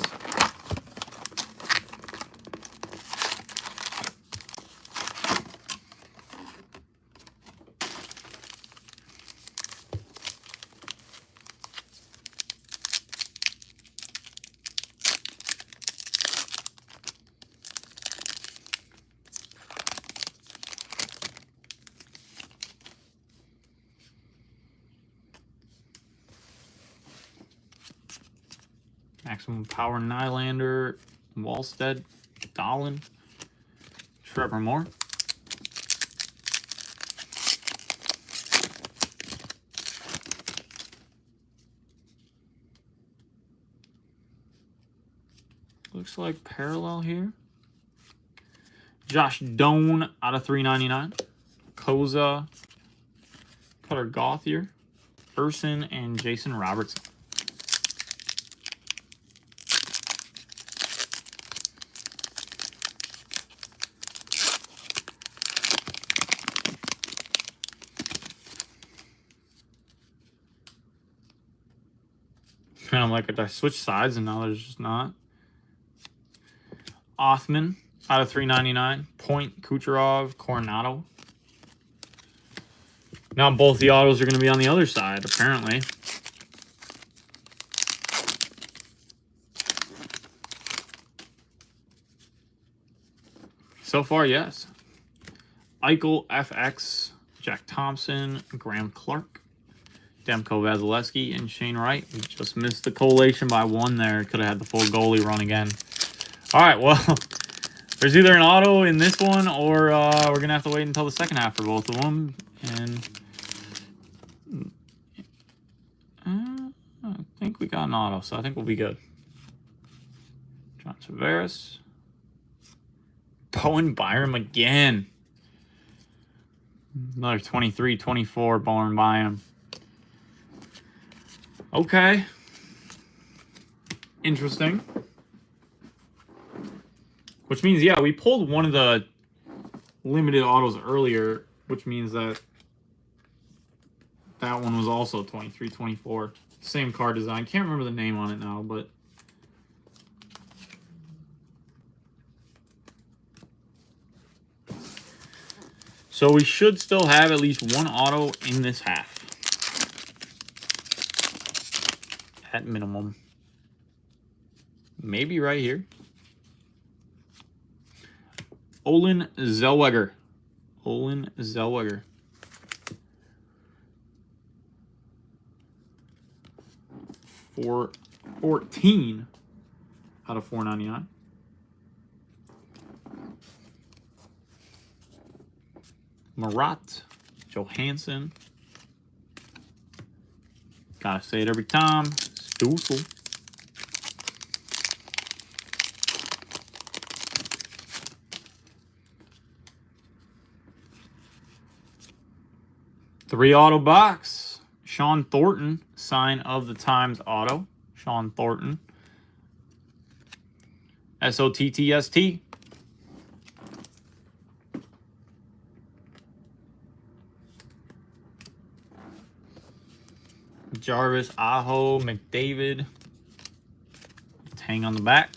C: Maximum Power Nylander, Wallstead, Dahlin, Trevor Moore. Looks like parallel here. Josh Doan out of 399. Koza, Cutter Gauthier, Urson, and Jason Robertson. Kind of like I switched sides and now there's just not. Othman out of 399. Point, Kucherov, Coronado. Now both the autos are going to be on the other side, apparently. So far, yes. Eichel, FX, Jack Thompson, Graham Clark, Demko Vasilevsky, and Shane Wright. We just missed the collation by one there. Could have had the full goalie run again. All right, well, there's either an auto in this one or we're going to have to wait until the second half for both of them. And I think we got an auto, so I think we'll be good. John Tavares. Bowen Byram again. Another 23-24 Bowen Byram. Okay. Interesting. Which means, yeah, we pulled one of the limited autos earlier, which means that that one was also 23-24. Same card design. Can't remember the name on it now, but so we should still have at least one auto in this half. At minimum. Maybe right here. Olin Zellweger. 414 out of 499. Marat Johansson. Gotta say it every time. Stoessel. Three auto box. Sean Thornton, sign of the times auto. Sean Thornton. SOTTST. Jarvis, Aho, McDavid. Hang on the back.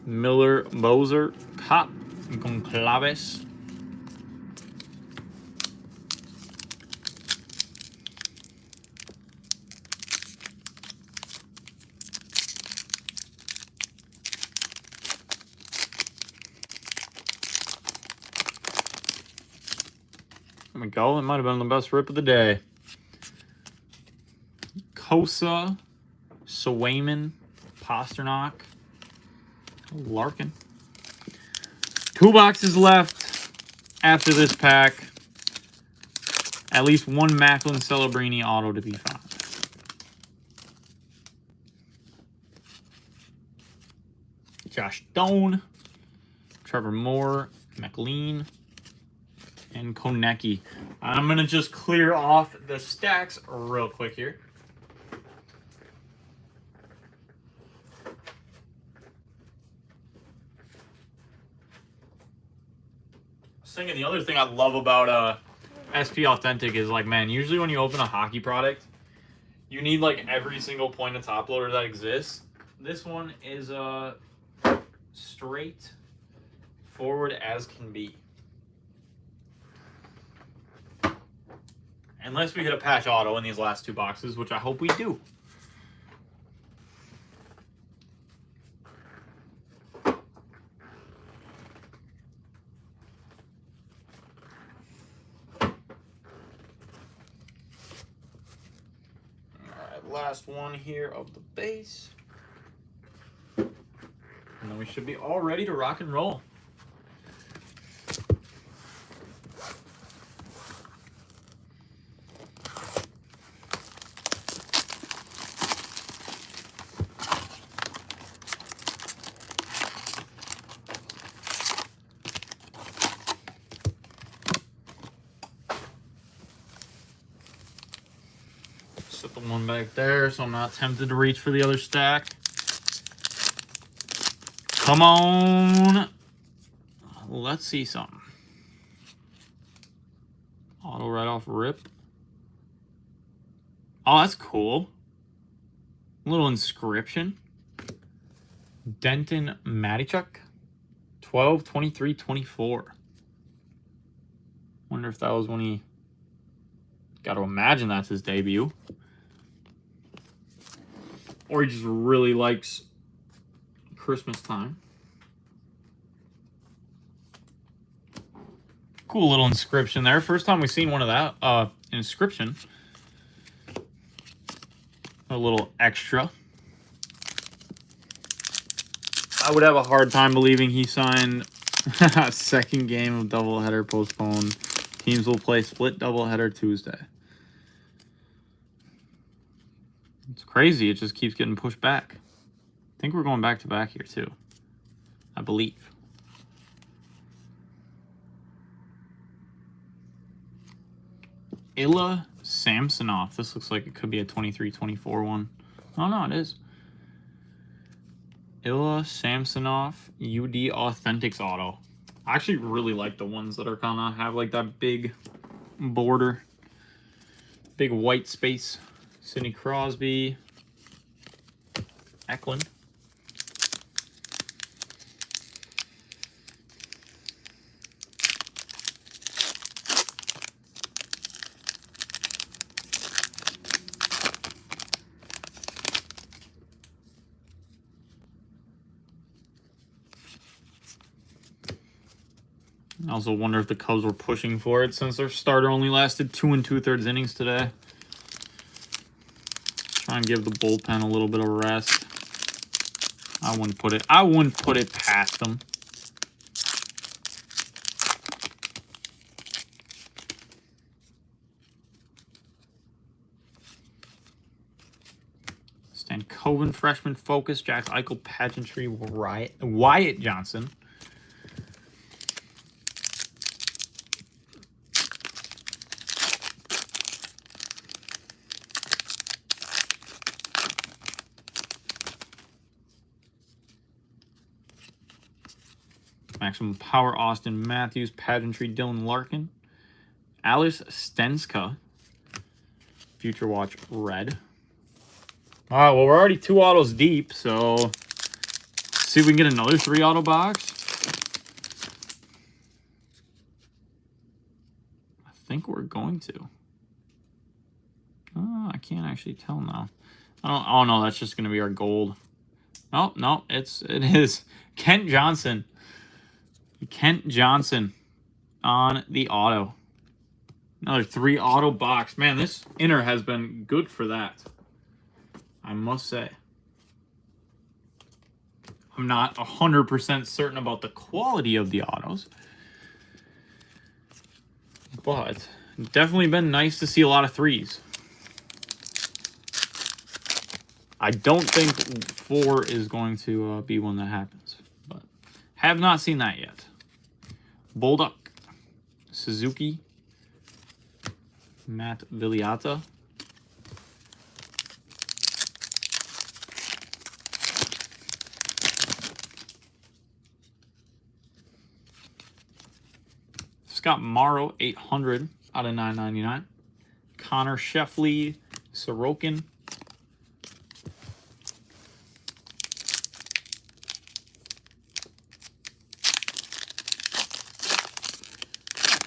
C: Miller, Moser, Cop, Goncalves. There we go. It might have been the best rip of the day. Kosa, Swayman, Pasternak, Larkin. 2 boxes left after this pack. At least one Macklin Celebrini auto to be found. Josh Doan, Trevor Moore, McLean, and Konecki. I'm going to just clear off the stacks real quick here. Thinking the other thing I love about SP Authentic is like, man, usually when you open a hockey product, you need like every single point of top loader that exists. This one is straight forward as can be. Unless we get a patch auto in these last 2 boxes, which I hope we do. Last one here of the base. And then we should be all ready to rock and roll. Set the one back there so I'm not tempted to reach for the other stack. Come on. Let's see something. Auto right off rip. Oh, that's cool. Little inscription. Denton Matichuk. 12, 23, 24. Wonder if that was when he... Got to imagine that's his debut. Or he just really likes Christmas time. Cool little inscription there. First time we've seen one of that. Inscription. A little extra. I would have a hard time believing he signed second game of doubleheader postponed. Teams will play split doubleheader Tuesday. It's crazy. It just keeps getting pushed back. I think we're going back to back here too. I believe. Illa Samsonov. This looks like it could be a 23-24 one. Oh, no, it is. Illa Samsonov UD Authentics auto. I actually really like the ones that are kind of have like that big border. Big white space. Sidney Crosby. Eklund. I also wonder if the Cubs were pushing for it since their starter only lasted 2 2/3 innings today. Try and give the bullpen a little bit of rest. I wouldn't put it past them. Stan Coven, freshman focus. Jack Eichel, pageantry. Wyatt Johnson. Maximum Power, Austin Matthews. Pageantry, Dylan Larkin. Alice Stenska. Future Watch Red. All right, well, we're already 2 autos deep, so let's see if we can get another 3 auto box. I think we're going to. Oh, I can't actually tell now. Oh no, that's just gonna be our gold. Oh no, it is Kent Johnson. Kent Johnson on the auto. Another 3 auto box. Man, this inner has been good for that, I must say. I'm not 100% certain about the quality of the autos, but definitely been nice to see a lot of 3s. I don't think 4 is going to be one that happens, but have not seen that yet. Bolduc, Suzuki, Matt Villiata. Scott Morrow, 800 out of 999. Connor Sheffley, Sorokin.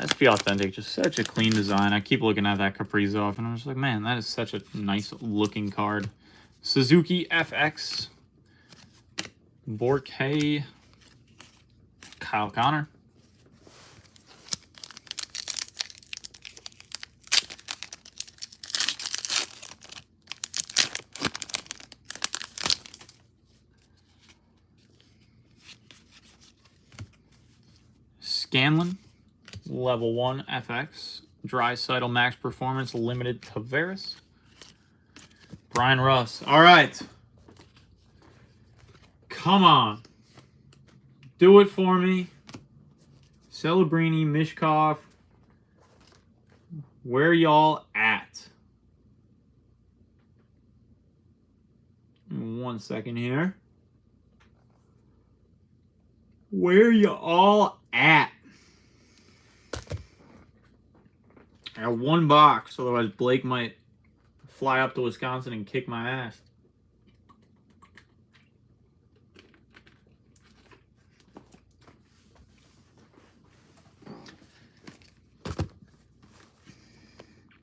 C: SP Authentic, just such a clean design. I keep looking at that Kaprizov, and I'm just like, man, that is such a nice looking card. Suzuki FX, Borke, Kyle Connor. Scanlon, Level 1 FX. Draisaitl Max Performance Limited Tavares. Brian Russ. All right. Come on. Do it for me. Celebrini, Mishkov. Where y'all at? 1 second here. Where y'all at? I got 1 box, otherwise Blake might fly up to Wisconsin and kick my ass.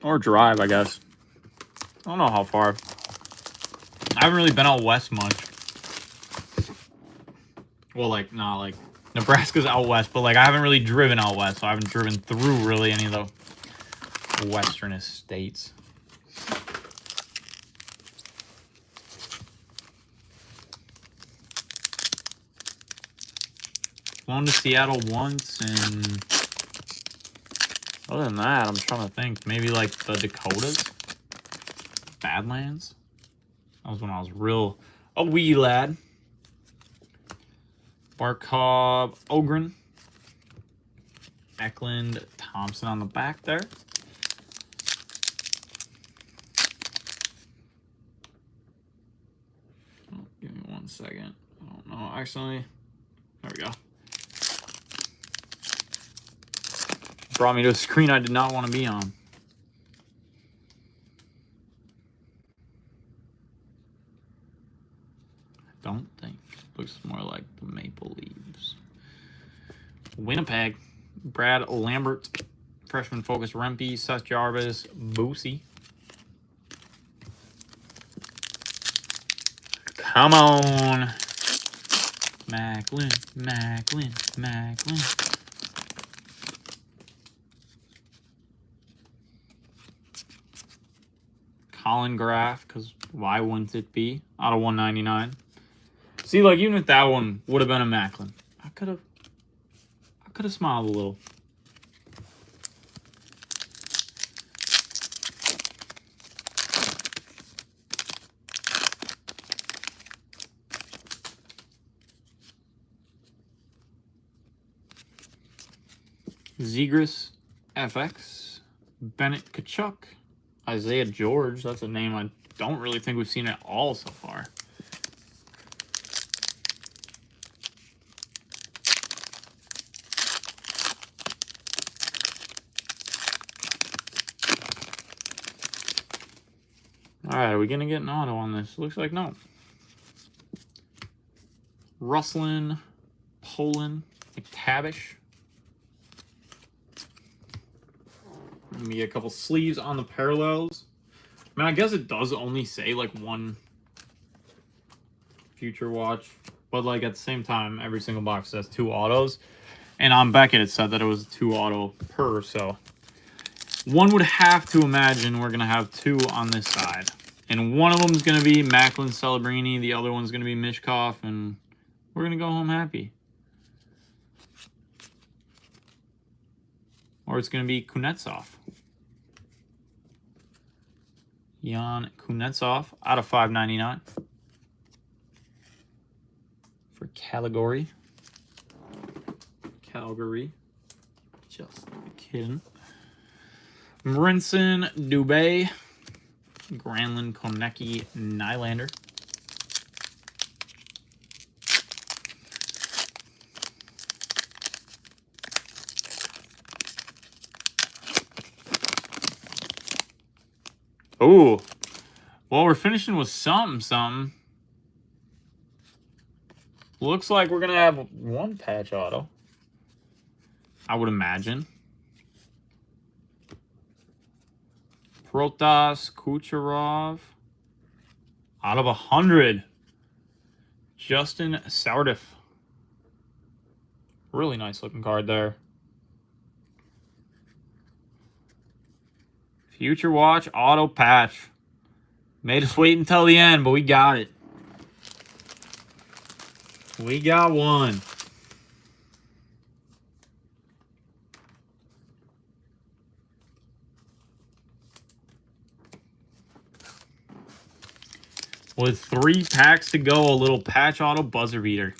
C: Or drive, I guess. I don't know how far. I haven't really been out west much. Well, like, not like Nebraska's out west, but like I haven't really driven out west, so I haven't driven through really any of the westernest states. Flown to Seattle once, and other than that, I'm trying to think. Maybe like the Dakotas, Badlands. That was when I was a wee lad. Barkov, Ogren, Eklund, Thompson on the back there. Oh, give me 1 second. I don't know. Actually, there we go. Brought me to a screen I did not want to be on. I don't think. Looks more like the Maple Leaves. Winnipeg. Brad Lambert. Freshman Focus Rempe. Seth Jarvis. Boosie. Come on. Macklin. Macklin. Macklin. Colin Graff, because why wouldn't it be? Out of 199. See, like, even if that one would have been a Macklin, I could have smiled a little. Zegras FX, Bennett Kachuk, Isaiah George. That's a name I don't really think we've seen at all so far. right, are we gonna get an auto on this? Looks like no. Rustlin, Poland, McTavish. Let me get a couple sleeves on the parallels. I mean, I guess it does only say like one Future Watch, but like at the same time, every single box says 2 autos. And on Beckett, it said that it was 2 auto per, so one would have to imagine we're gonna have 2 on this side. And one of them is gonna be Macklin Celebrini, the other one's gonna be Mishkov, and we're gonna go home happy. Or it's gonna be Kuznetsov. Jan Kuznetsov out of 599 for Calgary. Just kidding. Brinson Dubé, Granlund Konecki Nylander. Oh, well, we're finishing with something. Looks like we're gonna have 1 patch auto, I would imagine. Protas Kucherov out of 100. Justin Sourdiff. Really nice looking card there. Future Watch auto patch. Made us wait until the end, but we got it. We got one. With 3 packs to go, a little patch auto buzzer beater.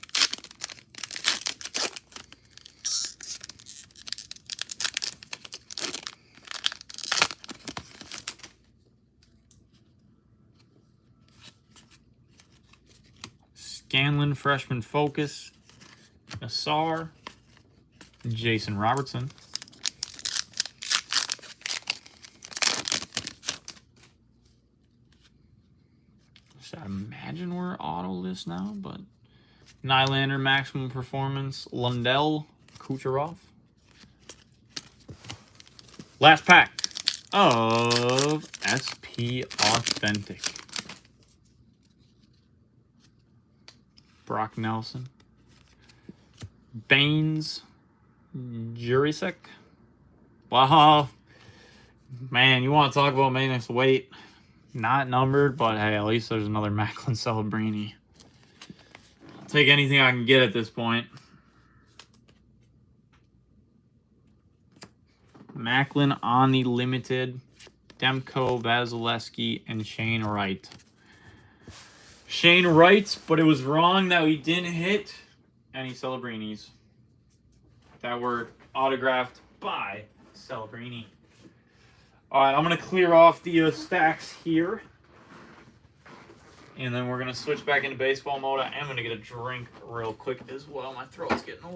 C: Scanlon freshman focus. Nassar. Jason Robertson. I imagine we're auto list now, but Nylander maximum performance. Lundell Kucherov. Last pack of SP Authentic. Brock Nelson. Baines. Jurisek. Wow. Man, you want to talk about maintenance weight? Not numbered, but hey, at least there's another Macklin Celebrini. I'll take anything I can get at this point. Macklin on the limited. Demko, Vasilevsky, and Shane Wright. Shane Wright, but it was wrong that we didn't hit any Celebrinis that were autographed by Celebrini. All right, I'm going to clear off the stacks here. And then we're going to switch back into baseball mode. I am going to get a drink real quick as well. My throat's getting a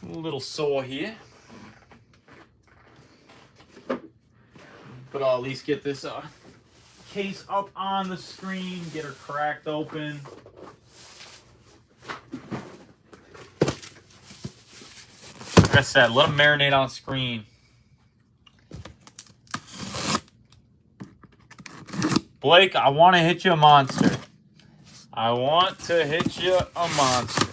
C: little sore here. But I'll at least get this case up on the screen, get her cracked open. Like I said, let them marinate on screen. Blake, I want to hit you a monster. I want to hit you a monster.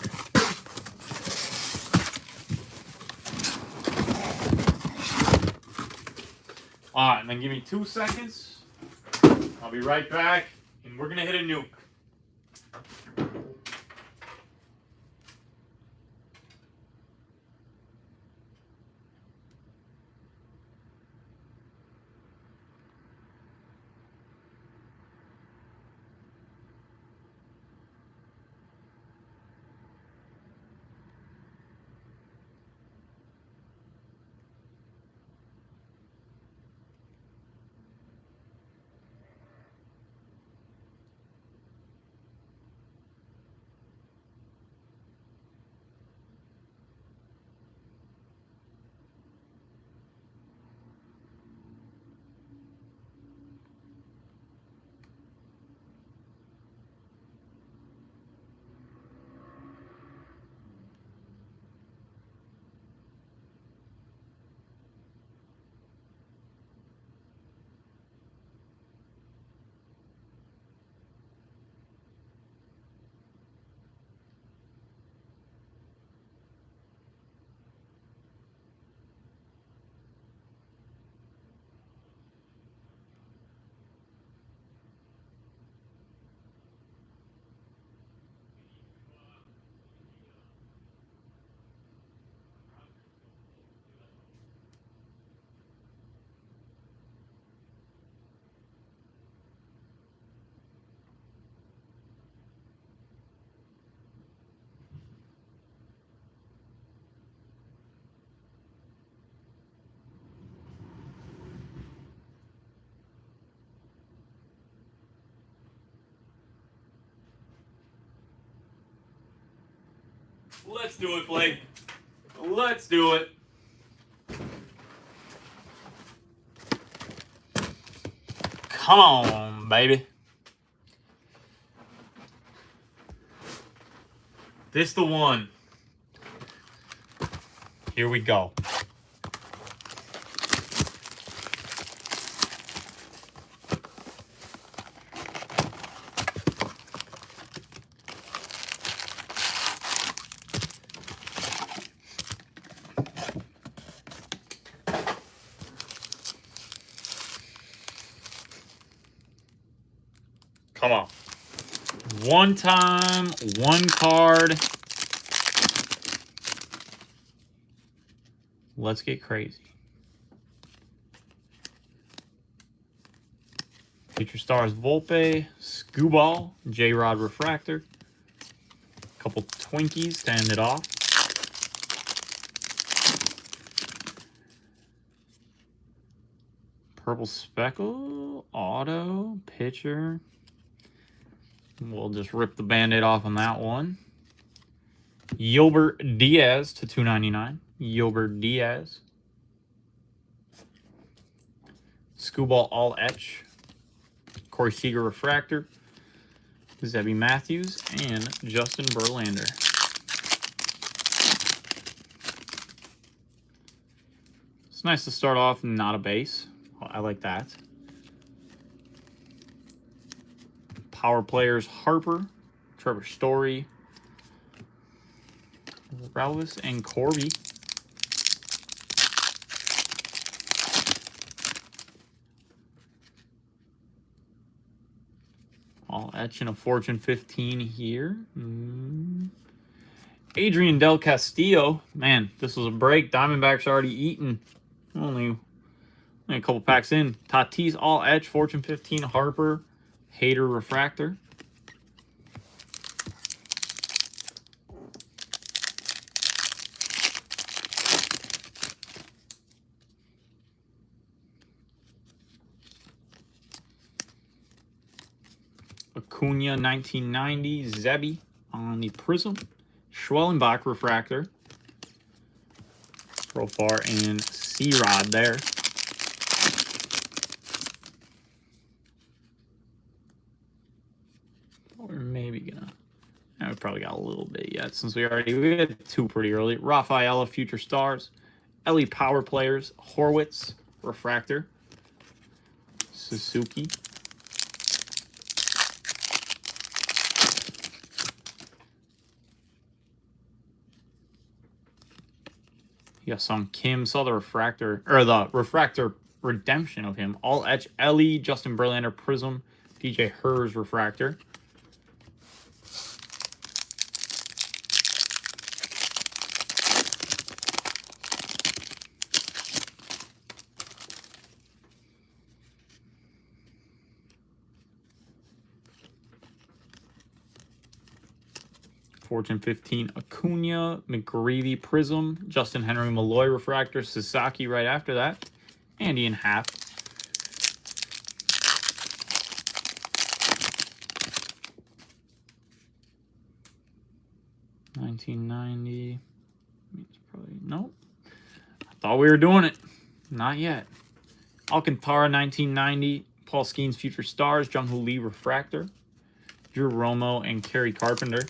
C: All right, and then give me 2 seconds. I'll be right back, and we're going to hit a nuke.
A: Let's do it, Blake. Let's do it. Come on, baby. This the one. Here we go. Come on. One time, one card. Let's get crazy. Future Stars Volpe, Scooball, J-Rod Refractor. Couple Twinkies to end it off. Purple Speckle, Auto, Pitcher. We'll just rip the Band-Aid off on that one. Yolbert Diaz to 299. Yolbert Diaz. Scooball All Etch. Corey Seager Refractor. Zebby Matthews and Justin Verlander. It's nice to start off not a base. I like that. Power players Harper, Trevor Story, Ralvis, and Corby. All etching a Fortune 15 here. Adrian Del Castillo. Man, this was a break. Diamondbacks already eaten. Only a couple packs in. Tatis All Etch, Fortune 15, Harper. Hater Refractor. Acuna 1990 Zebby on the Prism. Schwellenbach Refractor. Profar and C-Rod there. We're maybe gonna. We probably got a little bit yet since we had two pretty early. Rafaela Future Stars, Ellie Power Players, Horwitz Refractor, Suzuki. Yes, on Kim saw the refractor or the refractor redemption of him. All etch Ellie, Justin Verlander Prism, DJ Hers Refractor. Fortune 15 Acuna, McGreevy Prism, Justin Henry Malloy Refractor, Sasaki right after that, Andy in half. $19.90. It's probably nope. I thought we were doing it. Not yet. Alcantara 1990, Paul Skeens Future Stars, Jung-Hoo Lee Refractor, Drew Romo and Kerry Carpenter.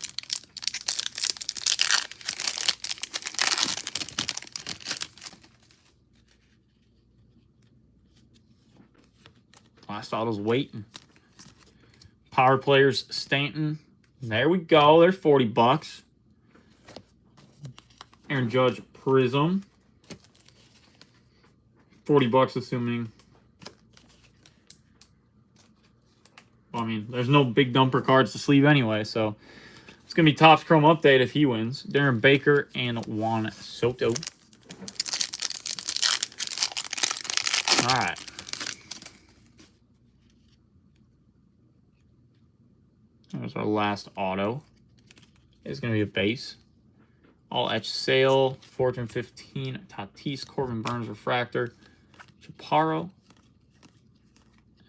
A: Last auto's waiting. Power players Stanton. There we go. They're $40. Aaron Judge Prism. $40 assuming. Well, I mean, there's no big dumper cards to sleeve anyway, so it's going to be Topps Chrome Update if he wins. Darren Baker and Juan Soto. All right. There's our last auto. It's going to be a base. All etch Sale, Fortune 15, Tatis, Corbin Burns Refractor, Chaparro,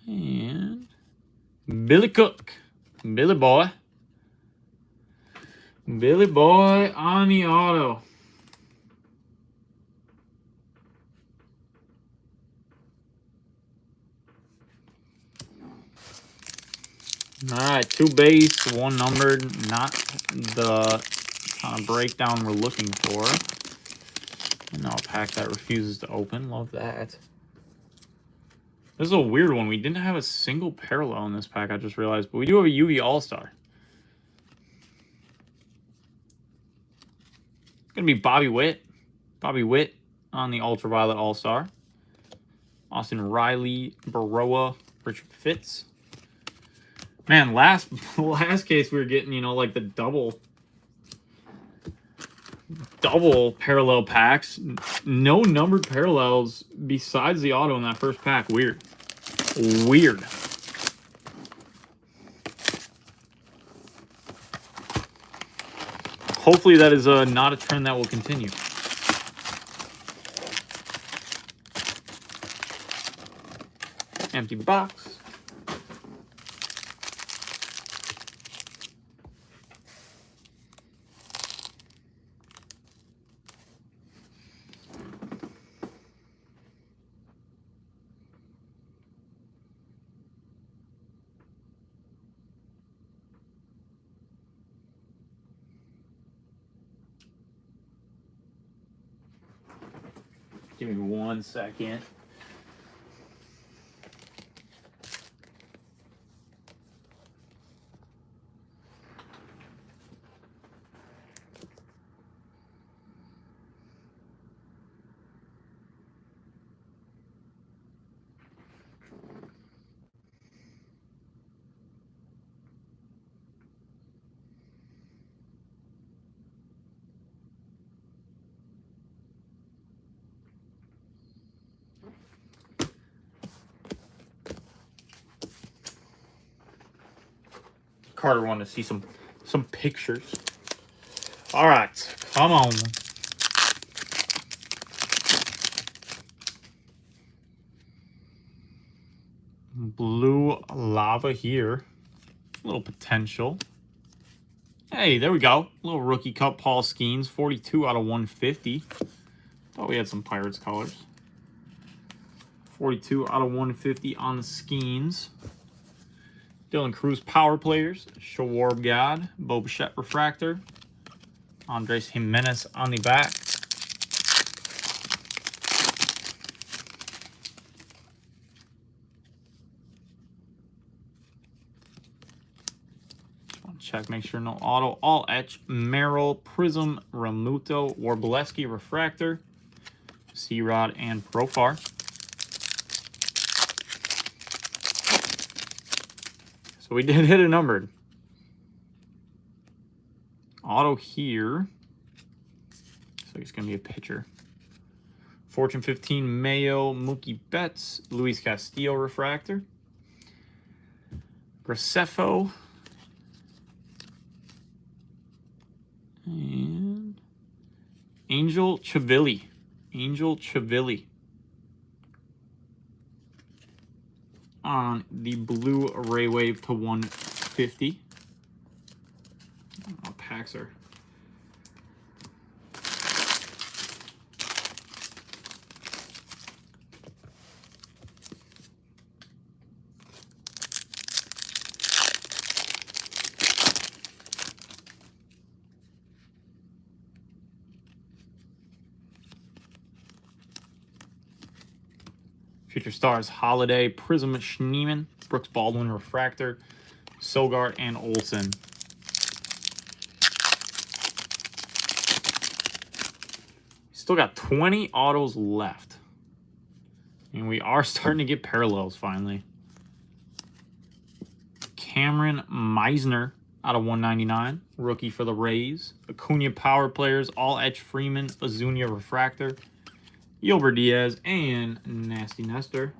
A: and Billy Cook. Billy Boy.
C: Billy Boy on the auto. All right, 2 base, 1 numbered. Not the kind of breakdown we're looking for. And now a pack that refuses to open. Love that. This is a weird one. We didn't have a single parallel in this pack, I just realized. But we do have a UV All-Star. It's going to be Bobby Witt. Bobby Witt on the Ultraviolet All-Star. Austin Riley, Baroa, Richard Fitz. Man, last case we were getting, you know, like the double parallel packs. No numbered parallels besides the auto in that first pack. Weird. Hopefully that is not a trend that will continue. Empty box. Give me 1 second. Carter wanted to see some pictures. All right, come on. Blue lava here. A little potential. Hey, there we go. Little rookie cup, Paul Skeens, 42 out of 150. Thought we had some Pirates colors. 42 out of 150 on the Skeens. Dylan Cruz power players. Shawar God, Bo Bichette refractor. Andres Jimenez on the back. Check, make sure no auto. All etch. Merrill, Prism, Ramuto, Warbleski refractor. C-Rod and Profar. So we did hit a numbered. Auto here. So it's going to be a pitcher. Fortune 15, Mayo, Mookie Betts, Luis Castillo refractor. Graceffo. And Angel Chavilli. Angel Chavilli. On the blue Ray Wave to 150. Oh, packs are. Future Stars, Holiday, Prism Schneeman, Brooks Baldwin, Refractor, Sogart, and Olsen. Still got 20 autos left. And we are starting to get parallels finally. Cameron Meisner out of 199, rookie for the Rays. Acuna power players, all etch Freeman, Azunia refractor. Gilbert Diaz, and Nasty Nestor.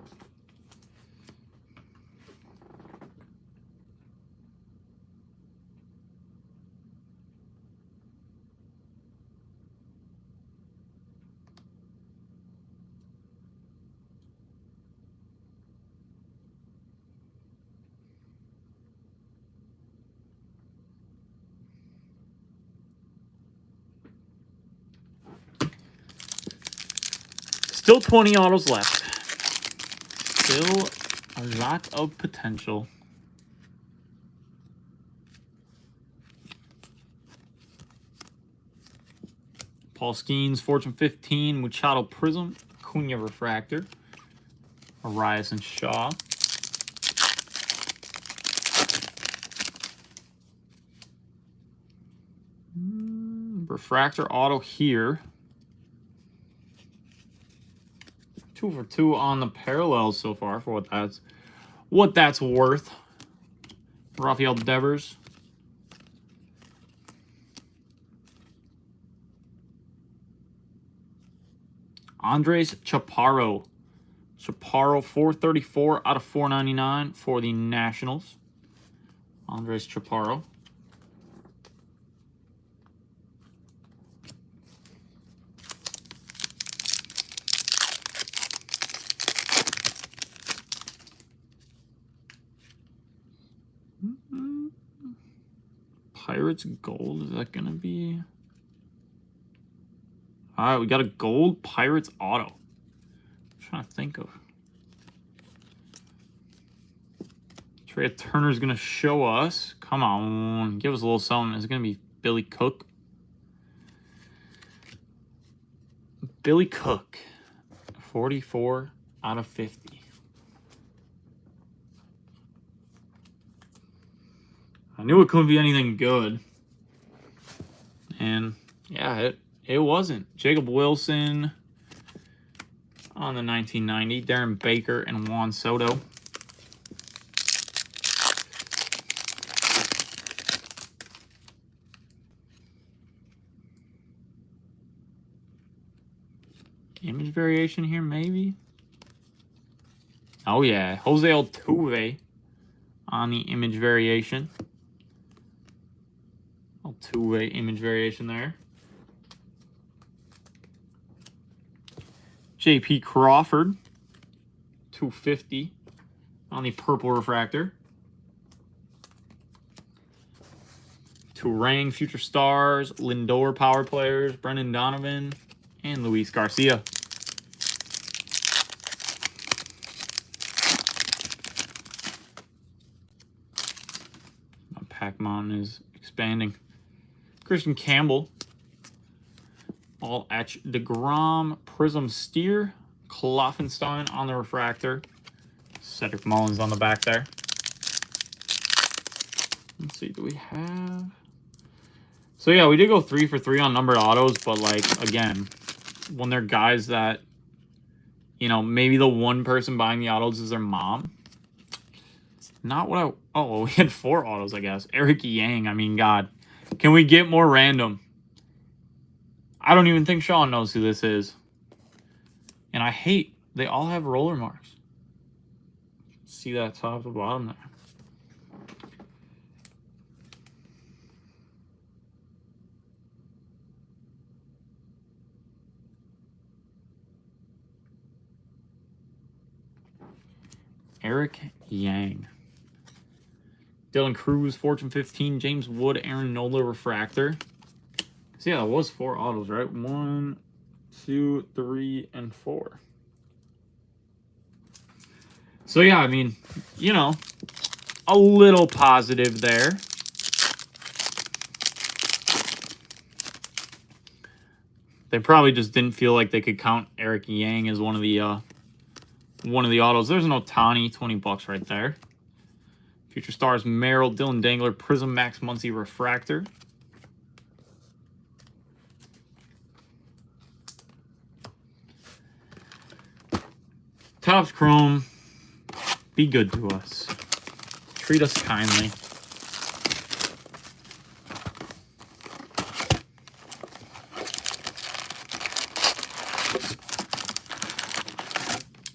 C: Still 20 autos left. Still a lot of potential. Paul Skeens, Fortune 15, Machado Prism, Cunha Refractor, Arias and Shaw. Refractor auto here. 2 for 2 on the parallels so far for what that's worth. Rafael Devers. Andres Chaparro. Chaparro 434 out of 499 for the Nationals. Andres Chaparro. Pirates gold, is that gonna be? All right, we got a gold Pirates auto. I'm trying to think of. Trey Turner's gonna show us. Come on, give us a little something. Is it gonna be Billy Cook? Billy Cook, 44 out of 50. I knew it couldn't be anything good. And yeah, it wasn't. Jacob Wilson on the 1990. Darren Baker and Juan Soto. Image variation here, maybe? Oh yeah, Jose Altuve on the image variation. Altuve image variation there. J.P. Crawford, 250 on the purple refractor. Turang Future Stars, Lindor Power Players, Brendan Donovan, and Luis Garcia. My Pac-Man is expanding. Christian Campbell. All etch DeGrom, Prism Steer, Kloffenstein on the refractor. Cedric Mullins on the back there. Let's see, do we have... So yeah, we did go 3 for 3 on numbered autos, but like, again, when they're guys that, you know, maybe the one person buying the autos is their mom. Not what I... Oh, well, we had 4 autos, I guess. Eric Yang, I mean, God. Can we get more random? I don't even think Sean knows who this is. And I hate, they all have roller marks. See that top to bottom there. Eric Yang. Dylan Cruz, Fortune 15, James Wood, Aaron Nola refractor. So yeah, that was 4 autos, right? 1, 2, 3, and 4. So yeah, I mean, you know, a little positive there. They probably just didn't feel like they could count Eric Yang as one of the autos. There's an Ohtani, $20 right there. Future Stars, Merrill, Dylan Dangler, Prism Max Muncy refractor. Topps Chrome, be good to us. Treat us kindly.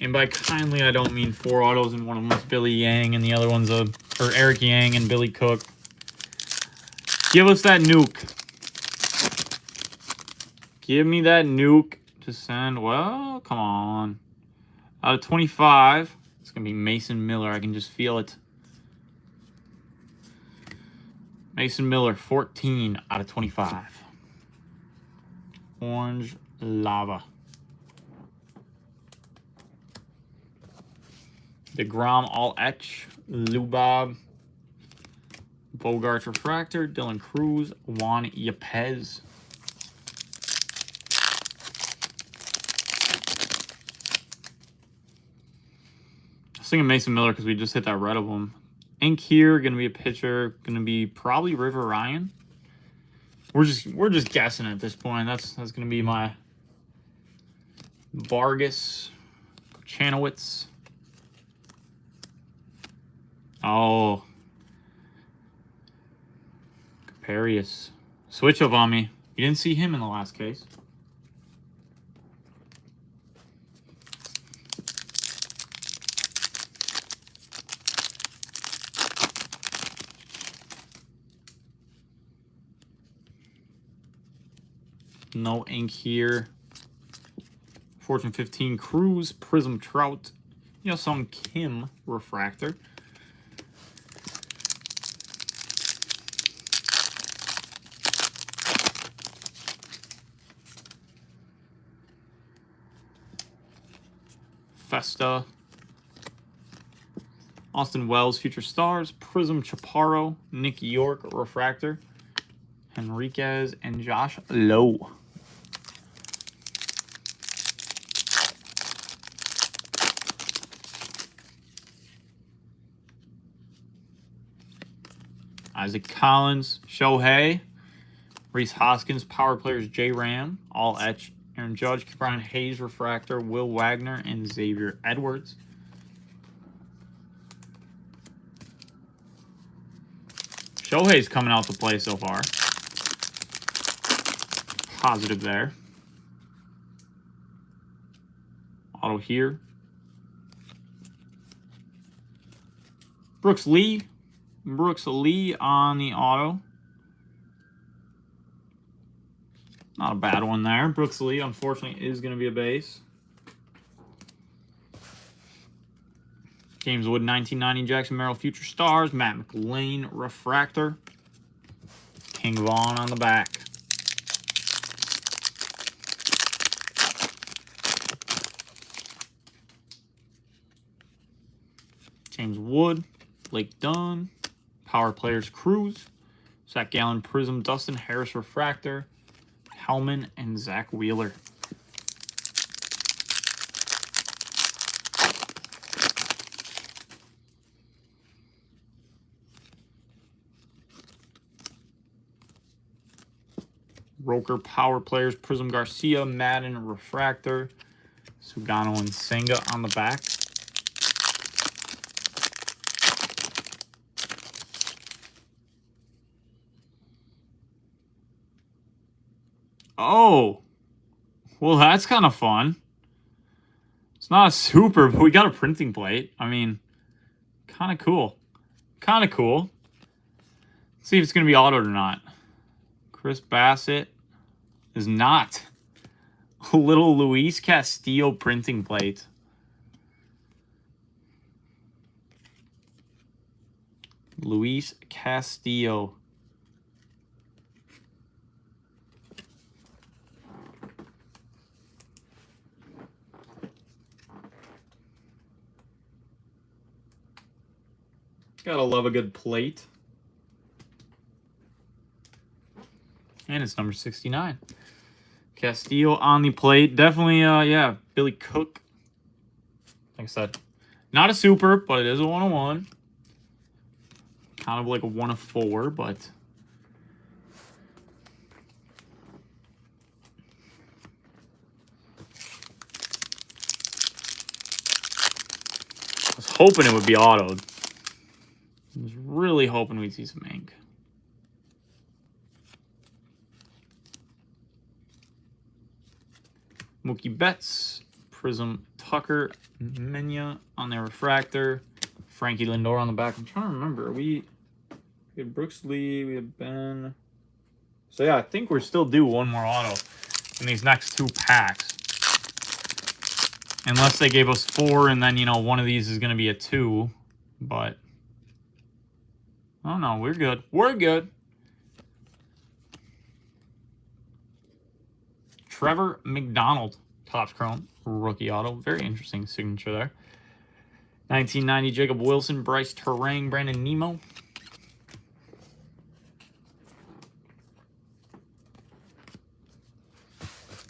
C: And by kindly, I don't mean 4 autos and one of them is Billy Yang and the other one's or Eric Yang and Billy Cook. Give us that nuke. Give me that nuke to send. Well, come on. Out of 25, it's going to be Mason Miller. I can just feel it. Mason Miller, 14 out of 25. Orange Lava. DeGrom all etch. Lubob. Bogarts refractor. Dylan Cruz. Juan Yepez. I was thinking Mason Miller because we just hit that red of him. Ink here, gonna be a pitcher, gonna be probably River Ryan. We're just guessing at this point. That's gonna be my Vargas, Chanowitz. Oh, Caparius. Switch up on me. You didn't see him in the last case. No ink here. Fortune 15 Cruz, Prism Trout, you know, some Kim refractor. Festa. Austin Wells, Future Stars, Prism Chaparro, Nick York refractor. Henriquez and Josh Lowe. Isaac Collins, Shohei, Reese Hoskins, Power Players, J Ram, all etch. Aaron Judge, Brian Hayes, refractor, Will Wagner, and Xavier Edwards. Shohei's coming out to play so far. Positive there. Auto here. Brooks Lee on the auto. Not a bad one there. Brooks Lee, unfortunately, is going to be a base. James Wood, 1990 Jackson Merrill Future Stars. Matt McLean, refractor. King Vaughn on the back. James Wood, Blake Dunn, Power Players Cruz, Zach Gallen Prism, Dustin Harris refractor, Hellman, and Zach Wheeler. Roker Power Players, Prism Garcia, Madden refractor, Sugano and Senga on the back. Oh, well, that's kind of fun. It's not a super, but we got a printing plate. I mean, kind of cool. Kind of cool. Let's see if it's going to be autoed or not. Chris Bassett is not. A little Luis Castillo printing plate. Luis Castillo. Gotta love a good plate. And it's number 69. Castillo on the plate. Definitely, yeah, Billy Cook. Like I said, not a super, but it is a 101. Kind of like a 1 of 4, but... I was hoping it would be autoed. I was really hoping we'd see some ink. Mookie Betts, Prism Tucker, Mena on their refractor, Frankie Lindor on the back. I'm trying to remember. We had Brooks Lee, we had Ben. So yeah, I think we're still due one more auto in these next 2 packs. Unless they gave us 4 and then, you know, one of these is going to be a 2. But, oh no, we're good. We're good. Trevor McDonald, Topps Chrome, rookie auto. Very interesting signature there. 1990 Jacob Wilson, Bryce Terang, Brandon Nemo.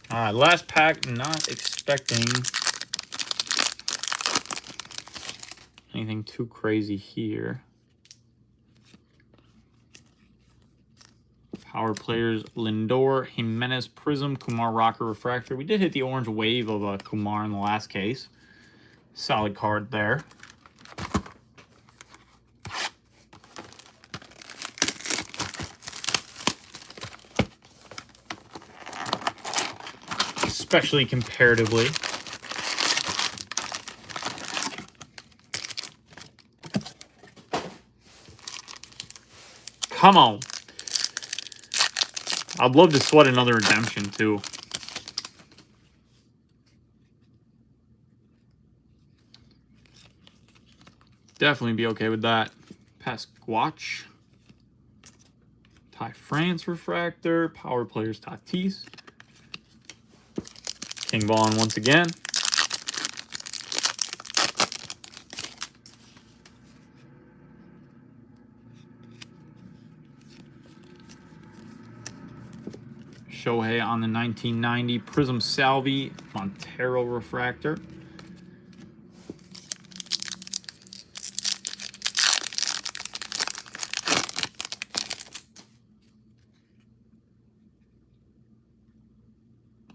C: All right, last pack. Not expecting anything too crazy here. Power players: Lindor, Jimenez, Prism, Kumar, Rocker, Refractor. We did hit the orange wave of Kumar in the last case. Solid card there. Especially comparatively. Come on. I'd love to sweat another redemption, too. Definitely be okay with that. Pasquatch. Ty France Refractor. Power Players Tatis. King Bond once again. Shohei on the 1990 Prism Salvi Montero Refractor.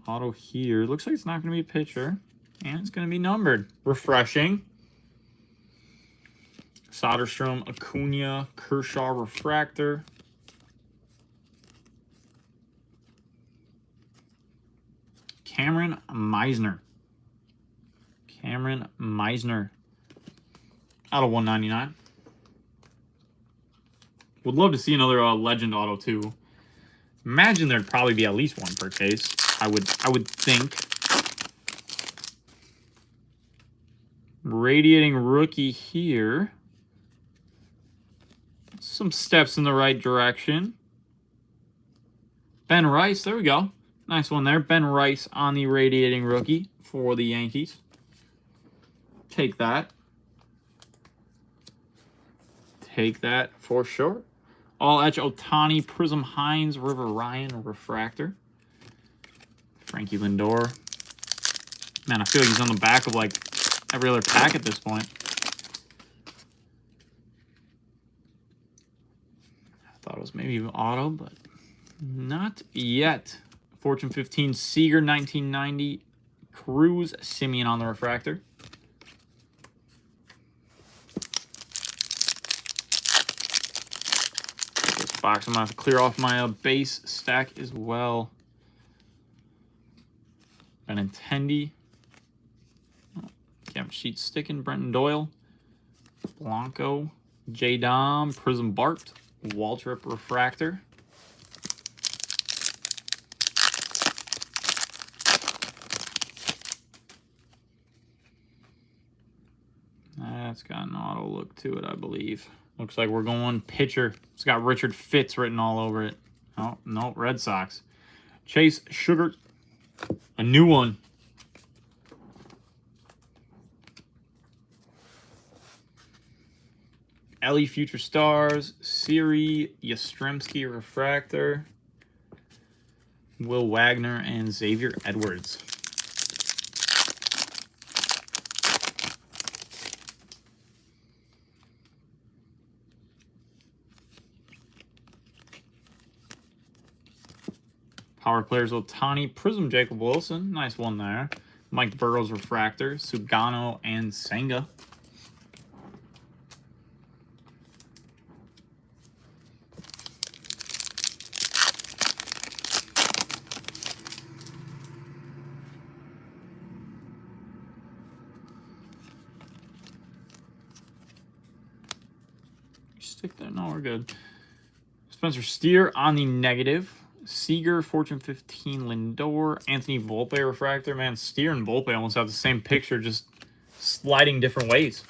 C: Auto here. Looks like it's not going to be a pitcher. And it's going to be numbered. Refreshing. Soderstrom, Acuna, Kershaw Refractor. Cameron Meisner. Cameron Meisner. Out of 199. Would love to see another Legend Auto too. Imagine there'd probably be at least one per case. I would think. Radiating rookie here. Some steps in the right direction. Ben Rice, there we go. Nice one there. Ben Rice on the radiating rookie for the Yankees. Take that. Take that for sure. All Etch Otani, Prism Hines, River Ryan Refractor. Frankie Lindor. Man, I feel like he's on the back of like every other pack at this point. I thought it was maybe auto, but not yet. Fortune 15, Seager 1990, Cruz, Simeon on the refractor. This box, I'm going to have to clear off my base stack as well. Benintendi. Camera sheet sticking, Brenton Doyle. Blanco, J. Dom, Prism Bart, Waltrip Refractor. That's got an auto look to it, I believe. Looks like we're going pitcher. It's got Richard Fitz written all over it. Oh, no, Red Sox. Chase Sugar. A new one. Ellie Future Stars. Siri Yastrzemski Refractor. Will Wagner and Xavier Edwards. Power players Otani, Prism Jacob Wilson. Nice one there. Mike Burrows Refractor, Sugano, and Senga. Stick there. No, we're good. Spencer Steer on the negative. Seager, Fortune 15, Lindor, Anthony Volpe Refractor. Man, Steer and Volpe almost have the same picture, just sliding different ways.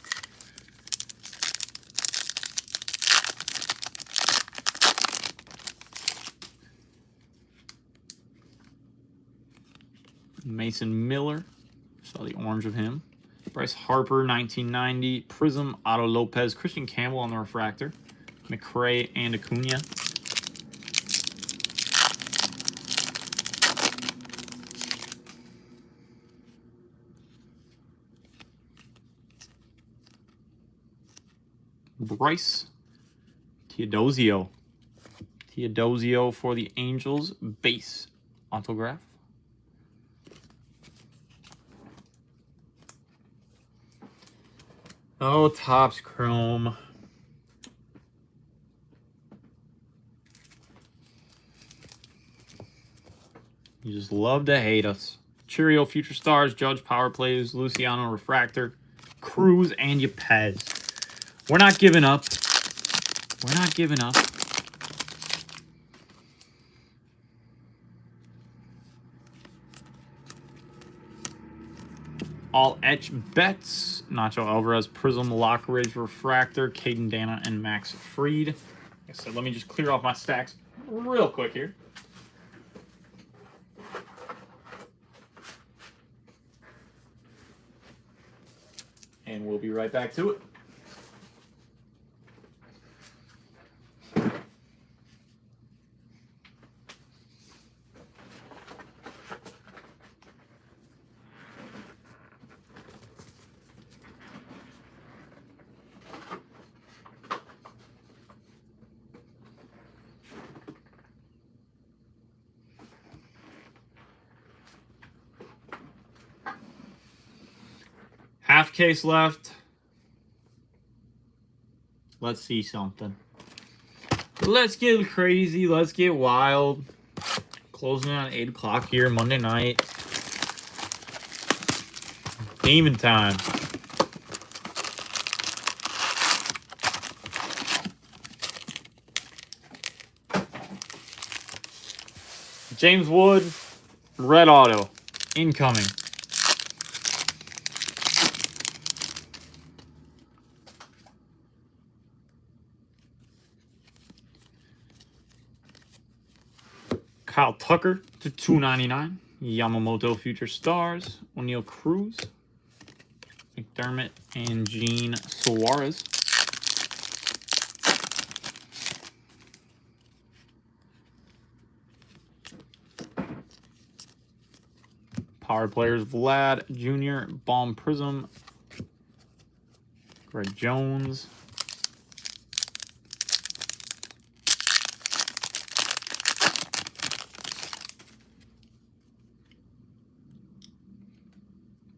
C: Mason Miller. Saw the orange of him. Bryce Harper, 1990. Prism, Otto Lopez. Christian Campbell on the refractor. McRae and Acuna. Bryce Teodosio. Teodosio for the Angels. Base autograph. Oh, Topps Chrome. You just love to hate us. Cheerio, Future Stars, Judge, Power Plays, Luciano, Refractor, Cruz, and Yepez. We're not giving up. We're not giving up. All etch bets. Nacho Alvarez, Prism, Lockridge, Refractor, Caden Dana, and Max Fried. Like I said, let me just clear off my stacks real quick here. And we'll be right back to it. Half case left. Let's see something. Let's get crazy. Let's get wild. Closing on 8 o'clock here, Monday night. Demon time. James Wood, red auto, incoming. Kyle Tucker to 299. Yamamoto Future Stars. O'Neal Cruz. McDermott and Gene Suarez. Power Players Vlad Jr. Bomb Prism. Greg Jones.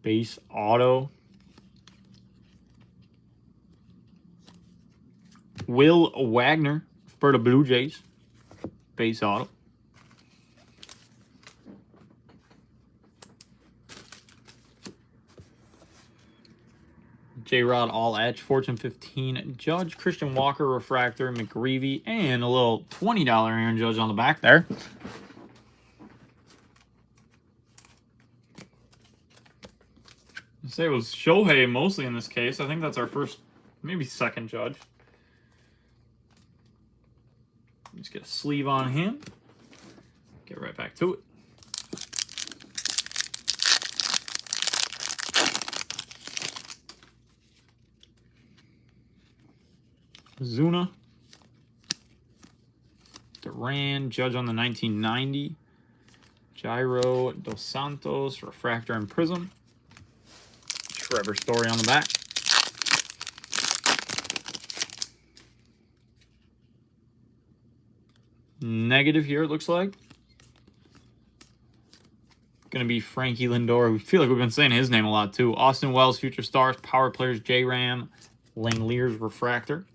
C: Base auto. Will Wagner for the Blue Jays. Base auto. J-Rod All Etch, Fortune 15, Judge, Christian Walker, Refractor, McGreevy, and a little $20 Aaron Judge on the back there. I'd say it was Shohei mostly in this case. I think that's our first, maybe second Judge. Just get a sleeve on him. Get right back to it. Zuna. Duran, Judge on the 1990. Gyro, Dos Santos, Refractor and Prism. Trevor Story on the back. Negative here, it looks like. Going to be Frankie Lindor. We feel like we've been saying his name a lot, too. Austin Wells, Future Stars, Power Players, J-Ram, Langleers, Refractor.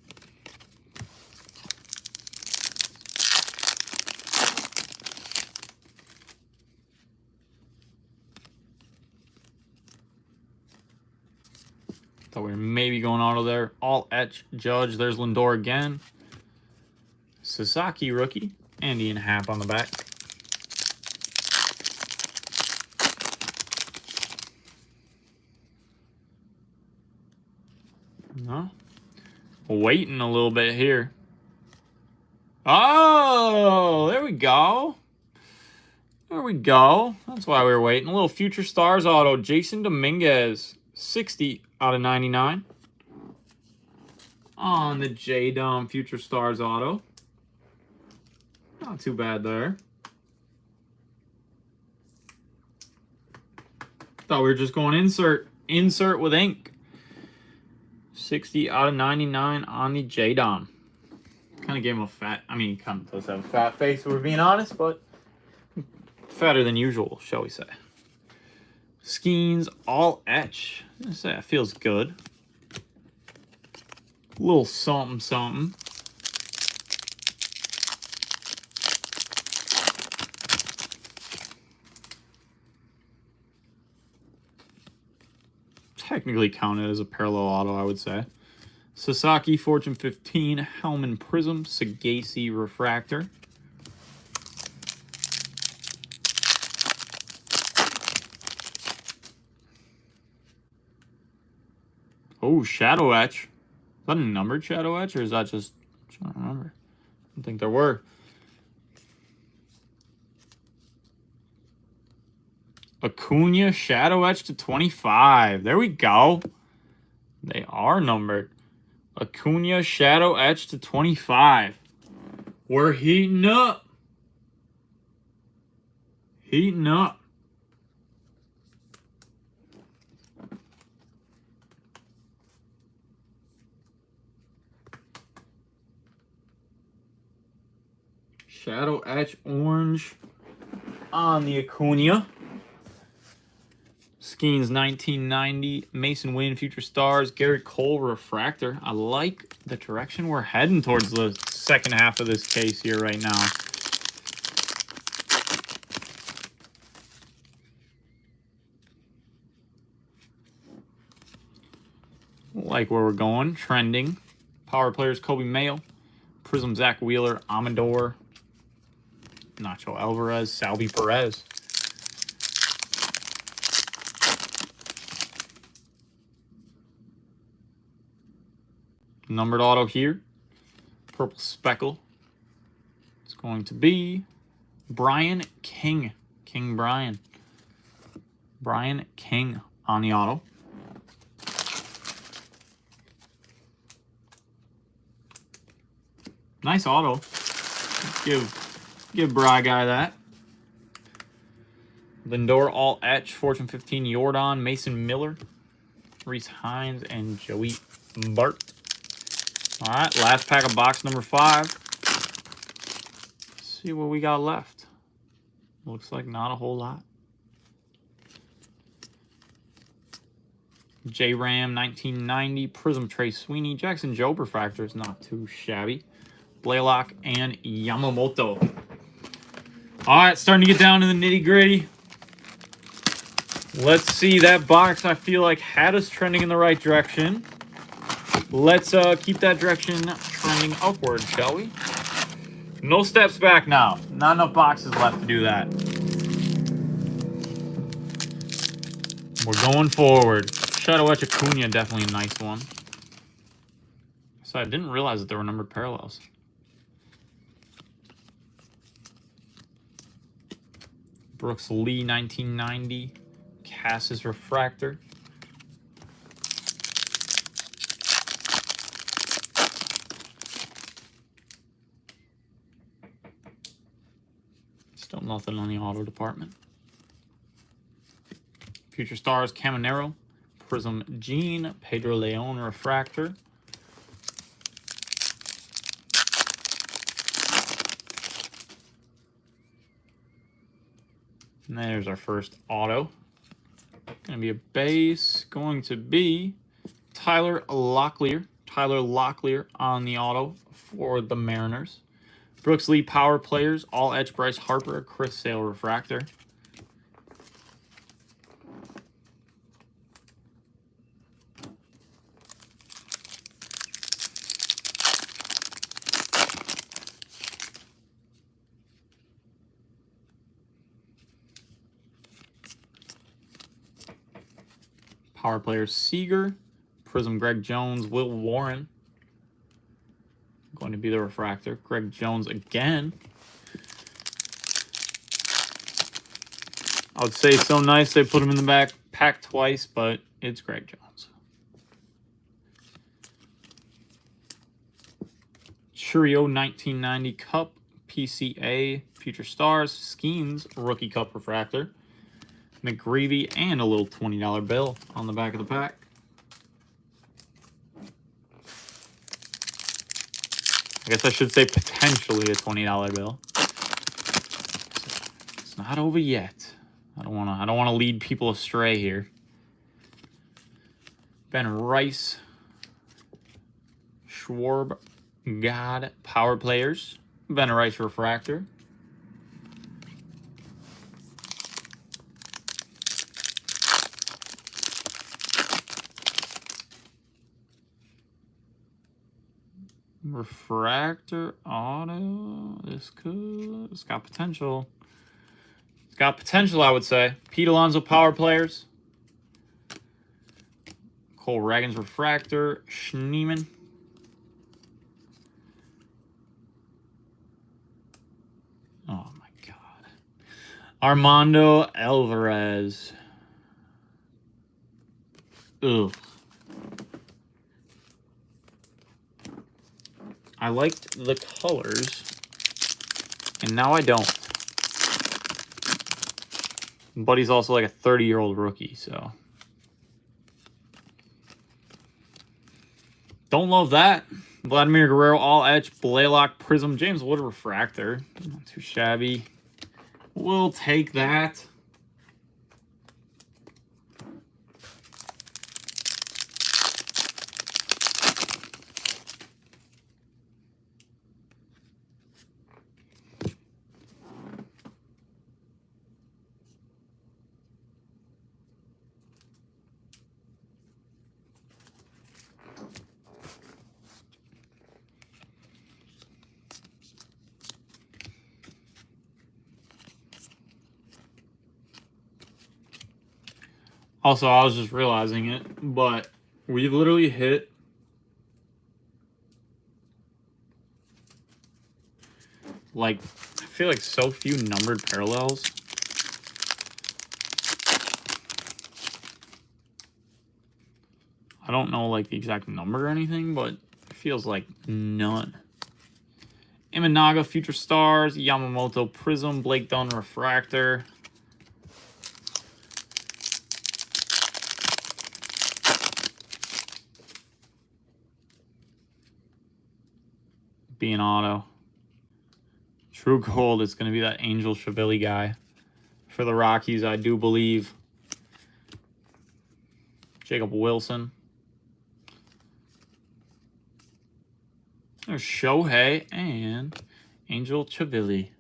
C: Thought we were maybe going auto there. All etch, Judge. There's Lindor again. Sasaki rookie. And Ian Happ on the back. No. Waiting a little bit here. Oh, there we go. There we go. That's why we were waiting. A little Future Stars auto. Jason Dominguez. 60 out of 99 on the J-Dom Future Stars auto. Not too bad there. Thought we were just going insert with ink. 60 out of 99 on the J-Dom. Kind of gave him a fat, I mean, he kind of does have a fat face, if we're being honest, but fatter than usual, shall we say. Skeens all etch. I say that feels good. A little something, something. Technically counted as a parallel auto, I would say. Sasaki Fortune 15, Hellman Prism, Sagasi Refractor. Oh, Shadow Etch. Is that a numbered Shadow Etch, or is that just... I'm trying to remember. I don't think there were. Acuna Shadow Etch to 25. There we go. They are numbered. Acuna Shadow Etch to 25. We're heating up. Heating up. Shadow Etch orange on the Acuna. Skeens 1990, Mason Wynn, Future Stars, Garrett Cole Refractor. I like the direction we're heading towards the second half of this case here right now. Like where we're going, trending. Power players, Kobe Mayo, Prism, Zach Wheeler, Amador, Nacho Alvarez, Salvi Perez. Numbered auto here. Purple speckle. It's going to be Brian King. King Brian. Brian King on the auto. Nice auto. Give Bry Guy that. Lindor all etch. Fortune 15 Jordan, Mason Miller, Reese Hines, and Joey Bart. All right, last pack of box number 5. Let's see what we got left. Looks like not a whole lot. J-Ram 1990, Prism Trey Sweeney, Jackson Jobe Refractors, not too shabby. Blaylock and Yamamoto. All right, starting to get down to the nitty-gritty. Let's see, that box I feel like had us trending in the right direction. Let's keep that direction trending upward, shall we? No steps back now. Not enough boxes left to do that. We're going forward. Shadow Etch Acuna, definitely a nice one. So I didn't realize that there were numbered parallels. Brooks Lee 1990, Cassis Refractor. Still nothing on the auto department. Future Stars Caminero, Prism Gene, Pedro Leon Refractor. And there's our first auto. Going to be a base. Going to be Tyler Locklear. Tyler Locklear on the auto for the Mariners. Brooks Lee Power Players. All Etch Bryce Harper. Chris Sale Refractor. Power Players Seager, Prism Greg Jones, Will Warren. Going to be the refractor. Greg Jones again. I would say so nice they put him in the back pack twice, but it's Greg Jones. Churio 1990 Cup, PCA, Future Stars, Skeens, Rookie Cup Refractor, McGreevy, and a little $20 bill on the back of the pack. I guess I should say potentially a $20 bill. It's not over yet. I don't wanna lead people astray here. Ben Rice, Schwarb, God, Power Players, Ben Rice Refractor. Refractor auto. It's got potential. It's got potential, I would say. Pete Alonso Power Players. Cole Ragans Refractor. Schneeman. Oh my God. Armando Alvarez. Ugh. I liked the colors, and now I don't. But he's also like a 30-year-old rookie, so. Don't love that. Vladimir Guerrero, All Etch, Blaylock, Prism, James Wood Refractor. Not too shabby. We'll take that. Also, I was just realizing it, but we've literally hit like, I feel like so few numbered parallels. I don't know like the exact number or anything, but it feels like none. Imanaga, Future Stars, Yamamoto Prism, Blake Dunn Refractor. Being auto. True gold is going to be that Angel Shavili guy for the Rockies, I do believe. Jacob Wilson. There's Shohei and Angel Shavili.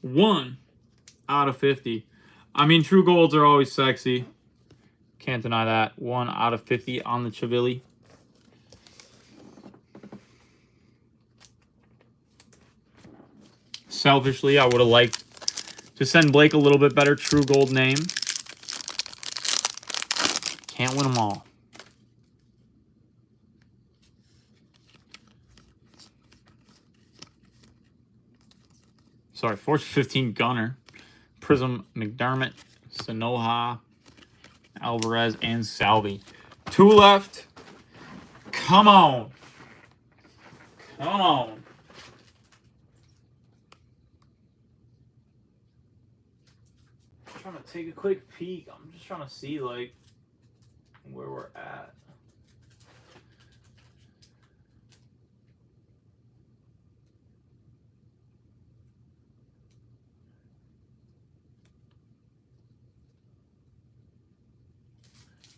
C: 1 out of 50. I mean, true golds are always sexy. Can't deny that. 1 out of 50 on the Shavili. Selfishly, I would have liked to send Blake a little bit better true gold name. Can't win them all. Sorry, Force 15 Gunner. Prism McDermott, Sanoha, Alvarez, and Salvi. 2 left. Come on. Come on. Trying to take a quick peek. I'm just trying to see like where we're at.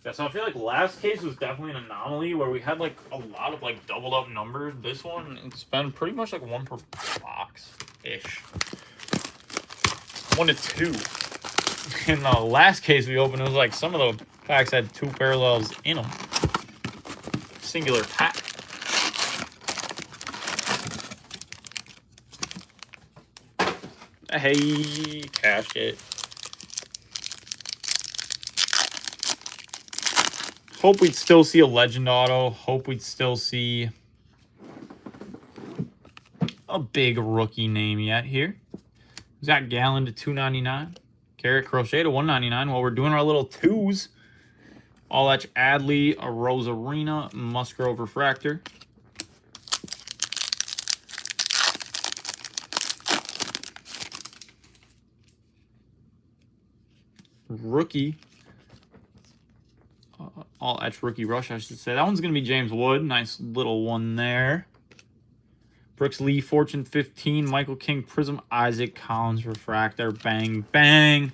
C: Yeah, so I feel like last case was definitely an anomaly where we had like a lot of like doubled up numbers. This one, it's been pretty much like 1 per box ish. 1 to 2. In the last case we opened, it was like some of the packs had 2 parallels in them. Singular pack. Hey, cashed it. Hope we'd still see a legend auto. Hope we'd still see a big rookie name yet here. Zach Gallen to 299. Garrett Crochet to 199 while we're doing our little twos. All Etch Adley, a Rosarina, Musgrove Refractor. Rookie. All Etch Rookie Rush, I should say. That one's going to be James Wood. Nice little one there. Brooks Lee, Fortune 15, Michael King, Prism, Isaac Collins, Refractor, bang, bang.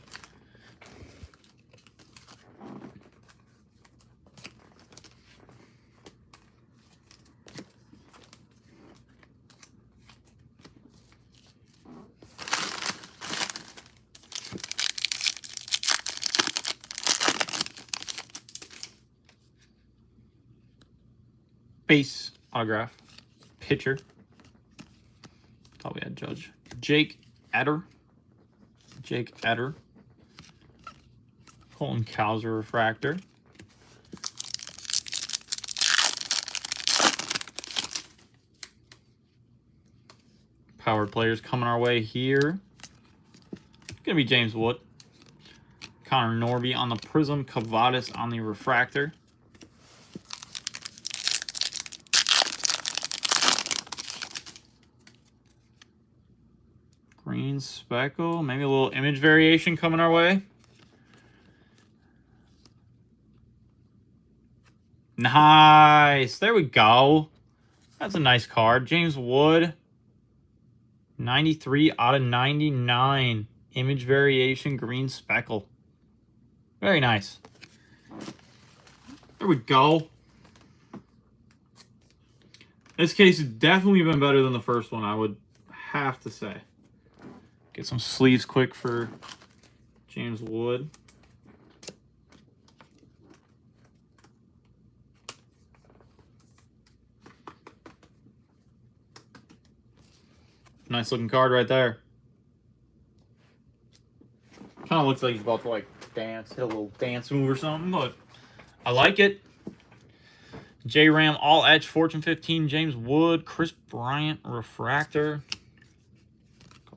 C: Base autograph. Pitcher. Thought we had Judge. Jake Eder. Colton Cowser Refractor. Power players coming our way here. Gonna be James Wood. Connor Norby on the Prism. Cavadas on the Refractor. Green speckle, maybe a little image variation coming our way. Nice. There we go. That's a nice card. James Wood. 93 out of 99. Image variation, green speckle. Very nice. There we go. This case has definitely been better than the first one, I would have to say. Get some sleeves quick for James Wood. Nice looking card right there. Kind of looks like he's about to like dance, hit a little dance move or something, but I like it. J-Ram, All Etch, Fortune 15, James Wood, Chris Bryant, Refractor.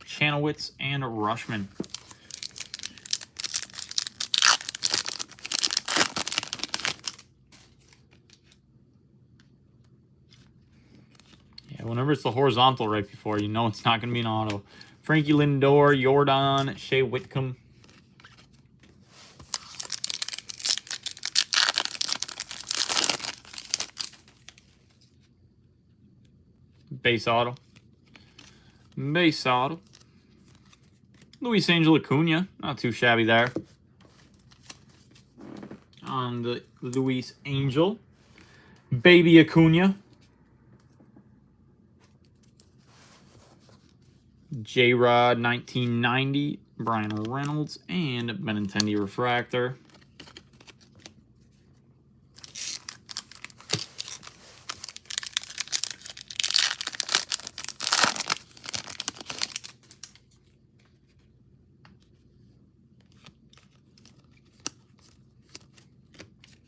C: Chanowitz and Rushman. Yeah, whenever it's the horizontal right before, you know it's not going to be an auto. Frankie Lindor, Jordan, Shea Whitcomb. Base auto. Base auto. Luis Angel Acuna, not too shabby there. On the Luis Angel. Baby Acuna. J-Rod 1990, Brian Reynolds, and Benintendi Refractor.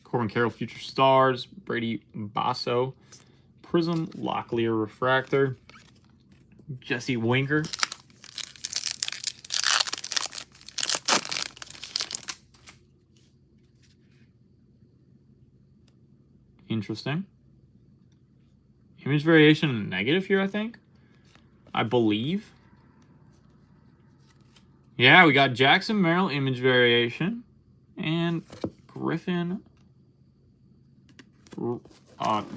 C: Corbin Carroll, Future Stars, Brady Basso, Prism, Locklear Refractor, Jesse Winker, interesting. Image variation negative here, I think. I believe. Yeah, we got Jackson Merrill image variation and Griffin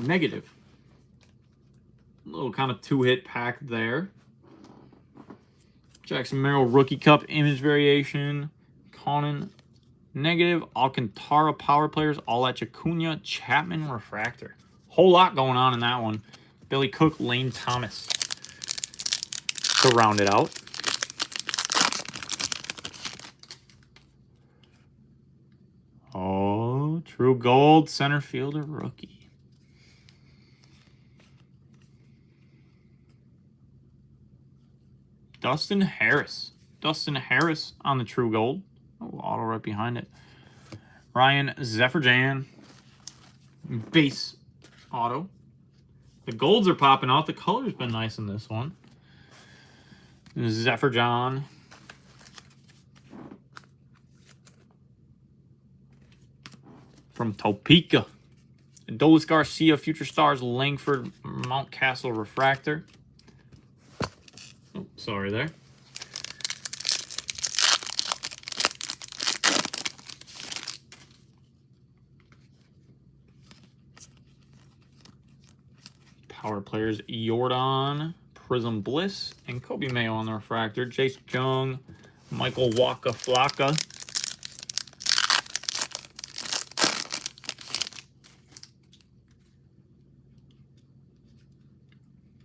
C: negative. A little kind of two-hit pack there. Jackson Merrill Rookie Cup image variation. Conan negative. Alcantara Power Players. All Etch Acuna. Chapman Refractor. Whole lot going on in that one. Billy Cook, Lane Thomas to round it out. Oh, True Gold center fielder rookie. Dustin Harris. Dustin Harris on the True Gold. Oh, auto right behind it. Ryan Zefferjan. Base auto. The golds are popping out. The color's been nice in this one. Zefferjan. from Topeka. Adolis Garcia, Future Stars, Langford, Mountcastle Refractor. Oh, sorry there. Power players, Jordan, Prism Bliss, and Kobe Mayo on the refractor. Jace Jung, Michael Waka Flocka.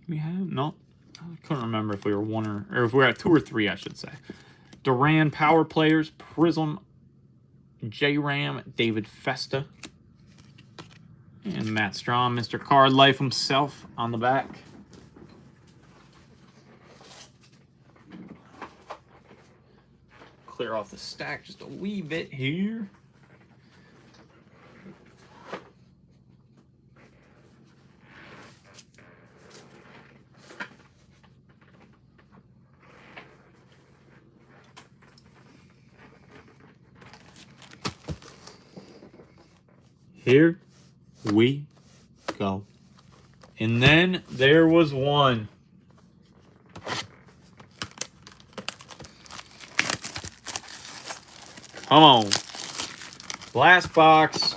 C: We have no. I couldn't remember if we were one or if we were at 2 or 3, I should say. Duran Power Players, Prism, J-Ram, David Festa, and Matt Strom, Mr. Card Life himself on the back. Clear off the stack just a wee bit here. Here we go. And then there was one. Come on. Last box.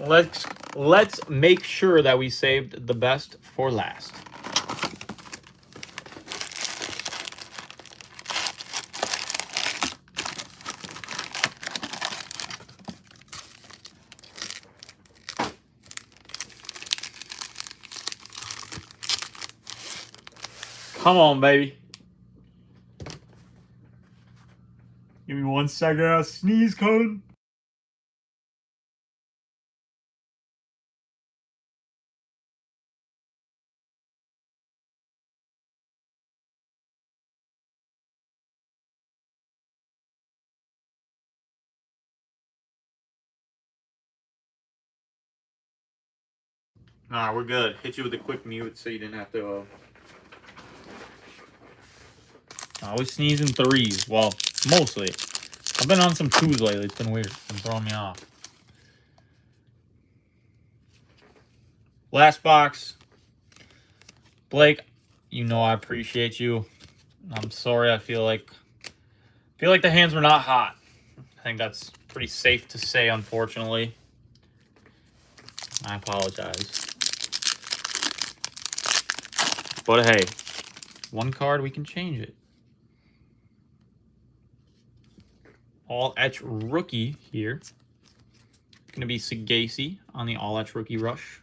C: Let's make sure that we saved the best for last. Come on, baby. Give me 1 second. I'll sneeze code. Nah, we're good. Hit you with a quick mute so you didn't have to. I always sneeze in 3s. Well, mostly. I've been on some 2s lately. It's been weird. It's been throwing me off. Last box. Blake, you know I appreciate you. I'm sorry. I feel like the hands were not hot. I think that's pretty safe to say, unfortunately. I apologize. But hey, 1 card, we can change it. All Etch rookie here. Going to be Sagasi on the All Etch rookie rush.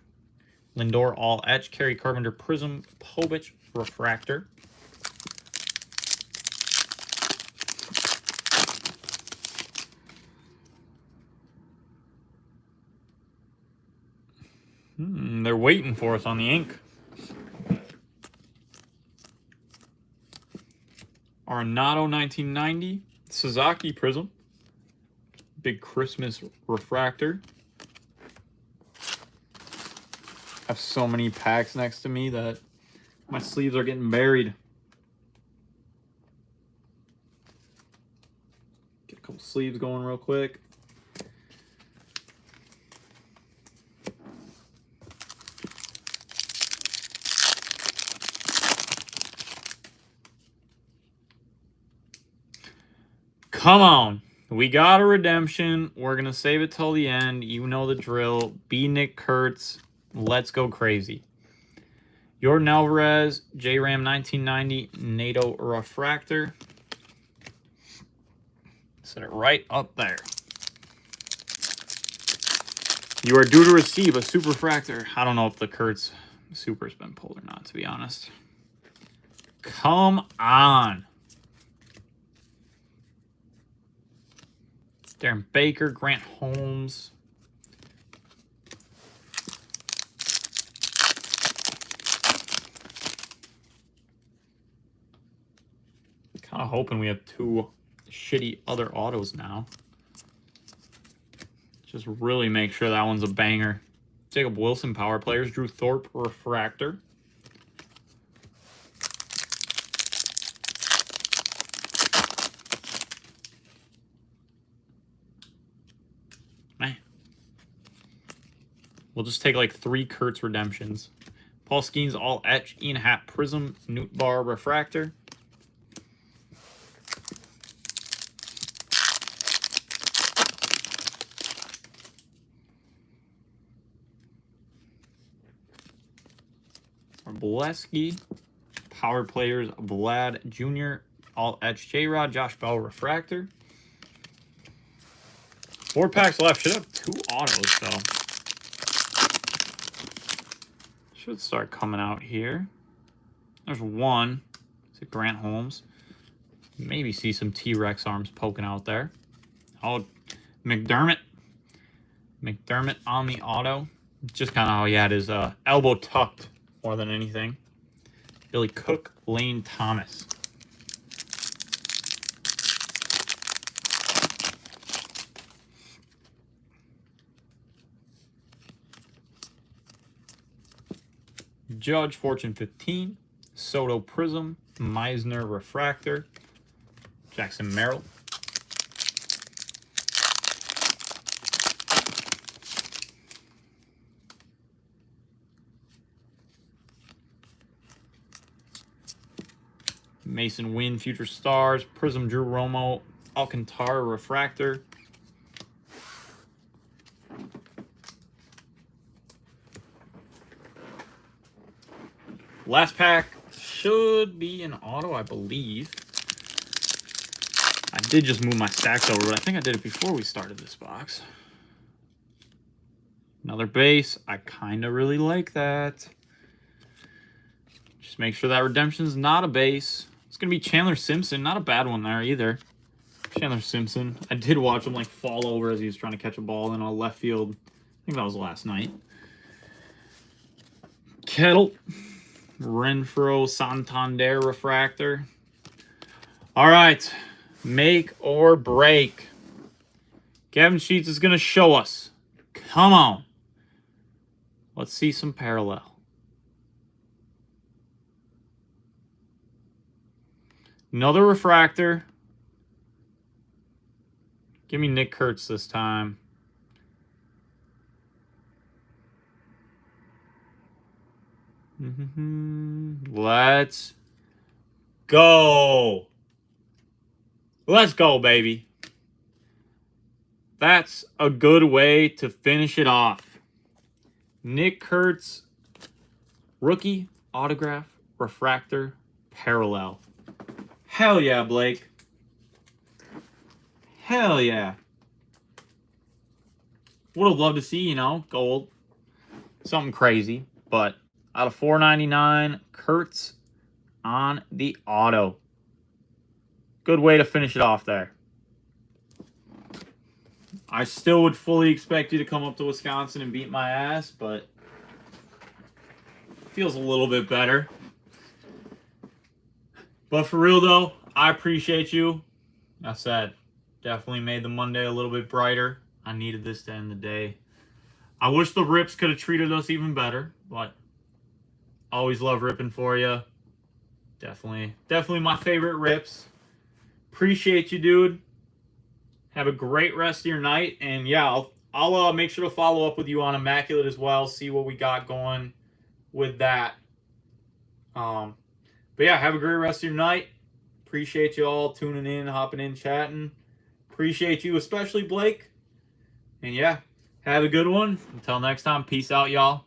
C: Lindor All Etch, Kerry Carpenter Prism, Povich Refractor. They're waiting for us on the ink. Arenado 1990, Sasaki Prism, big Christmas refractor. I have so many packs next to me that my sleeves are getting buried. Get a couple sleeves going real quick. Come on. We got a redemption. We're going to save it till the end. You know the drill. B. Nick Kurtz. Let's go crazy. Jordan Alvarez, J-Ram 1990, NATO Refractor. Set it right up there. You are due to receive a Super Refractor. I don't know if the Kurtz Super's been pulled or not, to be honest. Come on. Darren Baker, Grant Holmes. Kind of hoping we have 2 shitty other autos now. Just really make sure that one's a banger. Jacob Wilson, Power Players. Drew Thorpe, Refractor. Man. We'll just take like 3 Kurtz redemptions. Paul Skeens all etch, Ian Happ Prism, Newt Bar Refractor. Bolesky, Power Players, Vlad Jr., all etch, J-Rod, Josh Bell Refractor. 4 packs left. Should have 2 autos, though. Should start coming out here. There's 1. Is it Grant Holmes? Maybe see some T-Rex arms poking out there. Oh, McDermott. McDermott on the auto. Just kind of how he had his elbow tucked more than anything. Billy Cook, Lane Thomas. Judge, Fortune 15. Soto Prism. Meisner Refractor. Jackson Merrill. Mason Wynn, Future Stars. Prism, Drew Romo. Alcantara Refractor. Last pack should be an auto, I believe. I did just move my stacks over, but I think I did it before we started this box. Another base. I kind of really like that. Just make sure that redemption's not a base. It's going to be Chandler Simpson. Not a bad one there either. Chandler Simpson. I did watch him like fall over as he was trying to catch a ball in a left field. I think that was last night. Kettle. Renfro Santander Refractor. All right. Make or break. Gavin Sheets is going to show us. Come on. Let's see some parallel. Another refractor. Give me Nick Kurtz this time. Let's go. Let's go, baby. That's a good way to finish it off. Nick Kurtz, rookie, autograph, refractor, parallel. Hell yeah, Blake. Hell yeah. Would have loved to see, you know, gold. Something crazy. But out of $4.99, Kurtz on the auto. Good way to finish it off there. I still would fully expect you to come up to Wisconsin and beat my ass, but feels a little bit better. But for real, though, I appreciate you. I said, definitely made the Monday a little bit brighter. I needed this to end the day. I wish the Rips could have treated us even better, but always love ripping for you. Definitely my favorite Rips. Appreciate you, dude. Have a great rest of your night. And yeah, I'll make sure to follow up with you on Immaculate as well. See what we got going with that. But yeah, have a great rest of your night. Appreciate you all tuning in, hopping in, chatting. Appreciate you, especially Blake. And yeah, have a good one. Until next time, peace out, y'all.